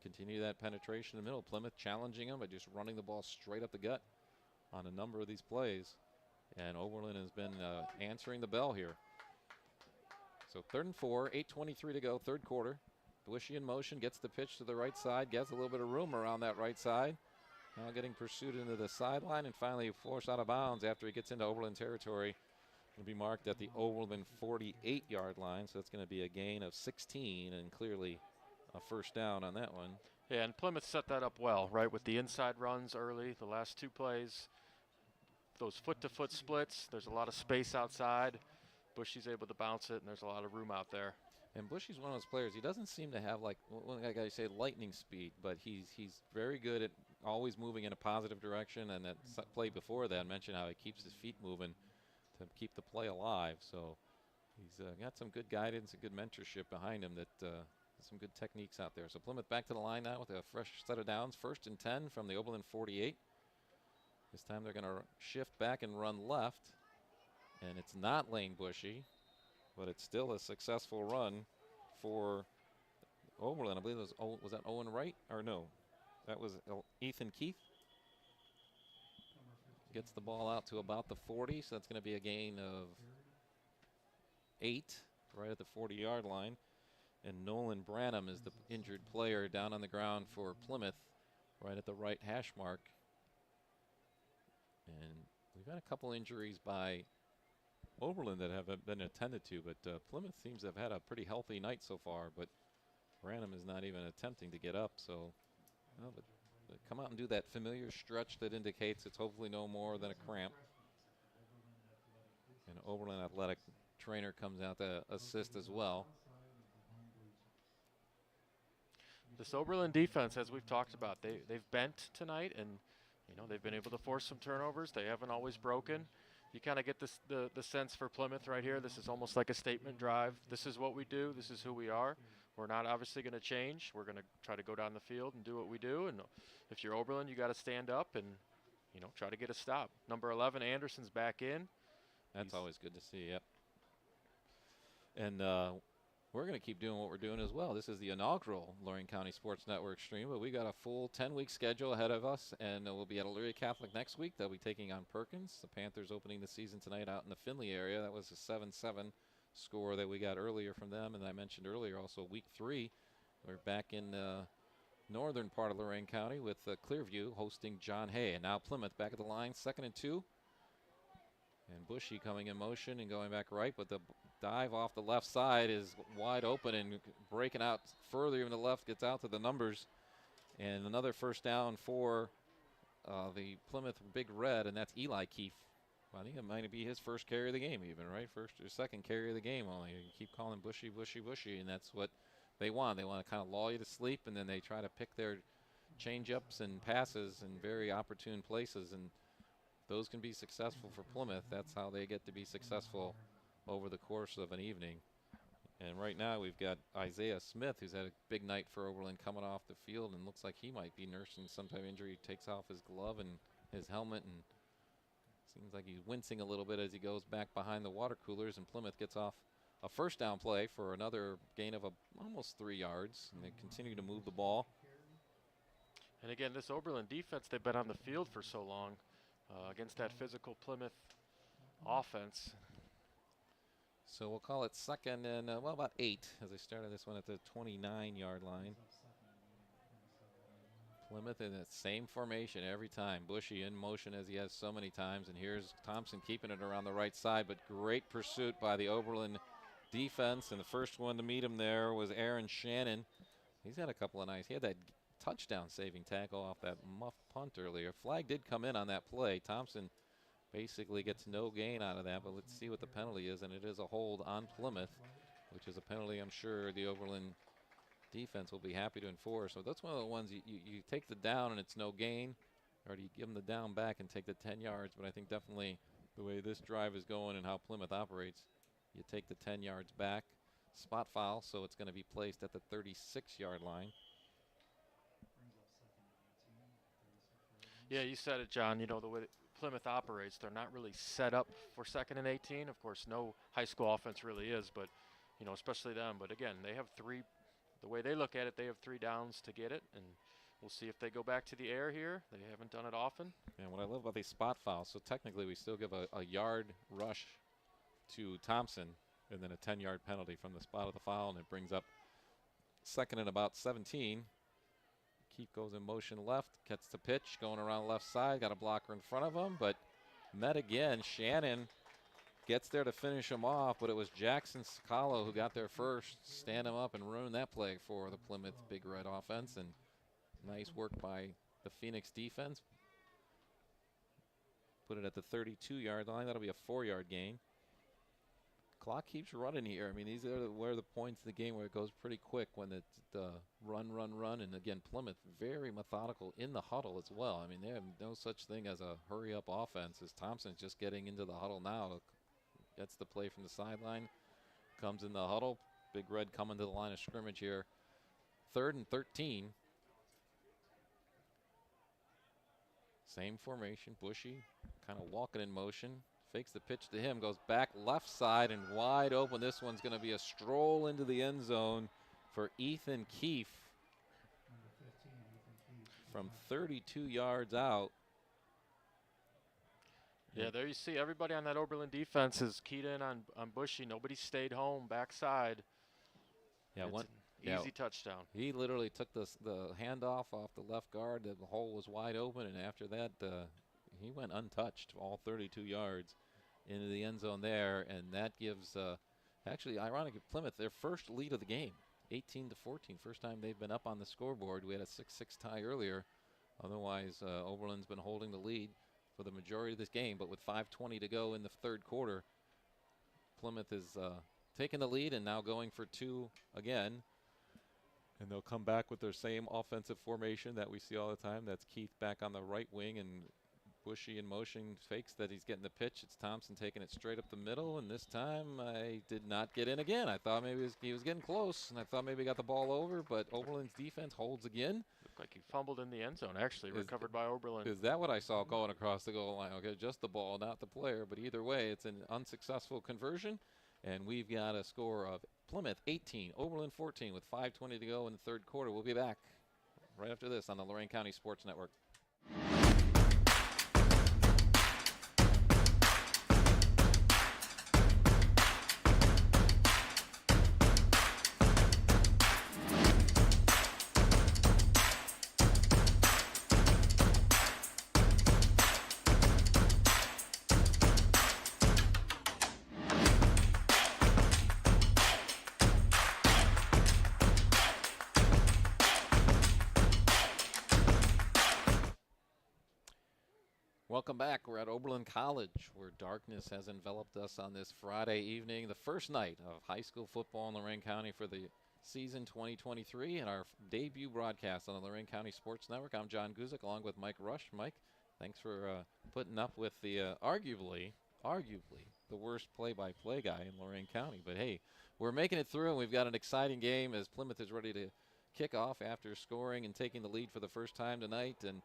continue that penetration in the middle. Plymouth challenging them by just running the ball straight up the gut on a number of these plays, and Oberlin has been answering the bell here. So 3rd and 4, 8:23 to go, 3rd quarter. Bushy in motion, gets the pitch to the right side, gets a little bit of room around that right side. Now getting pursued into the sideline and finally forced out of bounds after he gets into Oberlin territory. Will be marked at the Oberlin 48-yard line, so that's going to be a gain of 16 and clearly a 1st down on that one. Yeah, and Plymouth set that up well, right, with the inside runs early, the last 2 plays. Those foot-to-foot splits, there's a lot of space outside. Bushy's able to bounce it, and there's a lot of room out there. And Bushy's one of those players, he doesn't seem to have, like, one guy say lightning speed, but he's very good at always moving in a positive direction. And that play before that, I mentioned how he keeps his feet moving to keep the play alive. So he's got some good guidance and good mentorship behind him, that some good techniques out there. So Plymouth back to the line now with a fresh set of downs. 1st and 10 from the Oberlin 48. This time they're going to shift back and run left. And it's not Lane Bushy, but it's still a successful run for Oberlin. I believe it was that Owen Wright? Or no, that was Ethan Keith. Gets the ball out to about the 40, so that's going to be a gain of 8 right at the 40-yard line. And Nolan Branham is the injured player down on the ground for Plymouth, right at the right hash mark. And we've had a couple injuries by Oberlin that have been attended to, but Plymouth seems to have had a pretty healthy night so far, but Branham is not even attempting to get up. So but come out and do that familiar stretch that indicates it's hopefully no more than a cramp. And Oberlin athletic trainer comes out to assist as well. This Oberlin defense, as we've talked about, they've bent tonight, and they've been able to force some turnovers. They haven't always broken. You kind of get the sense for Plymouth right here. This is almost like a statement drive. This is what we do. This is who we are. We're not obviously going to change. We're going to try to go down the field and do what we do. And if you're Oberlin, you got to stand up and try to get a stop. Number 11, Anderson's back in. That's always good to see. Yep. And we're going to keep doing what we're doing as well. This is the inaugural Lorain County Sports Network stream, but we got a full 10-week schedule ahead of us, and we'll be at Elyria Catholic next week. They'll be taking on Perkins. The Panthers opening the season tonight out in the Findlay area. That was a 7-7 score that we got earlier from them, and I mentioned earlier also week 3. We're back in the northern part of Lorain County with Clearview hosting John Hay. And now Plymouth back at the line, 2nd and 2. And Bushy coming in motion and going back right, but the dive off the left side is wide open and breaking out further even to the left, gets out to the numbers. And another 1st down for the Plymouth Big Red, and that's Eli Keefe. Well, I think it might be his first carry of the game even, right? First or second carry of the game only. You keep calling Bushy, Bushy, Bushy, and that's what they want. They want to kind of lull you to sleep, and then they try to pick their change-ups and passes in very opportune places, and those can be successful for Plymouth. That's how they get to be successful over the course of an evening. And right now we've got Isaiah Smith, who's had a big night for Oberlin, coming off the field and looks like he might be nursing some type of injury. He takes off his glove and his helmet, and seems like he's wincing a little bit as he goes back behind the water coolers, and Plymouth gets off a first down play for another gain of almost 3 yards, and they continue to move the ball. And again, this Oberlin defense, they've been on the field for so long against that physical Plymouth offense. So we'll call it second and, about 8 as they started this one at the 29-yard line. Plymouth in the same formation every time. Bushy in motion as he has so many times. And here's Thompson keeping it around the right side, but great pursuit by the Oberlin defense. And the first one to meet him there was Aaron Shannon. He's had a couple of nice. He had that touchdown saving tackle off that muff punt earlier. Flag did come in on that play. Thompson basically gets no gain out of that, but let's see what the penalty is. And it is a hold on Plymouth, which is a penalty I'm sure the Oberlin defense will be happy to enforce. So that's one of the ones you take the down and it's no gain, or do you give them the down back and take the 10 yards? But I think definitely the way this drive is going and how Plymouth operates, you take the 10 yards back. Spot foul, so it's going to be placed at the 36-yard line. Yeah, you said it, John. You know, the way that Plymouth operates, they're not really set up for 2nd and 18. Of course, no high school offense really is, but, you know, especially them. But again, they have 3. The way they look at it, they have 3 downs to get it, and we'll see if they go back to the air here. They haven't done it often. And what I love about these spot fouls, so technically we still give a yard rush to Thompson and then a 10-yard penalty from the spot of the foul, and it brings up 2nd and about 17. Keith goes in motion left, gets the pitch, going around left side, got a blocker in front of him, but met again. Shannon gets there to finish him off, but it was Jackson Sakalo who got there first, stand him up and ruin that play for the Plymouth Big Red offense. And nice work by the Phoenix defense. Put it at the 32-yard line. That'll be a 4-yard gain. Clock keeps running here. I mean, these are where the points of the game where it goes pretty quick when it's the run. And again, Plymouth very methodical in the huddle as well. I mean, they have no such thing as a hurry-up offense, as Thompson's just getting into the huddle now. Gets the play from the sideline, comes in the huddle. Big Red coming to the line of scrimmage here. 3rd and 13. Same formation. Bushy kind of walking in motion. Fakes the pitch to him, goes back left side and wide open. This one's going to be a stroll into the end zone for Ethan Keefe from 32 yards out. Yeah, there you see everybody on that Oberlin defense is keyed in on Bushy. Nobody stayed home backside. Yeah, it's an easy touchdown. He literally took the handoff off the left guard. The hole was wide open, and after that, he went untouched all 32 yards into the end zone there, and that gives actually, ironically, Plymouth their first lead of the game, 18-14. First time they've been up on the scoreboard. We had a 6-6 tie earlier. Otherwise, Oberlin's been holding the lead for the majority of this game, but with 5:20 to go in the 3rd quarter, Plymouth is taking the lead and now going for 2 again. And they'll come back with their same offensive formation that we see all the time. That's Keith back on the right wing, and Bushy in motion, fakes that he's getting the pitch. It's Thompson taking it straight up the middle, and this time I did not get in again. I thought maybe he was getting close, and I thought maybe he got the ball over, but Oberlin's defense holds again. Looked like he fumbled in the end zone, actually, recovered by Oberlin. Is that what I saw going across the goal line? Okay, just the ball, not the player, but either way, it's an unsuccessful conversion, and we've got a score of Plymouth 18, Oberlin 14 with 5:20 to go in the 3rd quarter. We'll be back right after this on the Lorain County Sports Network. Welcome back. We're at Oberlin College, where darkness has enveloped us on this Friday evening, the first night of high school football in Lorain County for the season 2023, and our debut broadcast on the Lorain County Sports Network. I'm John Guzik, along with Mike Rush. Mike, thanks for putting up with the arguably the worst play-by-play guy in Lorain County. But hey, we're making it through, and we've got an exciting game as Plymouth is ready to kick off after scoring and taking the lead for the first time tonight. And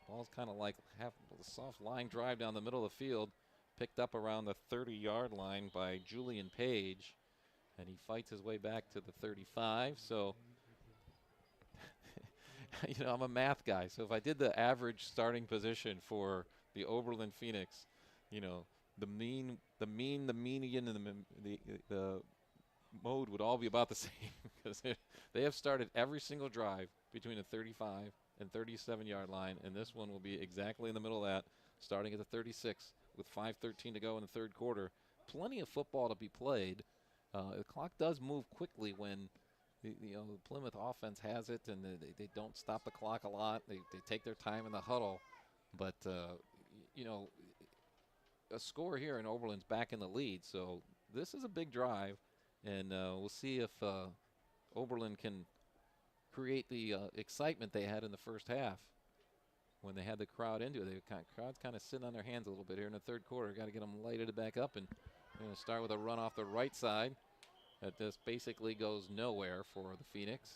ball's kind of like a soft line drive down the middle of the field, picked up around the 30-yard line by Julian Page. and he fights his way back to the 35. So, I'm a math guy. So if I did the average starting position for the Oberlin Phoenix, the median, and the mode would all be about the same because they have started every single drive between the 35 and 37-yard line, and this one will be exactly in the middle of that, starting at the 36 with 5:13 to go in the third quarter. Plenty of football to be played. The clock does move quickly when the Plymouth offense has it, and they don't stop the clock a lot. They take their time in the huddle, but a score here and Oberlin's back in the lead, so this is a big drive, and we'll see if Oberlin can create the excitement they had in the first half when they had the crowd into it. Crowd's kind of sitting on their hands a little bit here in the third quarter. Got to get them lighted back up, and start with a run off the right side that just basically goes nowhere for the Phoenix.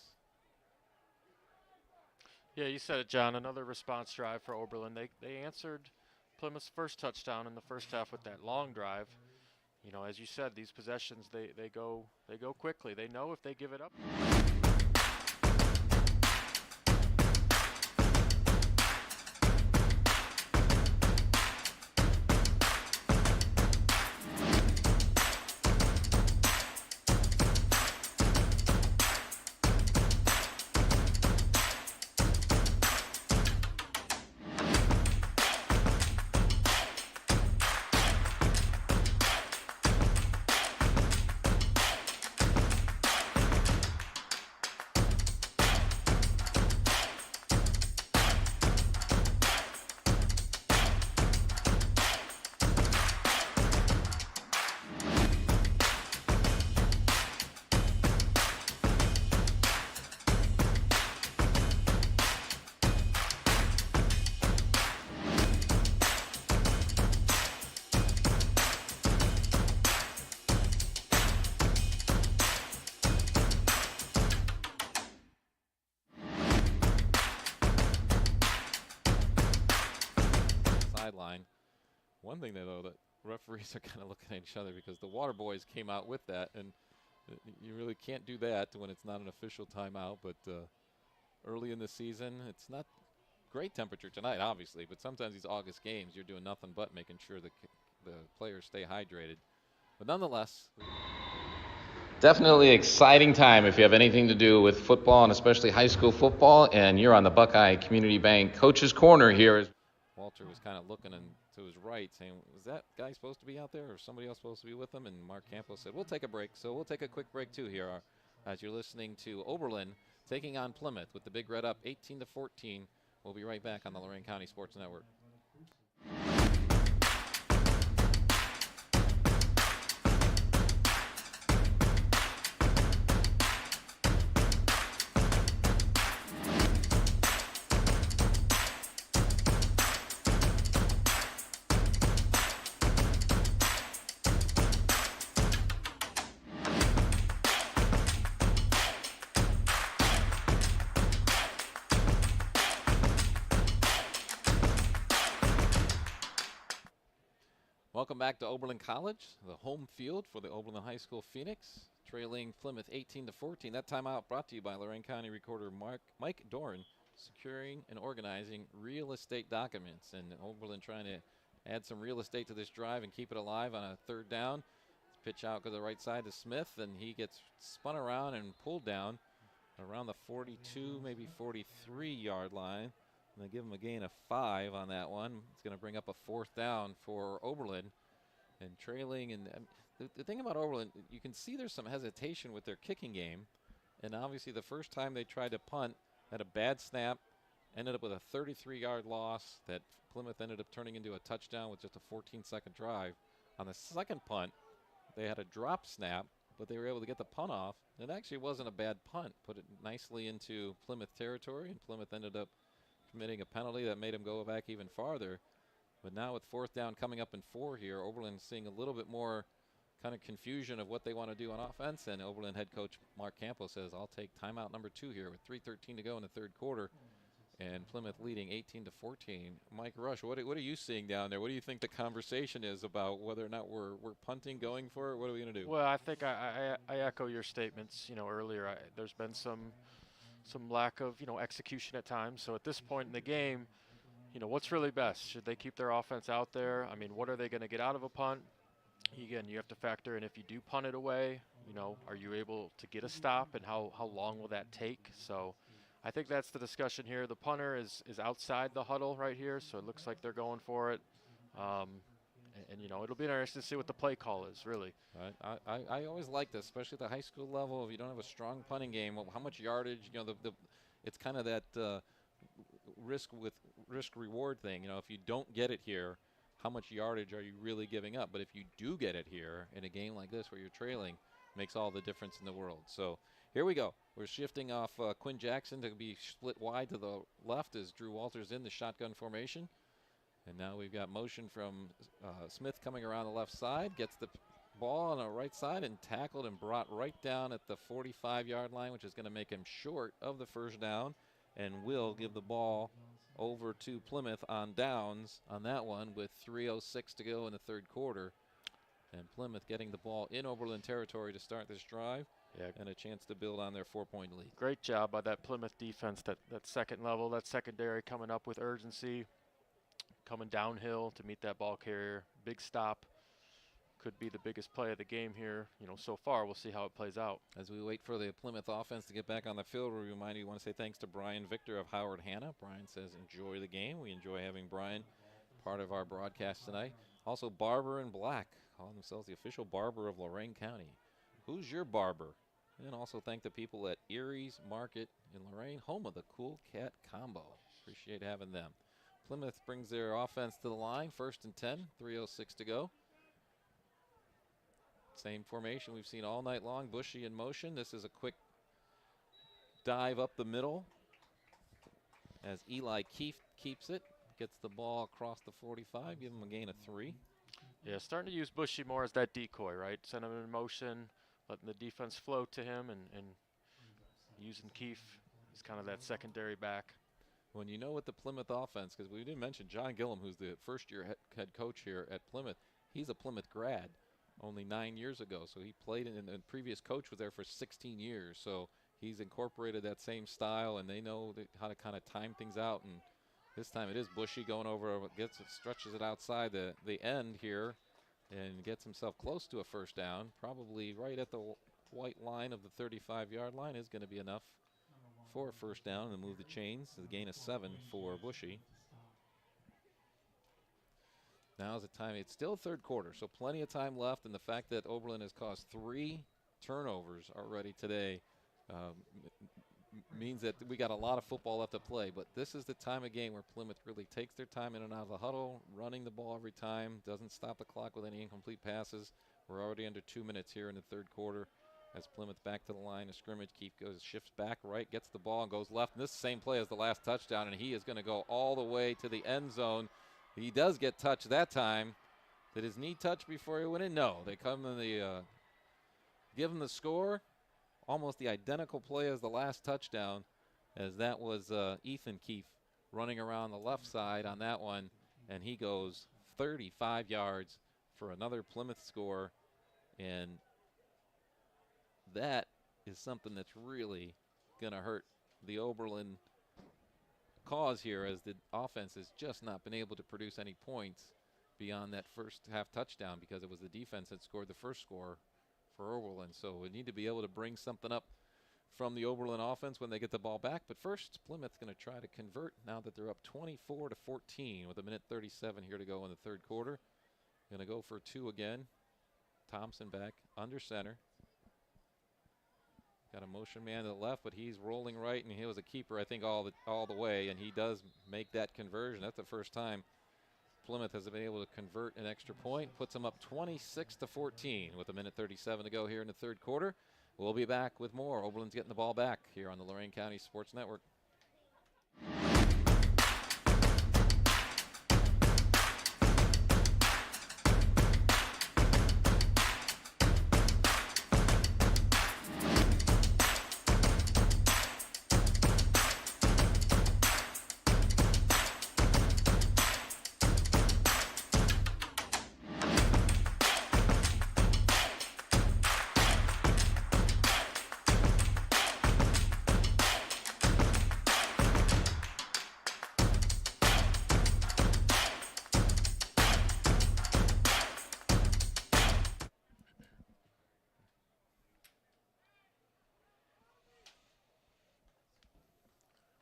Yeah, you said it, John. Another response drive for Oberlin. They answered Plymouth's first touchdown in the first half with that long drive. As you said, these possessions they go quickly. They know if they give it up. Sideline. One thing though, that referees are kind of looking at each other because the Water Boys came out with that, and you really can't do that when it's not an official timeout. But early in the season, it's not great temperature tonight, obviously, but sometimes these August games, you're doing nothing but making sure the players stay hydrated. But nonetheless, Definitely exciting time if you have anything to do with football, and especially high school football, and you're on the Buckeye Community Bank Coach's Corner here. Walter was kind of looking to his right, saying, was that guy supposed to be out there or somebody else supposed to be with him? And Mark Campos said, we'll take a break. So we'll take a quick break, too, here as you're listening to Oberlin taking on Plymouth with the Big Red up 18-14. We'll be right back on the Lorain County Sports Network. Welcome back to Oberlin College, the home field for the Oberlin High School Phoenix, trailing Plymouth 18-14. That timeout brought to you by Lorain County Recorder Mike Doran, securing and organizing real estate documents. And Oberlin trying to add some real estate to this drive and keep it alive on a third down. Pitch out to the right side to Smith, and he gets spun around and pulled down around the 42, maybe 43-yard line. And they give him a gain of 5 on that one. It's going to bring up a fourth down for Oberlin. And trailing, and the thing about Oberlin, you can see there's some hesitation with their kicking game. And obviously the first time they tried to punt, had a bad snap, ended up with a 33-yard loss that Plymouth ended up turning into a touchdown with just a 14-second drive. On the second punt, they had a drop snap, but they were able to get the punt off. It actually wasn't a bad punt. Put it nicely into Plymouth territory, and Plymouth ended up committing a penalty that made him go back even farther. But now with fourth down coming up in 4 here, Oberlin's seeing a little bit more kind of confusion of what they want to do on offense. And Oberlin head coach Mark Campos says, I'll take timeout number 2 here with 3:13 to go in the third quarter. and Plymouth leading 18-14. Mike Rush, what are you seeing down there? What do you think the conversation is about whether or not we're punting, going for it? What are we going to do? Well, I think I echo your statements. Earlier there's been some lack of execution at times. So at this point in the game, what's really best? Should they keep their offense out there? I mean, what are they going to get out of a punt? Again, you have to factor in if you do punt it away, are you able to get a stop, and how long will that take? So I think that's the discussion here. The punter is outside the huddle right here, so it looks like they're going for it. And it'll be interesting to see what the play call is, really. I always like this, especially at the high school level. If you don't have a strong punting game, how much yardage, it's kind of that risk reward thing. If you don't get it here, how much yardage are you really giving up? But if you do get it here in a game like this where you're trailing, makes all the difference in the world. So here we go. We're shifting off Quinn Jackson to be split wide to the left as Drew Walters in the shotgun formation. And now we've got motion from Smith coming around the left side, gets the ball on the right side and tackled and brought right down at the 45-yard line, which is going to make him short of the first down, and will give the ball over to Plymouth on downs on that one with 3:06 to go in the third quarter. And Plymouth getting the ball in Oberlin territory to start this drive, and a chance to build on their 4-point lead. Great job by that Plymouth defense, that second level, that secondary coming up with urgency, coming downhill to meet that ball carrier. Big stop. Could be the biggest play of the game here, so far. We'll see how it plays out. As we wait for the Plymouth offense to get back on the field, we remind you, we want to say thanks to Brian Victor of Howard Hanna. Brian says enjoy the game. We enjoy having Brian part of our broadcast tonight. Also, Barber and Black, calling themselves the official barber of Lorain County. Who's your barber? And also thank the people at Erie's Market in Lorain, home of the Cool Cat Combo. Appreciate having them. Plymouth brings their offense to the line, 1st and 10, 3:06 to go. Same formation we've seen all night long, Bushy in motion. This is a quick dive up the middle as Eli keeps it, gets the ball across the 45, give him a gain of 3. Yeah, starting to use Bushy more as that decoy, right? Send him in motion, letting the defense float to him, and using Keefe as kind of that secondary back. When you know what the Plymouth offense, because we didn't mention John Gillum, who's the first-year head coach here at Plymouth, he's a Plymouth grad. Only 9 years ago, so he played and the previous coach was there for 16 years, so he's incorporated that same style, and they know how to kind of time things out. And this time it is Bushy going over, stretches it outside the end here, and gets himself close to a first down, probably right at the white line of the 35-yard line is going to be enough for a first down and move the chains. The gain of 7 for Bushy. Now's the time. It's still third quarter, so plenty of time left, and the fact that Oberlin has caused 3 turnovers already today means that we got a lot of football left to play. But this is the time of game where Plymouth really takes their time in and out of the huddle, running the ball every time, doesn't stop the clock with any incomplete passes. We're already under 2 minutes here in the third quarter as Plymouth back to the line of scrimmage. Keefe shifts back right, gets the ball and goes left. And this is the same play as the last touchdown, and he is going to go all the way to the end zone. He does get touched that time. Did his knee touch before he went in? No. They come in give him the score. Almost the identical play as the last touchdown, as that was Ethan Keefe running around the left side on that one, and he goes 35 yards for another Plymouth score, and that is something that's really going to hurt the Oberlin cause here, as the offense has just not been able to produce any points beyond that first half touchdown, because it was the defense that scored the first score for Oberlin. So we need to be able to bring something up from the Oberlin offense when they get the ball back. But first, Plymouth's going to try to convert now that they're up 24-14 with 1:37 here to go in the third quarter. Going to go for 2 again. Thompson back under center. Got a motion man to the left, but he's rolling right, and he was a keeper, I think, all the way, and he does make that conversion. That's the first time Plymouth has been able to convert an extra point. Puts them up 26-14 with 1:37 to go here in the third quarter. We'll be back with more. Oberlin's getting the ball back here on the Lorain County Sports Network.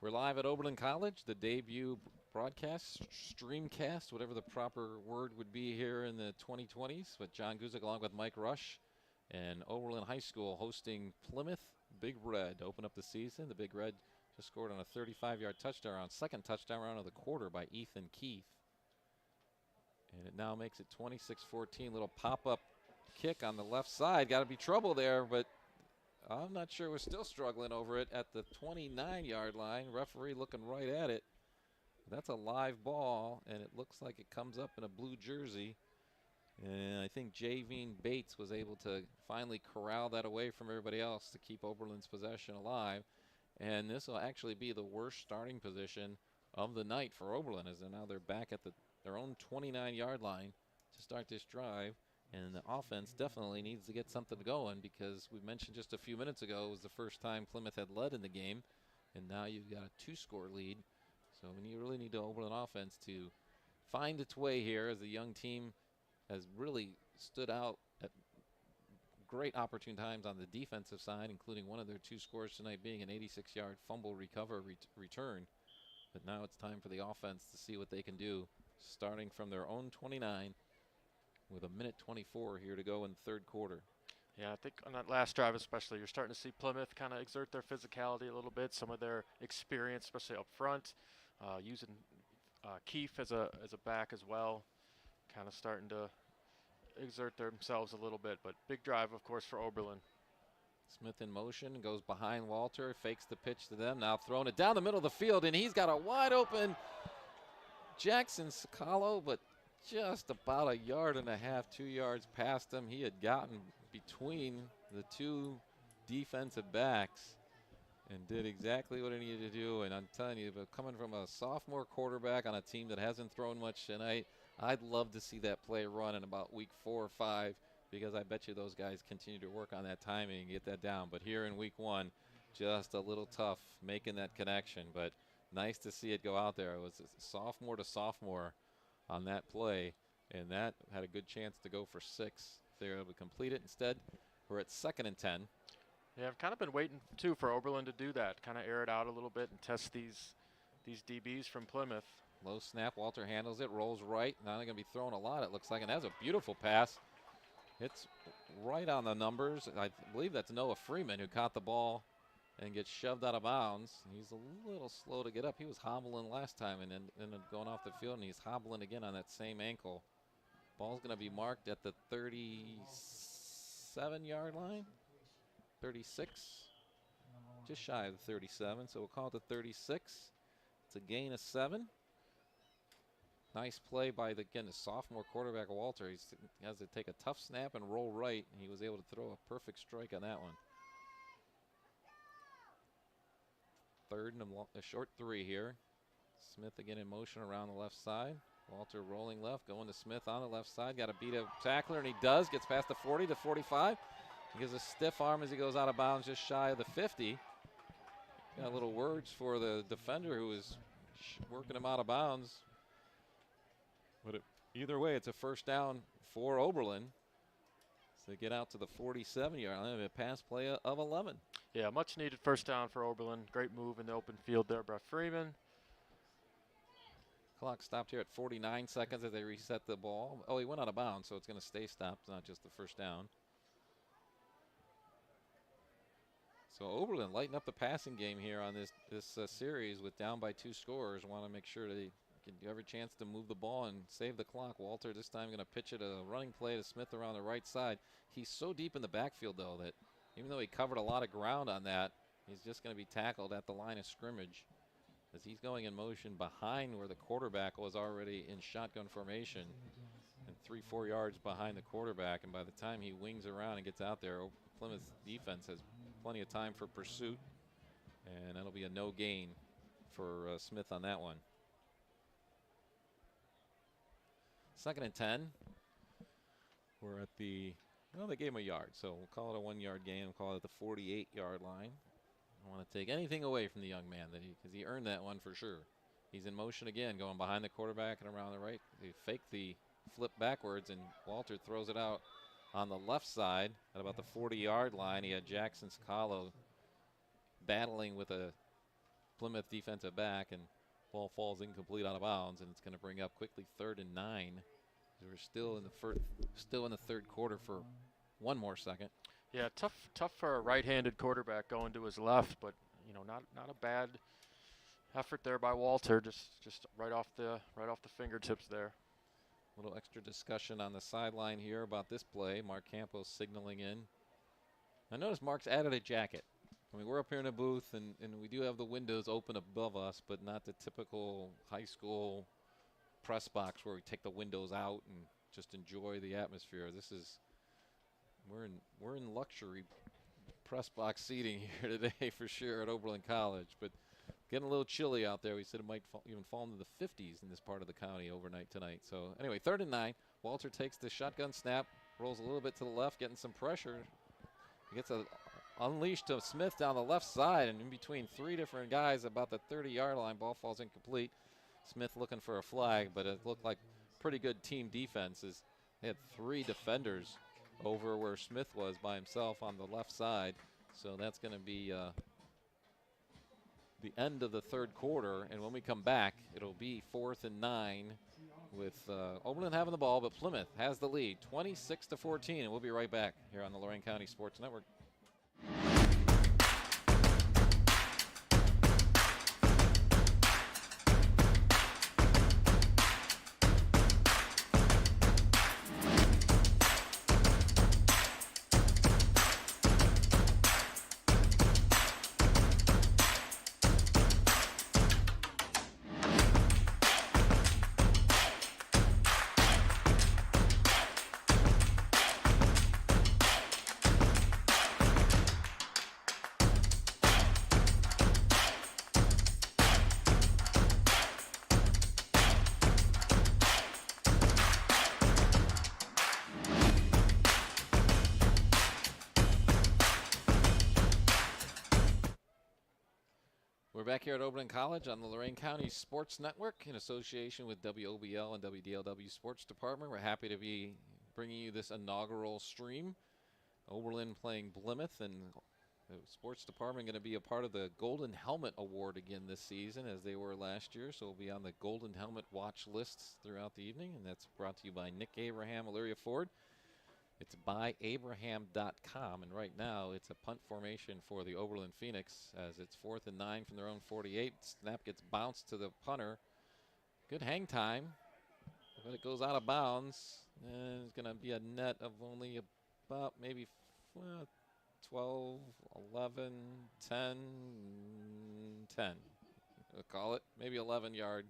We're live at Oberlin College, the debut broadcast, streamcast, whatever the proper word would be here in the 2020s, with John Guzik along with Mike Rush and Oberlin High School hosting Plymouth Big Red to open up the season. The Big Red just scored on a 35-yard touchdown, second touchdown run of the quarter by Ethan Keith. And it now makes it 26-14. Little pop-up kick on the left side. Got to be trouble there, but I'm not sure we're still struggling over it at the 29-yard line. Referee looking right at it. That's a live ball, and it looks like it comes up in a blue jersey. And I think Javine Bates was able to finally corral that away from everybody else to keep Oberlin's possession alive. And this will actually be the worst starting position of the night for Oberlin, as now they're back at their own 29-yard line to start this drive. And the offense definitely needs to get something going, because we mentioned just a few minutes ago it was the first time Plymouth had led in the game, and now you've got a 2-score lead. So you really need the Oberlin offense to find its way here, as the young team has really stood out at great opportune times on the defensive side, including one of their 2 scores tonight being an 86-yard fumble return. But now it's time for the offense to see what they can do, starting from their own 29 with a minute 24 here to go in the third quarter. Yeah, I think on that last drive especially, you're starting to see Plymouth kind of exert their physicality a little bit, some of their experience, especially up front, using Keefe as a back as well, kind of starting to exert themselves a little bit. But big drive, of course, for Oberlin. Smith in motion, goes behind Walter, fakes the pitch to them, now throwing it down the middle of the field, and he's got a wide open Jackson Sakalo, but just about 1.5 yards, 2 yards past him. He had gotten between the 2 defensive backs and did exactly what he needed to do. And I'm telling you, but coming from a sophomore quarterback on a team that hasn't thrown much tonight, I'd love to see that play run in about week 4 or 5, because I bet you those guys continue to work on that timing and get that down. But here in week 1, just a little tough making that connection. But nice to see it go out there. It was sophomore to sophomore on that play, and that had a good chance to go for 6 if they were able to complete it. Instead, we're at 2nd and 10. Yeah, I've kind of been waiting too for Oberlin to do that, kind of air it out a little bit and test these DBs from Plymouth. Low snap, Walter handles it, rolls right. Now they're going to be throwing a lot, it looks like, and that's a beautiful pass. It's right on the numbers. I believe that's Noah Freeman who caught the ball and gets shoved out of bounds. He's a little slow to get up. He was hobbling last time and then ended up going off the field, and he's hobbling again on that same ankle. Ball's going to be marked at the 37-yard line. 36. Just shy of the 37, so we'll call it the 36. It's a gain of 7. Nice play by, the sophomore quarterback, Walter. He has to take a tough snap and roll right, and he was able to throw a perfect strike on that one. 3rd and a short 3 here. Smith again in motion around the left side. Walter rolling left, going to Smith on the left side. Got to beat a tackler, and he does. Gets past the 40 to 45. He gives a stiff arm as he goes out of bounds just shy of the 50. Got little words for the defender who was working him out of bounds. But either way, it's a first down for Oberlin. So they get out to the 47-yard line, a pass play of 11. Yeah, much needed first down for Oberlin. Great move in the open field there by Freeman. Clock stopped here at 49 seconds as they reset the ball. Oh, he went out of bounds, so it's going to stay stopped, not just the first down. So Oberlin lighting up the passing game here on this series with down by 2 scores. Want to make sure they get every chance to move the ball and save the clock. Walter this time going to pitch it a running play to Smith around the right side. He's so deep in the backfield, though, that even though he covered a lot of ground on that, he's just going to be tackled at the line of scrimmage as he's going in motion behind where the quarterback was already in shotgun formation and 3-4 yards behind the quarterback. And by the time he wings around and gets out there, Plymouth's defense has plenty of time for pursuit, and that'll be a no gain for Smith on that one. 2nd and 10. We're at the, well, they gave him a yard, so we'll call it a 1-yard gain. We'll call it the 48-yard line. I don't want to take anything away from the young man because he earned that one for sure. He's in motion again, going behind the quarterback and around the right. They fake the flip backwards, and Walter throws it out on the left side at about the 40-yard line. He had Jackson Scalo battling with a Plymouth defensive back, and ball falls incomplete out of bounds, and it's going to bring up quickly 3rd and 9. We're still in the third quarter for one more second. Yeah, tough for a right-handed quarterback going to his left, but not a bad effort there by Walter. Just right off the fingertips there. A little extra discussion on the sideline here about this play. Mark Campos signaling in. I noticed Mark's added a jacket. I mean, we're up here in the booth, and we do have the windows open above us, but not the typical high school press box where we take the windows out and just enjoy the atmosphere. We're in luxury press box seating here today for sure at Oberlin College, but getting a little chilly out there. We said it might even fall into the 50s in this part of the county overnight tonight. So anyway, 3rd and 9. Walter takes the shotgun snap, rolls a little bit to the left, getting some pressure. He gets unleashed to Smith down the left side, and in between 3 different guys about the 30-yard line. Ball falls incomplete. Smith looking for a flag, but it looked like pretty good team defenses. They had 3 defenders over where Smith was by himself on the left side. So that's going to be the end of the third quarter, and when we come back, it'll be 4th and 9 with Oberlin having the ball, but Plymouth has the lead, 26-14, and we'll be right back here on the Lorain County Sports Network. We're back here at Oberlin College on the Lorain County Sports Network in association with WOBL and WDLW Sports Department. We're happy to be bringing you this inaugural stream. Oberlin playing Plymouth, and the Sports Department going to be a part of the Golden Helmet Award again this season as they were last year. So we'll be on the Golden Helmet watch lists throughout the evening, and that's brought to you by Nick Abraham, Illyria Ford. It's byabraham.com, and right now it's a punt formation for the Oberlin Phoenix as it's 4th and 9 from their own 48. Snap gets bounced to the punter. Good hang time, but it goes out of bounds, and it's going to be a net of only about maybe 12, 11, 10, 10. We'll call it maybe 11-yard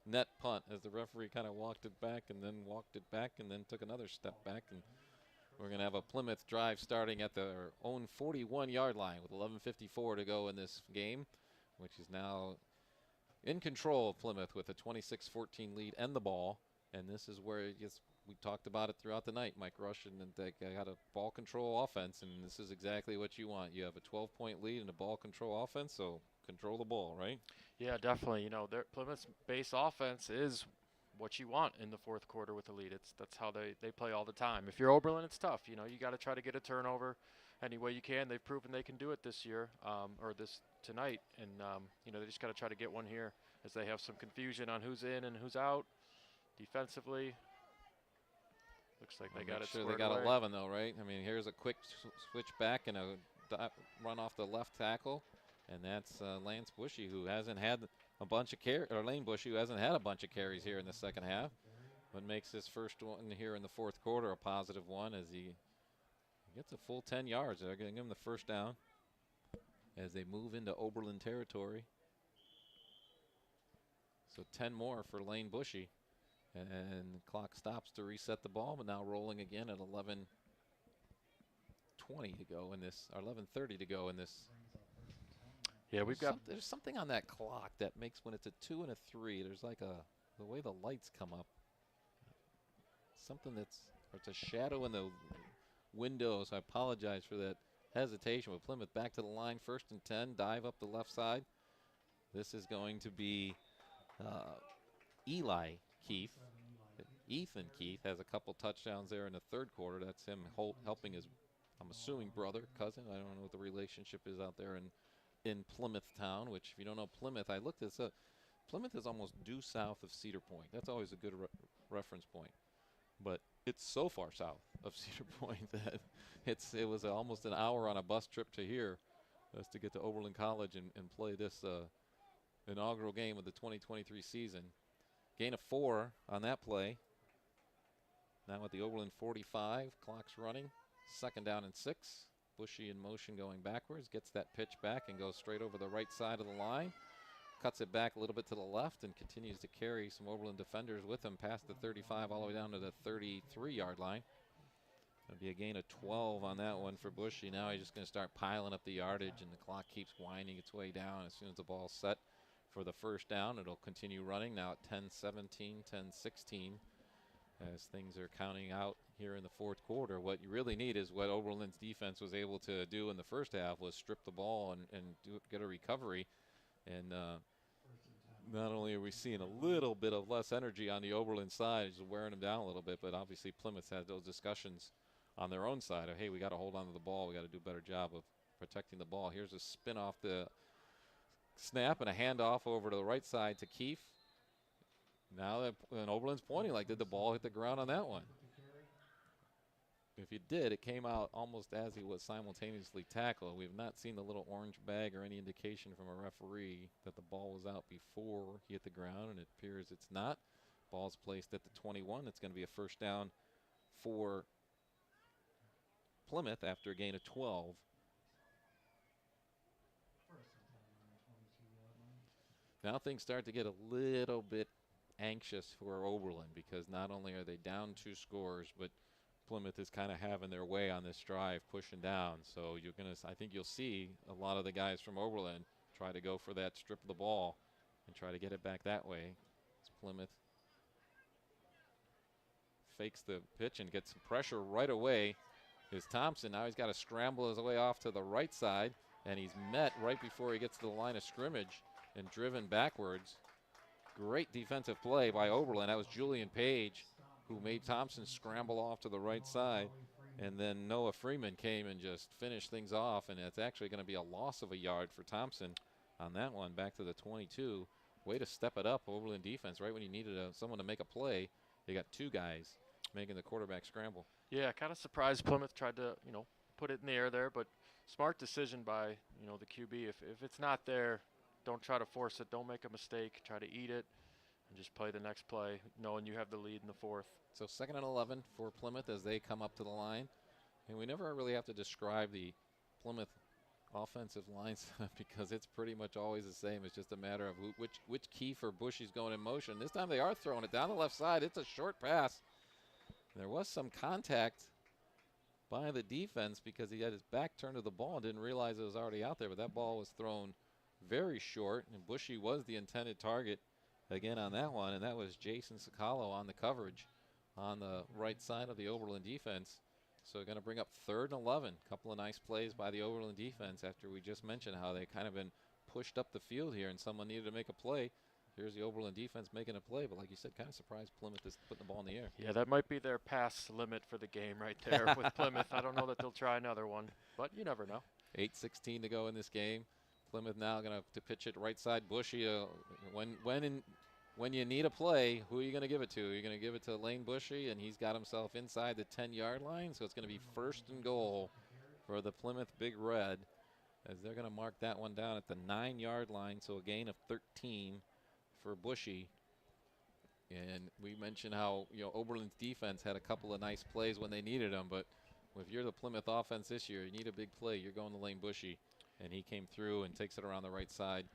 net punt as the referee kind of walked it back and then took another step back, and we're going to have a Plymouth drive starting at their own 41-yard line with 11:54 to go in this game, which is now in control of Plymouth with a 26-14 lead and the ball. And this is where we talked about it throughout the night, Mike Rush, and they got a ball control offense, and this is exactly what you want. You have a 12-point lead and a ball control offense, so control the ball, right? Yeah, definitely. Plymouth's base offense is what you want in the fourth quarter with the lead. That's how they play all the time. If you're Oberlin, it's tough. You got to try to get a turnover any way you can. They've proven they can do it this year or this tonight, and they just got to try to get one here as they have some confusion on who's in and who's out defensively. Looks like they got it. Sure, they got away. 11 though, right? I mean, here's a quick switch back and a run off the left tackle, and that's Lance Bushy, who hasn't had a bunch of Lane Bushy, who hasn't had a bunch of carries here in the second half, but makes his first one here in the fourth quarter a positive one as he gets a full 10 yards. They're going to give him the first down as they move into Oberlin territory. So 10 more for Lane Bushy. And the clock stops to reset the ball, but now rolling again at 11:20 to go in this, or 11:30 to go in this. Yeah, There's something on that clock that makes when it's a 2 and a 3. There's like the way the lights come up. Something it's a shadow in the window. So I apologize for that hesitation. With Plymouth back to the line, 1st and 10, dive up the left side. This is going to be Eli Keith. Ethan Keith has a couple touchdowns there in the third quarter. That's him helping his, I'm assuming, brother, cousin. I don't know what the relationship is out there in in Plymouth Town, which if you don't know Plymouth, I looked this up. Plymouth is almost due south of Cedar Point. That's always a good reference point. But it's so far south of Cedar Point that it was almost an hour on a bus trip to here just to get to Oberlin College and play this inaugural game of the 2023 season. Gain of 4 on that play. Now at the Oberlin 45, clock's running. 2nd down and 6. Bushy in motion going backwards, gets that pitch back and goes straight over the right side of the line. Cuts it back a little bit to the left and continues to carry some Oberlin defenders with him past the 35 all the way down to the 33-yard line. That'll be a gain of 12 on that one for Bushy. Now he's just going to start piling up the yardage, and the clock keeps winding its way down. As soon as the ball's set for the 1st down, it'll continue running now at 10-17, 10-16 as things are counting out here in the 4th quarter. What you really need is what Oberlin's defense was able to do in the 1st half was strip the ball and get a recovery. And not only are we seeing a little bit of less energy on the Oberlin side, just wearing them down a little bit, but obviously Plymouth had those discussions on their own side of, hey, we got to hold on to the ball. We got to do a better job of protecting the ball. Here's a spin off the snap and a handoff over to the right side to Keefe. Now that Oberlin's pointing like, did the ball hit the ground on that one? If it did, it came out almost as he was simultaneously tackled. We have not seen the little orange bag or any indication from a referee that the ball was out before he hit the ground, and it appears it's not. Ball's placed at the 21. It's going to be a 1st down for Plymouth after a gain of 12. Now things start to get a little bit anxious for Oberlin because not only are they down 2 scores, but Plymouth is kind of having their way on this drive, pushing down. So I think you'll see a lot of the guys from Oberlin try to go for that strip of the ball and try to get it back that way. As Plymouth fakes the pitch and gets some pressure right away is Thompson. Now he's got to scramble his way off to the right side, and he's met right before he gets to the line of scrimmage and driven backwards. Great defensive play by Oberlin. That was Julian Page who made Thompson scramble off to the right side. And then Noah Freeman came and just finished things off, and it's actually going to be a loss of a yard for Thompson on that one, back to the 22. Way to step it up, Oberlin defense, right when you needed someone to make a play. They got 2 guys making the quarterback scramble. Yeah, kind of surprised Plymouth tried to, put it in the air there, but smart decision by, the QB. If it's not there, don't try to force it. Don't make a mistake. Try to eat it and just play the next play, knowing you have the lead in the 4th. So 2nd and 11 for Plymouth as they come up to the line. And we never really have to describe the Plymouth offensive line because it's pretty much always the same. It's just a matter of which Keefe or Bushy's going in motion. This time they are throwing it down the left side. It's a short pass. There was some contact by the defense because he had his back turned to the ball and didn't realize it was already out there, but that ball was thrown very short, and Bushy was the intended target again on that one, and that was Jason Sacalo on the coverage on the right side of the Oberlin defense. So going to bring up 3rd and 11. A couple of nice plays by the Oberlin defense after we just mentioned how they kind of been pushed up the field here and someone needed to make a play. Here's the Oberlin defense making a play, but like you said, kind of surprised Plymouth is putting the ball in the air. Yeah, that might be their pass limit for the game right there with Plymouth. I don't know that they'll try another one, but you never know. 8:16 to go in this game. Plymouth now going to pitch it right side. Bushy, when you need a play, who are you going to give it to? You're going to give it to Lane Bushy, and he's got himself inside the 10-yard line, so it's going to be 1st and goal for the Plymouth Big Red as they're going to mark that one down at the 9-yard line, so a gain of 13 for Bushy. And we mentioned how Oberlin's defense had a couple of nice plays when they needed them, but if you're the Plymouth offense this year, you need a big play, you're going to Lane Bushy, and he came through and takes it around the right side.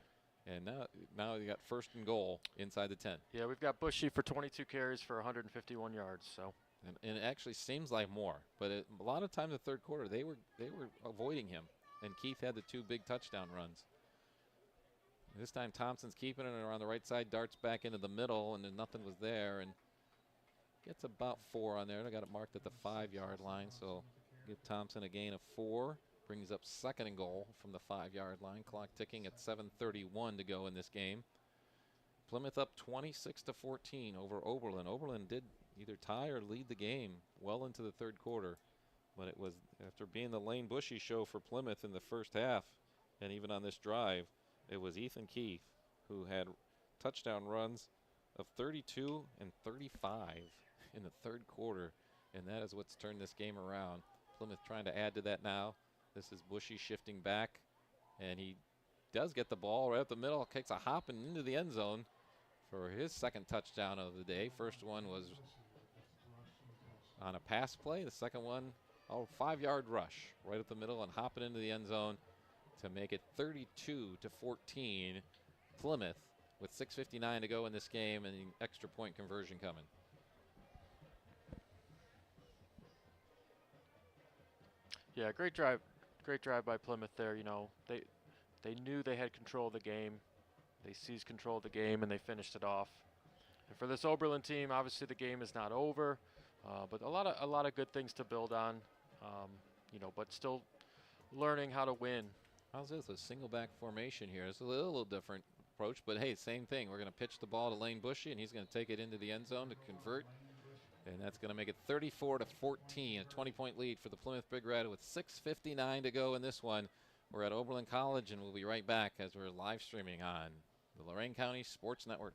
And now you got 1st and goal inside the 10. Yeah, we've got Bushy for 22 carries for 151 yards. So, and it actually seems like more, but a lot of times in the 3rd quarter they were avoiding him, and Keith had the 2 big touchdown runs. This time Thompson's keeping it around the right side, darts back into the middle, and then nothing was there, and gets about 4 on there. They got it marked at the 5-yard line, so give Thompson a gain of 4. Brings up 2nd and goal from the 5-yard line. Clock ticking at 7:31 to go in this game. Plymouth up 26-14 over Oberlin. Oberlin did either tie or lead the game well into the 3rd quarter, but it was after being the Lane Bushy show for Plymouth in the 1st half. And even on this drive, it was Ethan Keith who had touchdown runs of 32 and 35 in the third quarter, and that is what's turned this game around. Plymouth trying to add to that now. This is Bushy shifting back, and he does get the ball right up the middle, kicks a hop and into the end zone for his second touchdown of the day. First one was on a pass play. The second one, 5-yard rush right up the middle and hopping into the end zone to make it 32-14. Plymouth with 6:59 to go in this game and an extra point conversion coming. Yeah, great drive by Plymouth there. You know, they knew they had control of the game. They seized control of the game and they finished it off. And for this Oberlin team, obviously the game is not over, but a lot of good things to build on. You know, but still learning how to win. How's this? A single back formation here. It's a little different approach, but hey, same thing. We're going to pitch the ball to Lane Bushy, and he's going to take it into the end zone to convert. And that's going to make it 34-14, a 20-point lead for the Plymouth Big Red with 6:59 to go in this one. We're at Oberlin College, and we'll be right back as we're live streaming on the Lorain County Sports Network.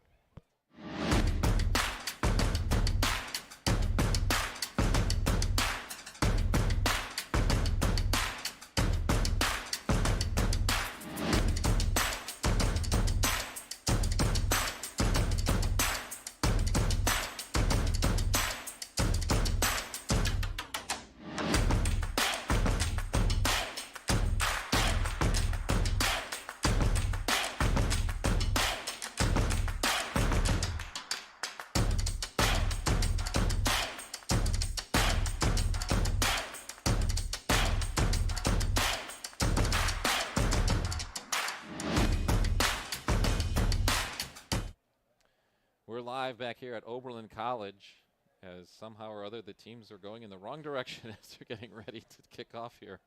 We're live back here at Oberlin College as somehow or other the teams are going in the wrong direction as they're getting ready to kick off here.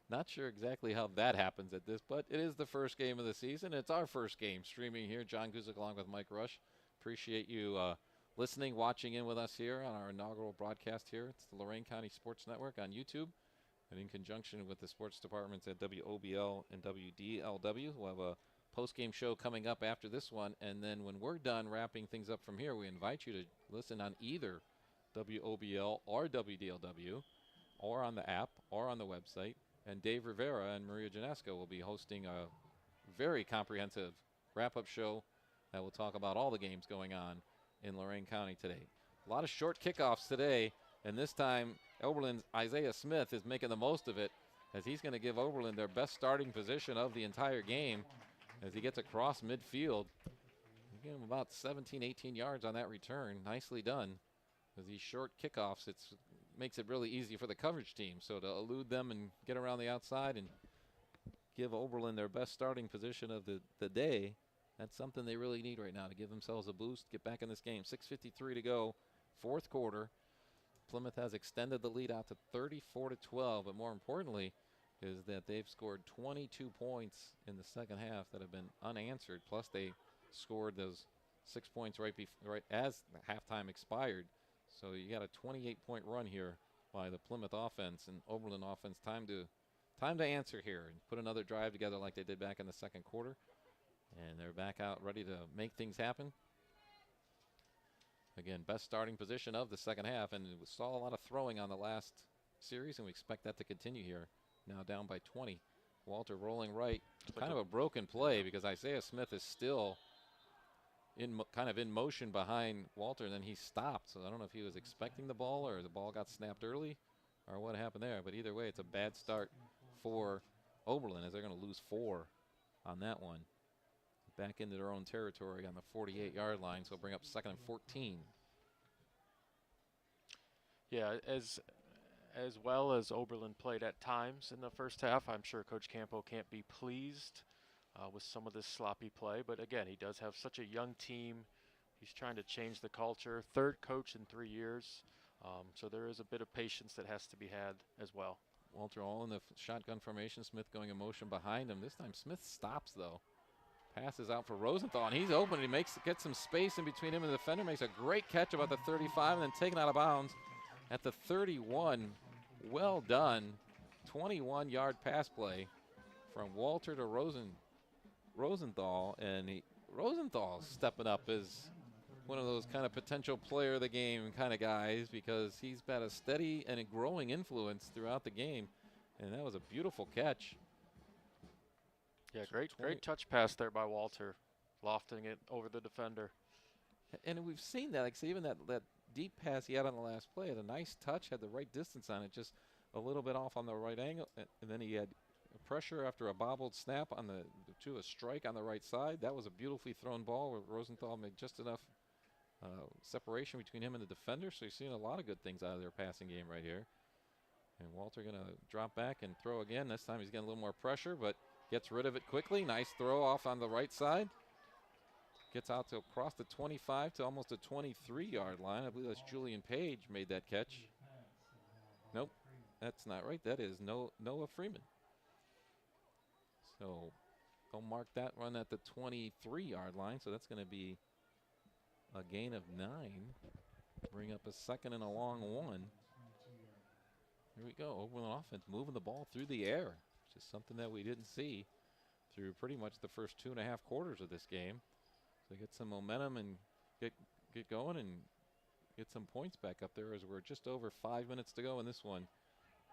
Not sure exactly how that happens at this, but it is the first game of the season. It's our first game streaming here. John Guzik along with Mike Rush. Appreciate you listening, watching in with us here on our inaugural broadcast here. It's the Lorain County Sports Network on YouTube. And in conjunction with the sports departments at WOBL and WDLW, we'll have a post-game show coming up after this one, and then when we're done wrapping things up from here, we invite you to listen on either WOBL or WDLW, or on the app, or on the website. And Dave Rivera and Maria Janesco will be hosting a very comprehensive wrap-up show that will talk about all the games going on in Lorain County today. A lot of short kickoffs today, and this time Oberlin's Isaiah Smith is making the most of it as he's going to give Oberlin their best starting position of the entire game. As he gets across midfield, you give him about 17, 18 yards on that return. Nicely done. As these short kickoffs, it makes it really easy for the coverage team. So to elude them and get around the outside and give Oberlin their best starting position of the day, that's something they really need right now to give themselves a boost, get back in this game. 6:53 to go, fourth quarter. Plymouth has extended the lead out to 34-12, but more importantly, is that they've scored 22 points in the second half that have been unanswered. Plus, they scored those 6 points right as the halftime expired. So you got a 28-point run here by the Plymouth offense and Oberlin offense. Time to answer here and put another drive together like they did back in the second quarter. And they're back out ready to make things happen. Again, best starting position of the second half, and we saw a lot of throwing on the last series, and we expect that to continue here. Now down by 20. Walter rolling right. Kind of a broken play because Isaiah Smith is still kind of in motion behind Walter, and then he stopped. So I don't know if he was expecting the ball or the ball got snapped early or what happened there. But either way, it's a bad start for Oberlin as they're going to lose 4 on that one. Back into their own territory on the 48-yard line, so bring up 2nd and 14. Yeah, as well as Oberlin played at times in the first half, I'm sure Coach Campo can't be pleased with some of this sloppy play. But again, he does have such a young team. He's trying to change the culture. Third coach in 3 years. So there is a bit of patience that has to be had as well. Walter all in the shotgun formation. Smith going in motion behind him. This time Smith stops, though. Passes out for Rosenthal, and he's open. He gets some space in between him and the defender. Makes a great catch about the 35 and then taken out of bounds at the 31. Well done. 21-yard pass play from Walter to Rosenthal, and Rosenthal's stepping up as one of those kind of potential player of the game kind of guys, because he's got a steady and a growing influence throughout the game, and that was a beautiful catch. Yeah, great touch pass there by Walter, lofting it over the defender. And we've seen that, like, so even that deep pass he had on the last play had a nice touch, had the right distance on it, just a little bit off on the right angle, and then he had pressure after a bobbled snap on to a strike on the right side. That was a beautifully thrown ball where Rosenthal made just enough separation between him and the defender, so you're seeing a lot of good things out of their passing game right here. And Walter going to drop back and throw again. This time he's getting a little more pressure, but gets rid of it quickly. Nice throw off on the right side. Gets out to across the 25 to almost a 23-yard line. I believe that's Julian Page made that catch. Nope, that's not right. That is Noah Freeman. So they'll mark that run at the 23-yard line. So that's going to be a gain of 9. Bring up a second and a long one. Here we go. Oberlin offense moving the ball through the air, which is something that we didn't see through pretty much the first 2.5 quarters of this game. So get some momentum and get going and get some points back up there, as we're just over 5 minutes to go in this one.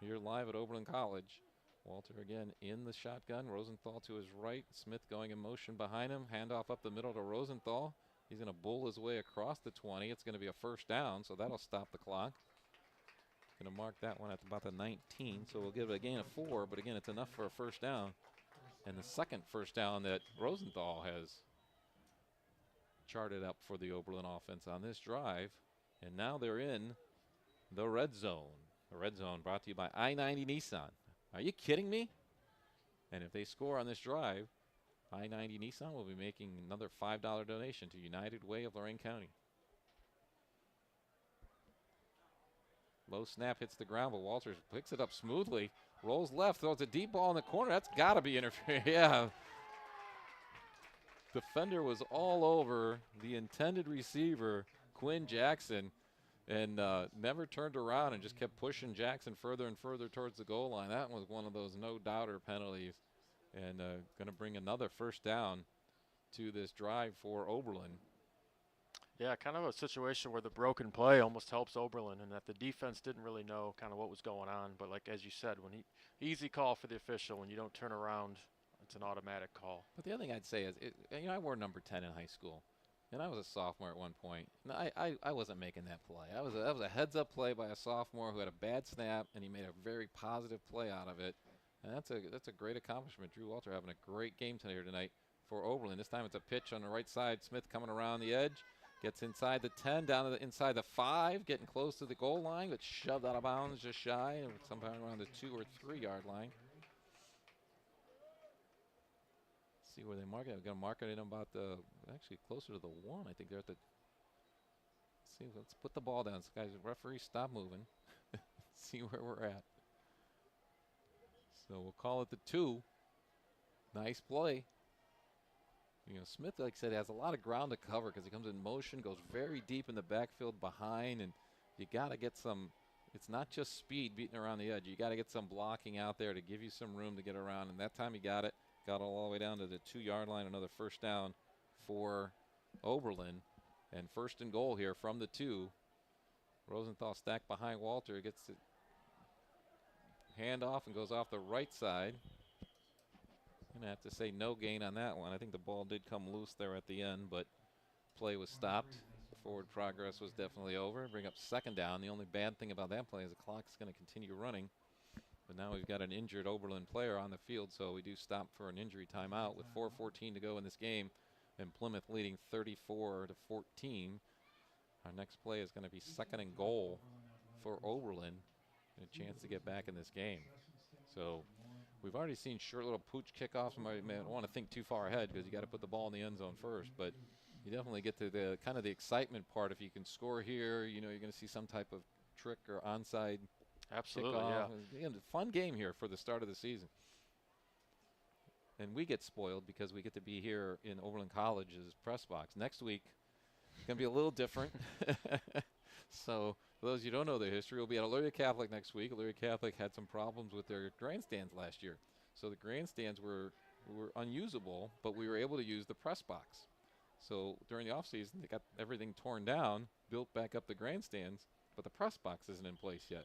Here live at Oberlin College. Walter again in the shotgun. Rosenthal to his right. Smith going in motion behind him. Handoff up the middle to Rosenthal. He's going to bull his way across the 20. It's going to be a first down, so that'll stop the clock. Going to mark that one at about the 19, so we'll give it a gain of 4, but again, it's enough for a first down. And the second first down that Rosenthal has charted up for the Oberlin offense on this drive. And now they're in the red zone. The red zone brought to you by I-90 Nissan. Are you kidding me? And if they score on this drive, I-90 Nissan will be making another $5 donation to United Way of Lorain County. Low snap hits the ground, but Walters picks it up smoothly. Rolls left, throws a deep ball in the corner. That's got to be interference. Yeah. Defender was all over the intended receiver, Quinn Jackson, and never turned around and just kept pushing Jackson further and further towards the goal line. That was one of those no-doubter penalties, and going to bring another first down to this drive for Oberlin. Yeah, kind of a situation where the broken play almost helps Oberlin, and that the defense didn't really know kind of what was going on. But like as you said, when easy call for the official, when you don't turn around, it's an automatic call. But the other thing I'd say is, I wore number 10 in high school, and I was a sophomore at one point. And I wasn't making that play. That was a heads-up play by a sophomore who had a bad snap, and he made a very positive play out of it. And that's a great accomplishment. Drew Walter having a great game tonight for Oberlin. This time it's a pitch on the right side. Smith coming around the edge. Gets inside the 10, down to inside the 5, getting close to the goal line, but shoved out of bounds just shy, and sometime around the 2 or 3 yard line. See where they mark it. We're going to mark it in about actually closer to the 1. I think they're at the. See, let's put the ball down. Guys, referee, stop moving. See where we're at. So we'll call it the 2. Nice play. You know, Smith, like I said, has a lot of ground to cover because he comes in motion, goes very deep in the backfield behind, and you got to get some. It's not just speed beating around the edge. You got to get some blocking out there to give you some room to get around, and that time he got it. Got all the way down to the 2 yard line. Another first down for Oberlin, and first and goal here from the 2. Rosenthal stacked behind Walter, gets it hand off and goes off the right side. Gonna have to say no gain on that one. I think the ball did come loose there at the end, but play was stopped. Forward progress was definitely over. Bring up second down. The only bad thing about that play is the clock's going to continue running. But now we've got an injured Oberlin player on the field, so we do stop for an injury timeout with 4:14 to go in this game, and Plymouth leading 34-14. Our next play is going to be second and goal for Oberlin, and a chance to get back in this game. So we've already seen short little pooch kickoffs. I don't want to think too far ahead because you got to put the ball in the end zone first, but you definitely get to the kind of the excitement part. If you can score here, you know you're going to see some type of trick or onside. Absolutely, kickoff. yeah. Again, fun game here for the start of the season. And we get spoiled because we get to be here in Oberlin College's press box. Next week, it's going to be a little different. So for those of you who don't know the history, we'll be at Elyria Catholic next week. Elyria Catholic had some problems with their grandstands last year. So the grandstands were unusable, but we were able to use the press box. So during the offseason, they got everything torn down, built back up the grandstands, but the press box isn't in place yet.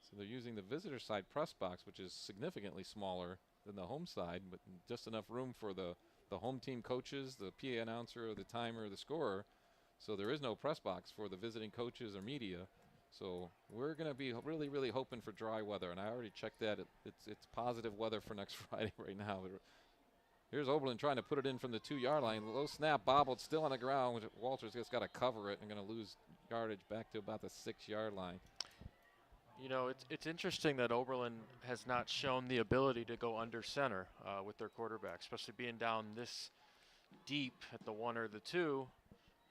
So they're using the visitor side press box, which is significantly smaller than the home side, but just enough room for the home team coaches, the PA announcer, the timer, the scorer. So there is no press box for the visiting coaches or media. So we're going to be really, really hoping for dry weather, and I already checked that. It's positive weather for next Friday right now. Here's Oberlin trying to put it in from the 2-yard line. Low snap, bobbled, still on the ground. Walter's just got to cover it and going to lose yardage back to about the 6-yard line. You know, it's interesting that Oberlin has not shown the ability to go under center with their quarterback, especially being down this deep at the 1 or the 2.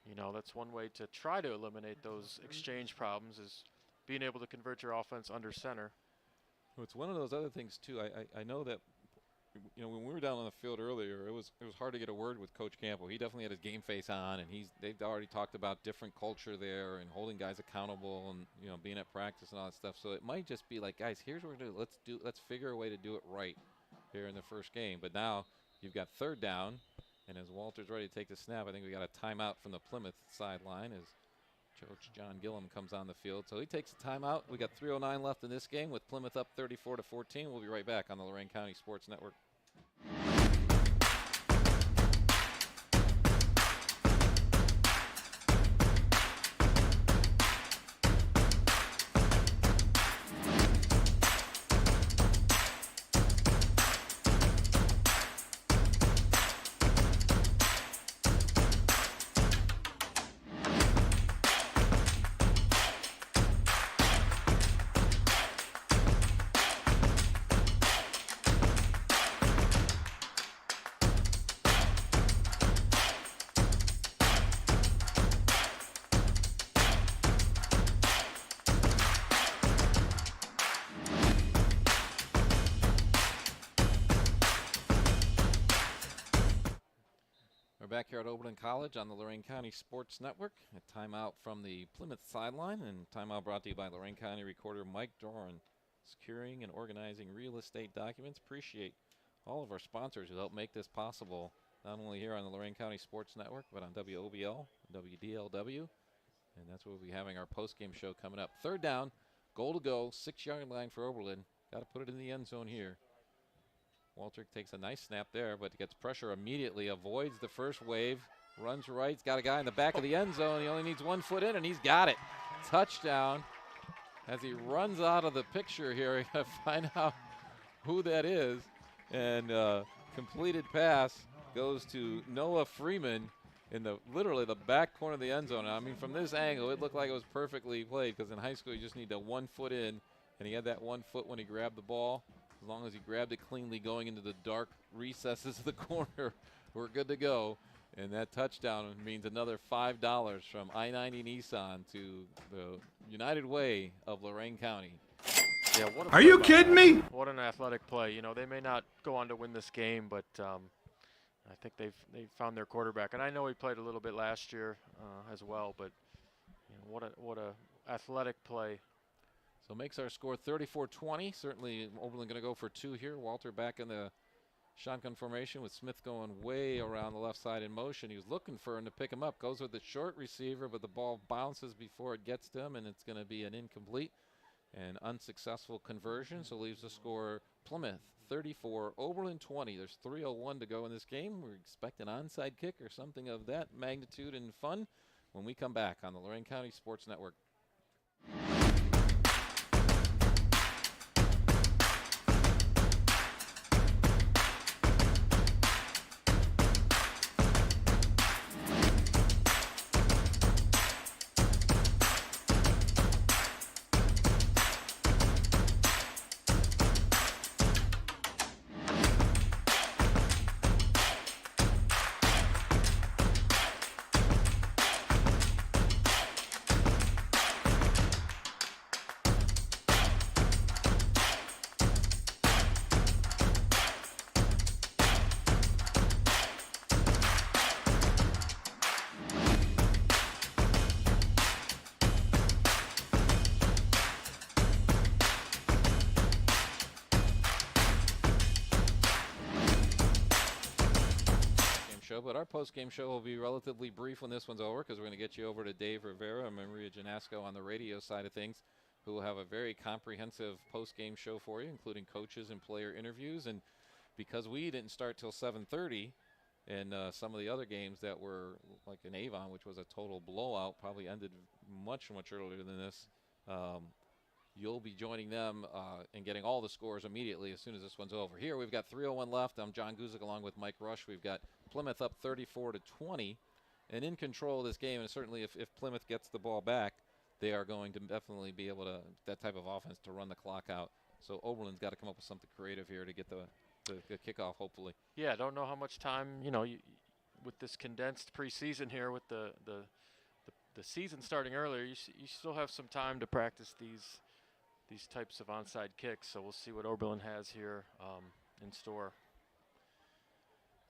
You know, that's one way to try to eliminate those exchange problems, is being able to convert your offense under center. Well, it's one of those other things too. I know that, you know, when we were down on the field earlier, it was hard to get a word with Coach Campbell. He definitely had his game face on, and they've already talked about different culture there and holding guys accountable and, you know, being at practice and all that stuff. So it might just be like, guys, here's what we're gonna do. Let's figure a way to do it right here in the first game. But now you've got 3rd down, and as Walter's ready to take the snap, I think we got a timeout from the Plymouth sideline as Coach John Gillum comes on the field. So he takes a timeout. We got 3:09 left in this game with Plymouth up 34-14. We'll be right back on the Lorain County Sports Network. Back here at Oberlin College on the Lorain County Sports Network. A timeout from the Plymouth sideline, and timeout brought to you by Lorain County Recorder Mike Doran. Securing and organizing real estate documents. Appreciate all of our sponsors who help make this possible, not only here on the Lorain County Sports Network, but on WOBL, WDLW. And that's where we'll be having our post-game show coming up. 3rd down, goal to go, 6-yard line for Oberlin. Got to put it in the end zone here. Walter takes a nice snap there, but gets pressure immediately, avoids the first wave, runs right. He's got a guy in the back of the end zone. He only needs 1 foot in, and he's got it. Touchdown. As he runs out of the picture here, we got to find out who that is. And completed pass goes to Noah Freeman in literally the back corner of the end zone. I mean, from this angle, it looked like it was perfectly played, because in high school, you just need that 1 foot in, and he had that 1 foot when he grabbed the ball. As long as he grabbed it cleanly going into the dark recesses of the corner, we're good to go. And that touchdown means another $5 from I-90 Nissan to the United Way of Lorain County. Yeah, Are you kidding me? What an athletic play. You know, they may not go on to win this game, but I think they've found their quarterback. And I know he played a little bit last year as well, but you know, what a athletic play. So makes our score 34-20. Certainly Oberlin going to go for 2 here. Walter back in the shotgun formation with Smith going way around the left side in motion. He was looking for him to pick him up. Goes with the short receiver, but the ball bounces before it gets to him, and it's going to be an incomplete and unsuccessful conversion. So leaves the score Plymouth 34, Oberlin 20. There's 3:01 to go in this game. We expect an onside kick or something of that magnitude and fun when we come back on the Lorain County Sports Network. show, but our post-game show will be relatively brief when this one's over because we're going to get you over to Dave Rivera and Maria Janasco on the radio side of things, who will have a very comprehensive post-game show for you, including coaches and player interviews. And because we didn't start till 7:30, and some of the other games that were like in Avon, which was a total blowout, probably ended much, much earlier than this, you'll be joining them and getting all the scores immediately as soon as this one's over. Here we've got 3:01 left. I'm John Guzik along with Mike Rush. We've got Plymouth up 34-20 and in control of this game. And certainly if Plymouth gets the ball back, they are going to definitely be able to, that type of offense, to run the clock out. So Oberlin's got to come up with something creative here to get the kickoff, hopefully. Yeah, I don't know how much time, with this condensed preseason here, with the season starting earlier, you still have some time to practice these types of onside kicks. So we'll see what Oberlin has here in store.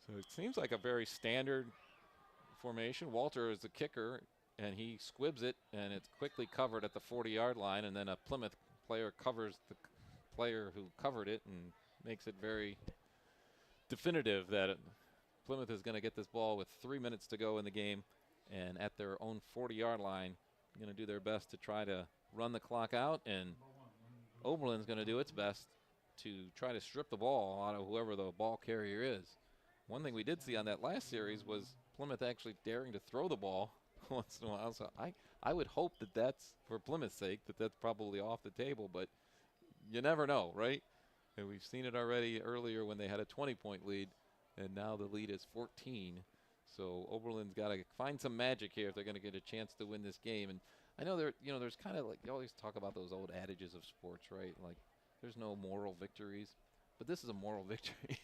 So it seems like a very standard formation. Walter is the kicker, and he squibs it, and it's quickly covered at the 40-yard line, and then a Plymouth player covers the player who covered it and makes it very definitive that Plymouth is going to get this ball with 3 minutes to go in the game, and at their own 40-yard line, going to do their best to try to run the clock out, and Oberlin's going to do its best to try to strip the ball out of whoever the ball carrier is. One thing we did see on that last series was Plymouth actually daring to throw the ball once in a while. So I would hope that that's, for Plymouth's sake, that's probably off the table, but you never know, right? And we've seen it already earlier when they had a 20-point lead, and now the lead is 14. So Oberlin's got to find some magic here if they're going to get a chance to win this game. And I know there's kind of like, you always talk about those old adages of sports, right? Like, there's no moral victories, but this is a moral victory.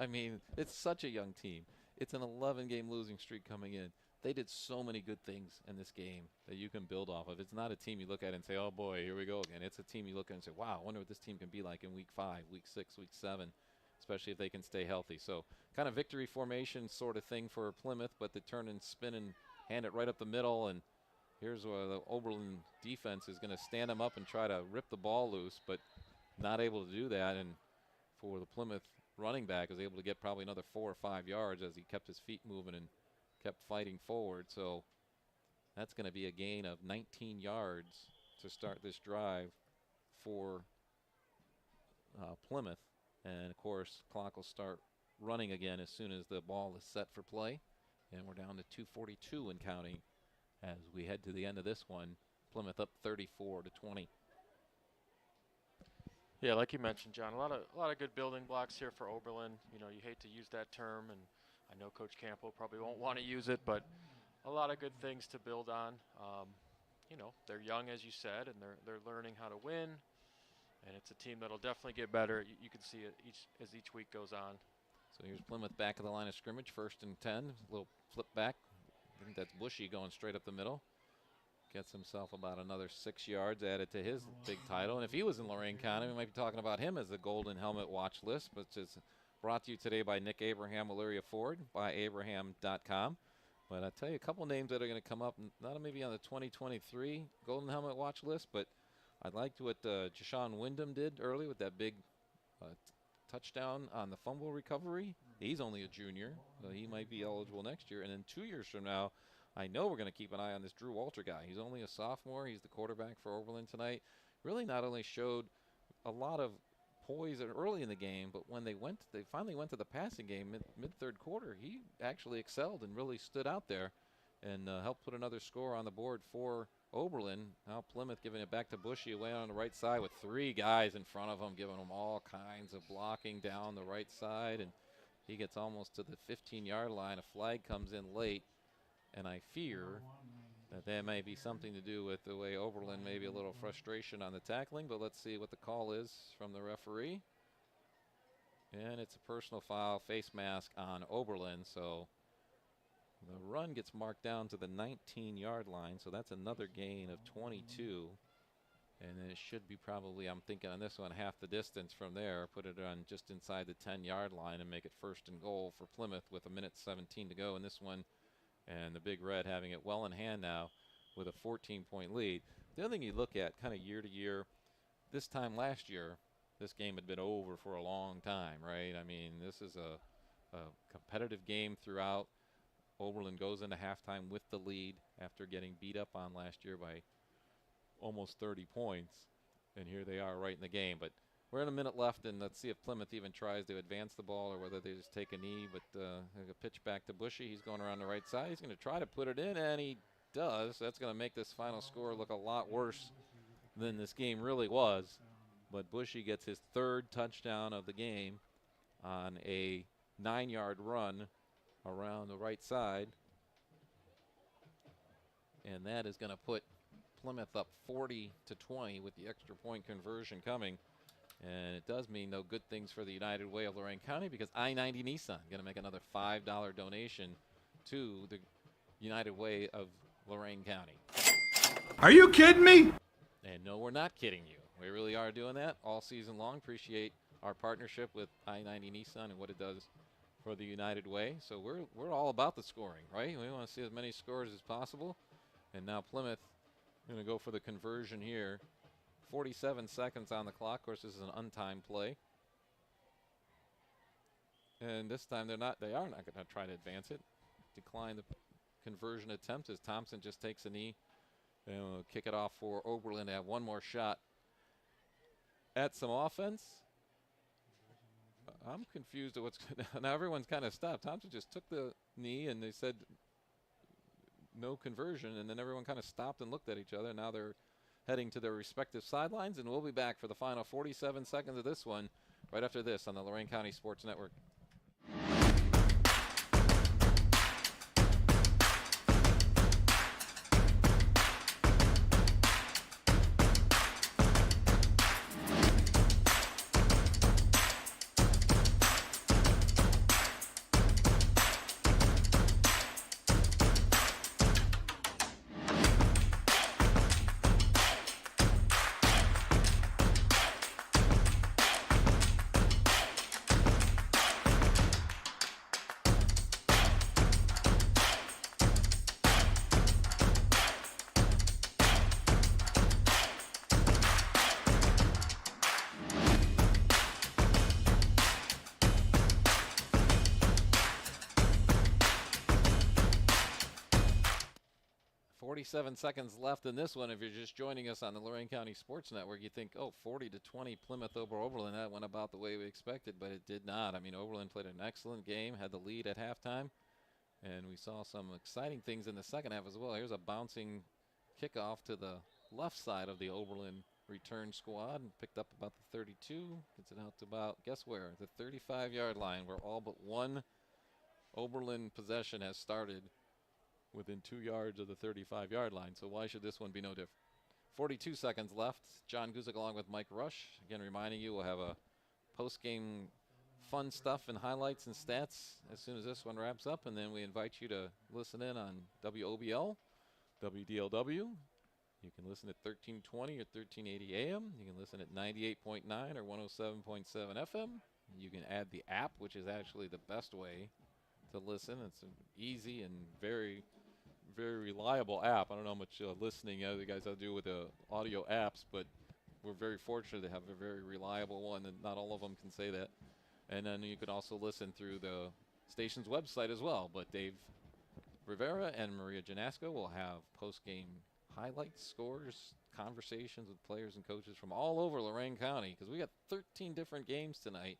I mean, it's such a young team. It's an 11-game losing streak coming in. They did so many good things in this game that you can build off of. It's not a team you look at and say, oh boy, here we go again. It's a team you look at and say, wow, I wonder what this team can be like in week 5, week 6, week 7, especially if they can stay healthy. So kind of victory formation sort of thing for Plymouth, but they turn and spin and hand it right up the middle. And here's where the Oberlin defense is going to stand them up and try to rip the ball loose, but not able to do that. And for the Plymouth running back, is able to get probably another 4 or 5 yards as he kept his feet moving and kept fighting forward. So that's going to be a gain of 19 yards to start this drive for Plymouth. And, of course, clock will start running again as soon as the ball is set for play. And we're down to 2:42 and counting as we head to the end of this one. Plymouth up 34-20. Yeah, like you mentioned, John, a lot of good building blocks here for Oberlin. You hate to use that term, and I know Coach Campbell probably won't want to use it, but a lot of good things to build on. They're young, as you said, and they're learning how to win, and it's a team that'll definitely get better. You can see it as each week goes on. So here's Plymouth back at the line of scrimmage, 1st and 10. A little flip back. I think that's Bushy going straight up the middle. Gets himself about another 6 yards added to his big title. And if he was in Lorain County, we might be talking about him as the Golden Helmet Watch List, which is brought to you today by Nick Abraham, Illyria Ford, by Abraham.com. But I'll tell you a couple names that are going to come up, not maybe on the 2023 Golden Helmet Watch List, but I liked what Jashawn Wyndham did early with that big touchdown on the fumble recovery. He's only a junior, so he might be eligible next year. And then 2 years from now, I know we're going to keep an eye on this Drew Walter guy. He's only a sophomore. He's the quarterback for Oberlin tonight. Really not only showed a lot of poise early in the game, but when they finally went to the passing game mid-third quarter, he actually excelled and really stood out there and helped put another score on the board for Oberlin. Now Plymouth giving it back to Bushy away on the right side with 3 guys in front of him, giving him all kinds of blocking down the right side, and he gets almost to the 15-yard line. A flag comes in late, and I fear that there may be something to do with the way Oberlin, maybe a little frustration on the tackling, but let's see what the call is from the referee. And it's a personal foul, face mask on Oberlin, so the run gets marked down to the 19-yard line, so that's another gain of 22. And then it should be probably, I'm thinking on this one, half the distance from there. Put it on just inside the 10-yard line and make it 1st and goal for Plymouth with 1:17 to go in this one. And the Big Red having it well in hand now with a 14-point lead. The other thing you look at kind of year to year, this time last year, this game had been over for a long time, right? I mean, this is a competitive game throughout. Oberlin goes into halftime with the lead after getting beat up on last year by almost 30 points. And here they are right in the game. But we're in a minute left, and let's see if Plymouth even tries to advance the ball or whether they just take a knee. But a pitch back to Bushy. He's going around the right side. He's going to try to put it in, and he does. That's going to make this final score look a lot worse than this game really was. But Bushy gets his third touchdown of the game on a 9-yard run around the right side. And that is going to put Plymouth up 40-20 with the extra point conversion coming. And it does mean no good things for the United Way of Lorain County, because I-90 Nissan going to make another $5 donation to the United Way of Lorain County. Are you kidding me? And no, we're not kidding you. We really are doing that all season long. Appreciate our partnership with I-90 Nissan and what it does for the United Way. So we're all about the scoring, right? We want to see as many scores as possible. And now Plymouth going to go for the conversion here. 47 seconds on the clock. Of course, this is an untimed play. And this time they are not going to try to advance it. Decline the conversion attempt as Thompson just takes a knee and we'll kick it off for Oberlin to have one more shot at some offense. I'm confused at what's going on. Now everyone's kind of stopped. Thompson just took the knee and they said no conversion, and then everyone kind of stopped and looked at each other. Now they're heading to their respective sidelines, and we'll be back for the final 47 seconds of this one right after this on the Lorain County Sports Network. 47 seconds left in this one. If you're just joining us on the Lorain County Sports Network, you think, oh, 40-20 Plymouth over Oberlin. That went about the way we expected, but it did not. I mean, Oberlin played an excellent game, had the lead at halftime, and we saw some exciting things in the second half as well. Here's a bouncing kickoff to the left side of the Oberlin return squad and picked up about the 32. Gets it out to about, guess where? The 35-yard line, where all but one Oberlin possession has started within 2 yards of the 35-yard line. So why should this one be no different? 42 seconds left. John Guzik along with Mike Rush. Again, reminding you we'll have a post-game fun stuff and highlights and stats as soon as this one wraps up. And then we invite you to listen in on WOBL, WDLW. You can listen at 1320 or 1380 AM. You can listen at 98.9 or 107.7 FM. You can add the app, which is actually the best way to listen. It's an easy and very, very reliable app. I don't know how much listening you guys have to do with the audio apps, but we're very fortunate to have a very reliable one, and not all of them can say that. And then you can also listen through the station's website as well. But Dave Rivera and Maria Janasco will have post-game highlights, scores, conversations with players and coaches from all over Lorain County, because we got 13 different games tonight.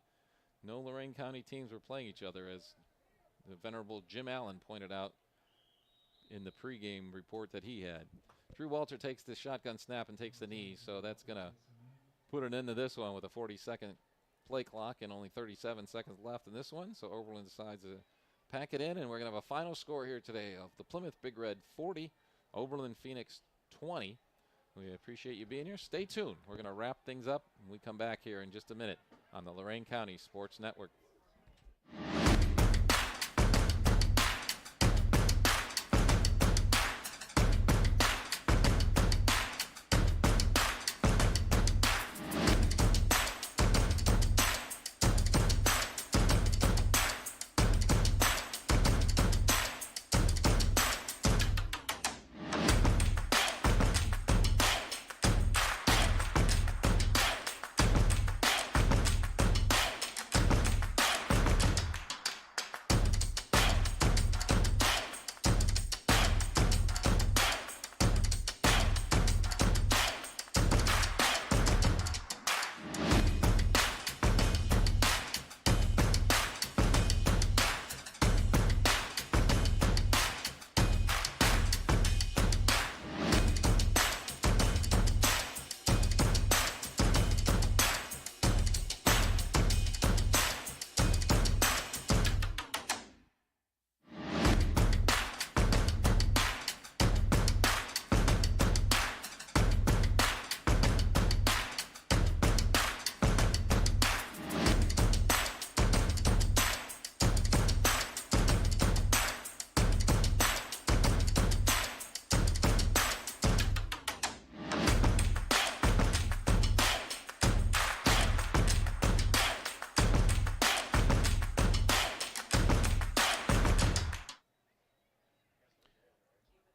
No Lorain County teams were playing each other, as the venerable Jim Allen pointed out in the pregame report that he had. Drew Walter takes the shotgun snap and takes the knee, so that's going to put an end to this one with a 40-second play clock and only 37 seconds left in this one. So Oberlin decides to pack it in, and we're going to have a final score here today of the Plymouth Big Red 40, Oberlin Phoenix 20. We appreciate you being here. Stay tuned. We're going to wrap things up, and we come back here in just a minute on the Lorain County Sports Network.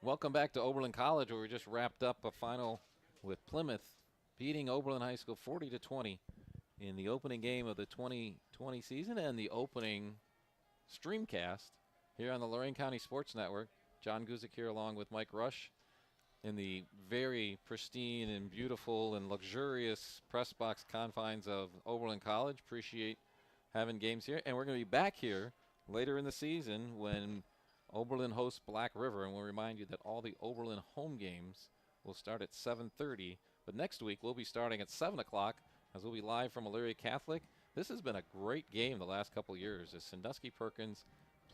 Welcome back to Oberlin College, where we just wrapped up a final with Plymouth beating Oberlin High School 40-20 in the opening game of the 2020 season and the opening streamcast here on the Lorain County Sports Network. John Guzik here along with Mike Rush in the very pristine and beautiful and luxurious press box confines of Oberlin College. Appreciate having games here. And we're going to be back here later in the season when Oberlin hosts Black River, and we'll remind you that all the Oberlin home games will start at 7:30. But next week we'll be starting at 7 o'clock as we'll be live from Elyria Catholic. This has been a great game the last couple years. It's Sandusky Perkins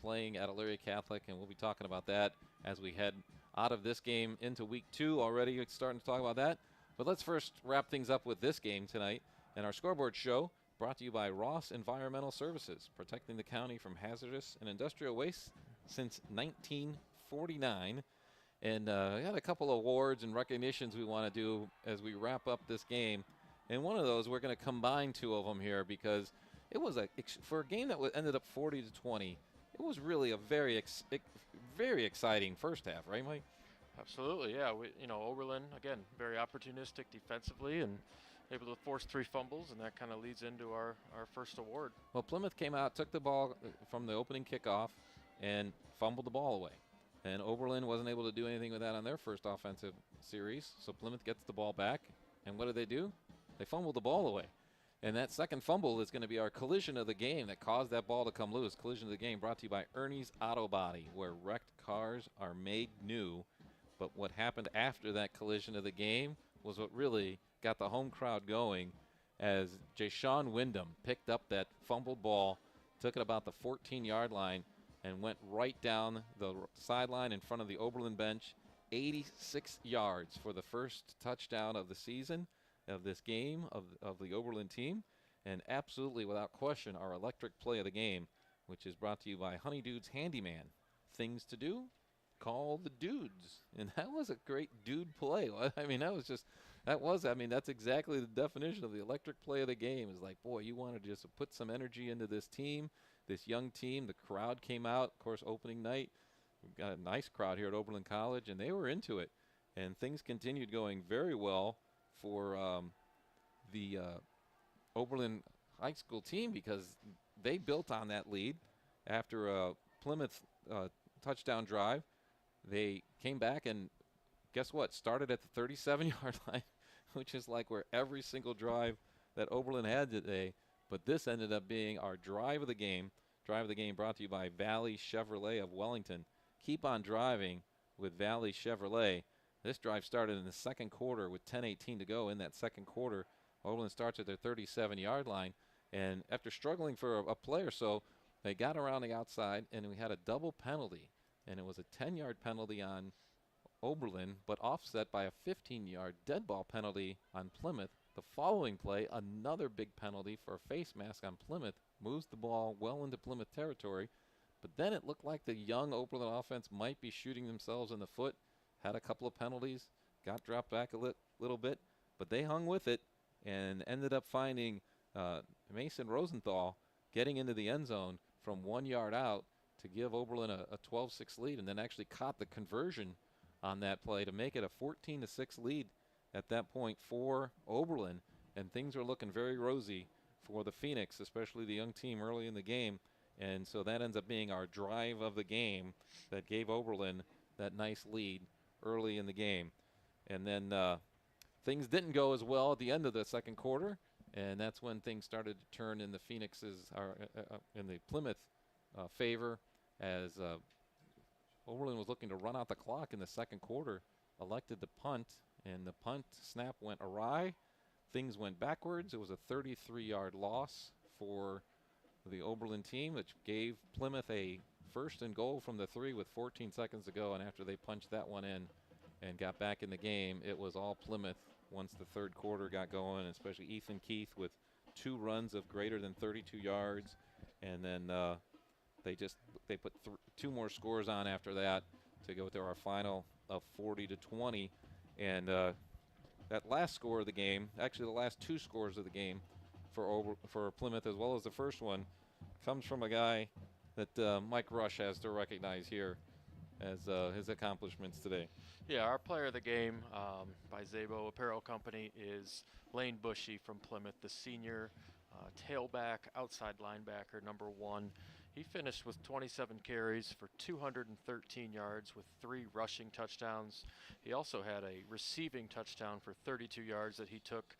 playing at Elyria Catholic, and we'll be talking about that as we head out of this game into week 2 already. It's starting to talk about that. But let's first wrap things up with this game tonight and our scoreboard show. Brought to you by Ross Environmental Services, protecting the county from hazardous and industrial waste since 1949. And we had a couple of awards and recognitions we want to do as we wrap up this game. And one of those, we're going to combine 2 of them here because it was for a game that ended up 40-20. It was really a very exciting first half, right, Mike? Absolutely, yeah. Oberlin, again, very opportunistic defensively and able to force 3 fumbles, and that kind of leads into our first award. Well, Plymouth came out, took the ball from the opening kickoff, and fumbled the ball away. And Oberlin wasn't able to do anything with that on their first offensive series, so Plymouth gets the ball back. And what do? They fumbled the ball away. And that second fumble is going to be our collision of the game that caused that ball to come loose. Collision of the game brought to you by Ernie's Auto Body, where wrecked cars are made new. But what happened after that collision of the game was what really got the home crowd going, as Jashawn Wyndham picked up that fumbled ball, took it about the 14-yard line, and went right down the sideline in front of the Oberlin bench. 86 yards for the first touchdown of the season, of this game, of the Oberlin team. And absolutely, without question, our electric play of the game, which is brought to you by Honey Dude's Handyman. Things to do? Call the dudes. And that was a great dude play. I mean, that's exactly the definition of the electric play of the game. Is like, boy, you want to just put some energy into this team, this young team. The crowd came out, of course, opening night. We've got a nice crowd here at Oberlin College, and they were into it. And things continued going very well for the Oberlin High School team, because they built on that lead after a Plymouth touchdown drive. They came back and guess what? Started at the 37-yard line, which is like where every single drive that Oberlin had today. But this ended up being our drive of the game. Drive of the game brought to you by Valley Chevrolet of Wellington. Keep on driving with Valley Chevrolet. This drive started in the second quarter with 10:18 to go in that second quarter. Oberlin starts at their 37-yard line. And after struggling for a play or so, they got around the outside, and we had a double penalty. And it was a 10-yard penalty on Oberlin, but offset by a 15-yard dead ball penalty on Plymouth. The following play, another big penalty for a face mask on Plymouth, moves the ball well into Plymouth territory. But then it looked like the young Oberlin offense might be shooting themselves in the foot. Had a couple of penalties, got dropped back a little bit, but they hung with it and ended up finding Mason Rosenthal getting into the end zone from 1 yard out to give Oberlin a 12-6 lead, and then actually caught the conversion on that play to make it a 14-6 lead at that point for Oberlin. And things are looking very rosy for the Phoenix, especially the young team early in the game. And so that ends up being our drive of the game that gave Oberlin that nice lead early in the game. And then things didn't go as well at the end of the second quarter, and that's when things started to turn in the Phoenix's, in the Plymouth favor, as Oberlin was looking to run out the clock in the second quarter, elected to punt, and the punt snap went awry. Things went backwards. It was a 33-yard loss for the Oberlin team, which gave Plymouth a first and goal from the 3 with 14 seconds to go. And after they punched that one in and got back in the game, it was all Plymouth once the third quarter got going, especially Ethan Keith with 2 runs of greater than 32 yards. And then they put 2 more scores on after that to go to our final of 40-20. And that last score of the game, actually the last 2 scores of the game for Plymouth, as well as the first one, comes from a guy that Mike Rush has to recognize here. as his accomplishments today. Yeah, our player of the game by Zabo Apparel Company is Lane Bushy from Plymouth, the senior tailback, outside linebacker, number 1. He finished with 27 carries for 213 yards with 3 rushing touchdowns. He also had a receiving touchdown for 32 yards that he took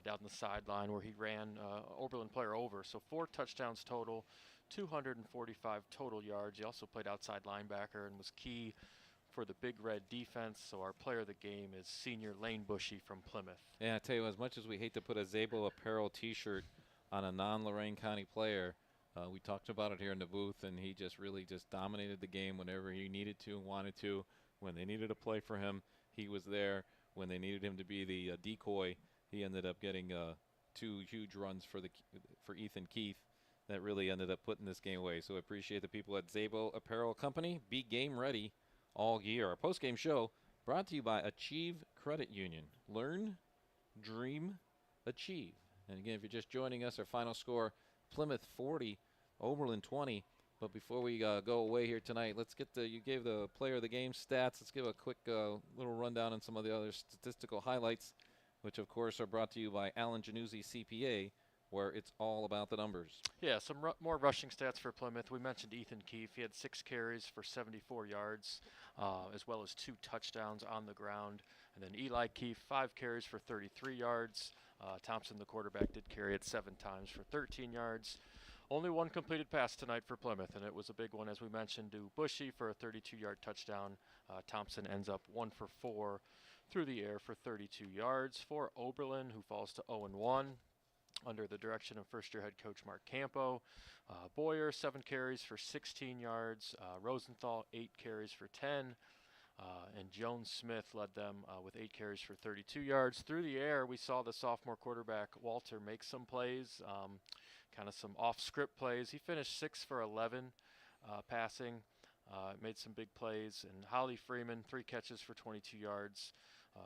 down the sideline where he ran Oberlin player over. So 4 touchdowns total, 245 total yards. He also played outside linebacker and was key for the Big Red defense. So our player of the game is senior Lane Bushy from Plymouth. Yeah, I tell you, as much as we hate to put a Zabo Apparel t-shirt on a non-Lorain County player, we talked about it here in the booth, and he just really just dominated the game whenever he needed to and wanted to. When they needed a play for him, he was there. When they needed him to be the decoy, he ended up getting 2 huge runs for Ethan Keith that really ended up putting this game away. So I appreciate the people at Zabo Apparel Company. Be game ready all year. Our post-game show brought to you by Achieve Credit Union. Learn, dream, achieve. And again, if you're just joining us, our final score, Plymouth 40, Oberlin 20. But before we go away here tonight, let's get you gave the player of the game stats. Let's give a quick little rundown on some of the other statistical highlights, which of course are brought to you by Alan Januzzi CPA, where it's all about the numbers. Yeah, some more rushing stats for Plymouth. We mentioned Ethan Keefe. He had 6 carries for 74 yards, as well as 2 touchdowns on the ground. And then Eli Keefe, 5 carries for 33 yards. Thompson, the quarterback, did carry it 7 times for 13 yards. Only 1 completed pass tonight for Plymouth, and it was a big one, as we mentioned, to Bushy for a 32-yard touchdown. Thompson ends up 1 for 4 through the air for 32 yards. For Oberlin, who falls to 0-1. Under the direction of first-year head coach Mark Campo. Boyer, 7 carries for 16 yards. Rosenthal, 8 carries for 10. And Jones Smith led them with 8 carries for 32 yards. Through the air, we saw the sophomore quarterback Walter make some plays, kind of some off-script plays. He finished 6 for 11 passing, made some big plays. And Holly Freeman, 3 catches for 22 yards.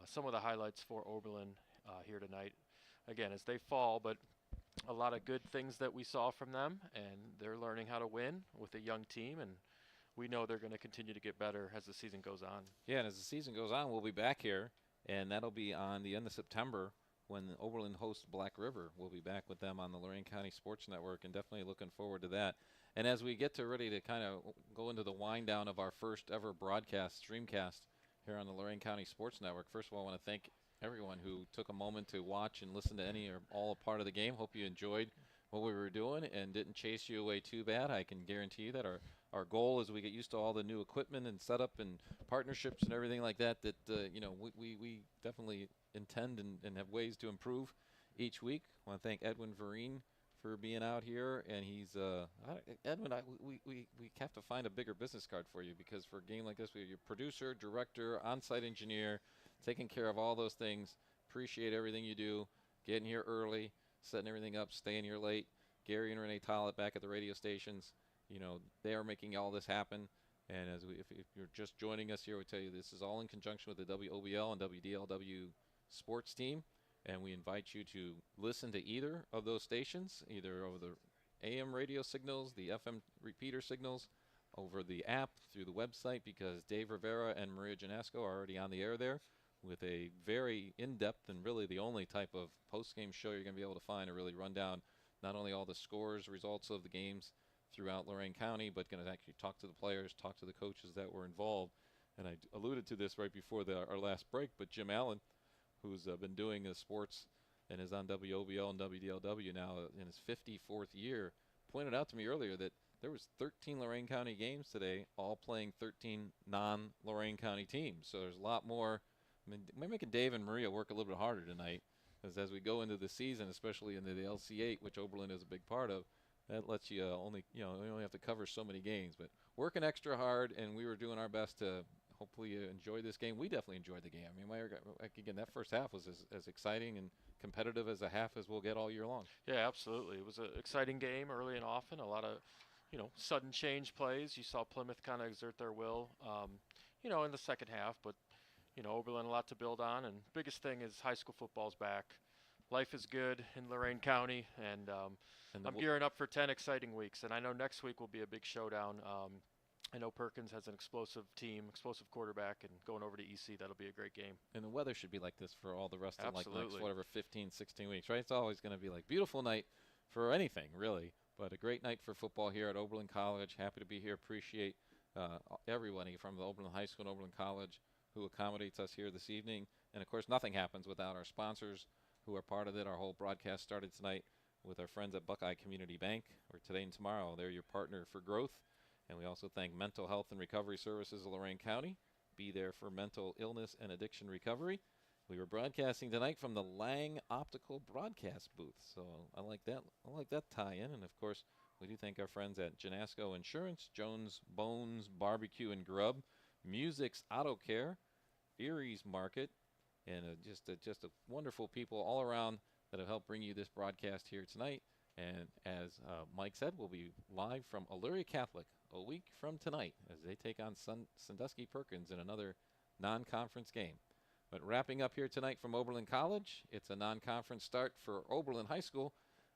Some of the highlights for Oberlin here tonight. Again, as they fall, but a lot of good things that we saw from them, and they're learning how to win with a young team, and we know they're going to continue to get better as the season goes on. Yeah, and as the season goes on, we'll be back here, and that'll be on the end of September when Oberlin hosts Black River. We'll be back with them on the Lorain County Sports Network, and definitely looking forward to that. And as we get ready to kind of go into the wind down of our first ever broadcast, streamcast here on the Lorain County Sports Network, first of all, I want to thank everyone who took a moment to watch and listen to any or all a part of the game. Hope you enjoyed what we were doing and didn't chase you away too bad. I can guarantee you that our goal as we get used to all the new equipment and setup and partnerships and everything like that, we definitely intend and have ways to improve each week. I want to thank Edwin Vereen for being out here, and he's Edwin. We have to find a bigger business card for you, because for a game like this, we have your producer, director, on-site engineer, taking care of all those things. Appreciate everything you do, getting here early, setting everything up, staying here late. Gary and Renee Tollett back at the radio stations, they are making all this happen. And if you're just joining us here, we tell you this is all in conjunction with the WOBL and WDLW sports team. And we invite you to listen to either of those stations, either over the AM radio signals, the FM repeater signals, over the app, through the website, because Dave Rivera and Maria Janasco are already on the air there with a very in-depth and really the only type of post-game show you're going to be able to find to really run down not only all the scores, results of the games throughout Lorain County, but going to actually talk to the players, talk to the coaches that were involved. And I alluded to this right before our last break, but Jim Allen, who's been doing sports and is on WOBL and WDLW now in his 54th year, pointed out to me earlier that there was 13 Lorain County games today, all playing 13 non-Lorain County teams. So there's a lot more. I mean, we're making Dave and Maria work a little bit harder tonight, because as we go into the season, especially into the LC8, which Oberlin is a big part of, that lets you we only have to cover so many games. But working extra hard, and we were doing our best to hopefully enjoy this game. We definitely enjoyed the game. I mean, again, that first half was as exciting and competitive as a half as we'll get all year long. Yeah, absolutely. It was an exciting game early and often. A lot of, sudden change plays. You saw Plymouth kind of exert their will, in the second half. But, Oberlin a lot to build on. And biggest thing is high school football's back. Life is good in Lorain County, and I'm gearing up for 10 exciting weeks. And I know next week will be a big showdown. I know Perkins has an explosive team, explosive quarterback, and going over to EC, that'll be a great game. And the weather should be like this for all the rest of like Absolutely. next, whatever, 15, 16 weeks, right? It's always going to be like beautiful night for anything, really. But a great night for football here at Oberlin College. Happy to be here. Appreciate everybody from the Oberlin High School and Oberlin College who accommodates us here this evening. And, of course, nothing happens without our sponsors who are part of it. Our whole broadcast started tonight with our friends at Buckeye Community Bank, or today and tomorrow. They're your partner for growth. And we also thank Mental Health and Recovery Services of Lorain County. Be there for mental illness and addiction recovery. We were broadcasting tonight from the Lang Optical broadcast booth, so I like that. I like that tie-in. And of course, we do thank our friends at Janasco Insurance, Jones Bones Barbecue and Grub, Music's Auto Care, Erie's Market, and just a wonderful people all around that have helped bring you this broadcast here tonight. And as Mike said, we'll be live from Elyria Catholic a week from tonight as they take on Sandusky Perkins in another non-conference game. But wrapping up here tonight from Oberlin College, it's a non-conference start for Oberlin High School,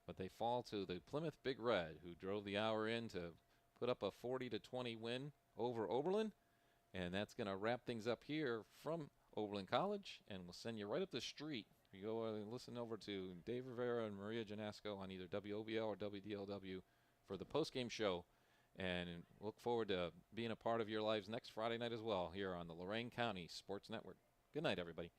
but they fall to the Plymouth Big Red, who drove the hour in to put up a 40-20 win over Oberlin. And that's going to wrap things up here from Oberlin College, and we'll send you right up the street. You go and listen over to Dave Rivera and Maria Janasco on either WOBL or WDLW for the postgame show. And look forward to being a part of your lives next Friday night as well here on the Lorain County Sports Network. Good night, everybody.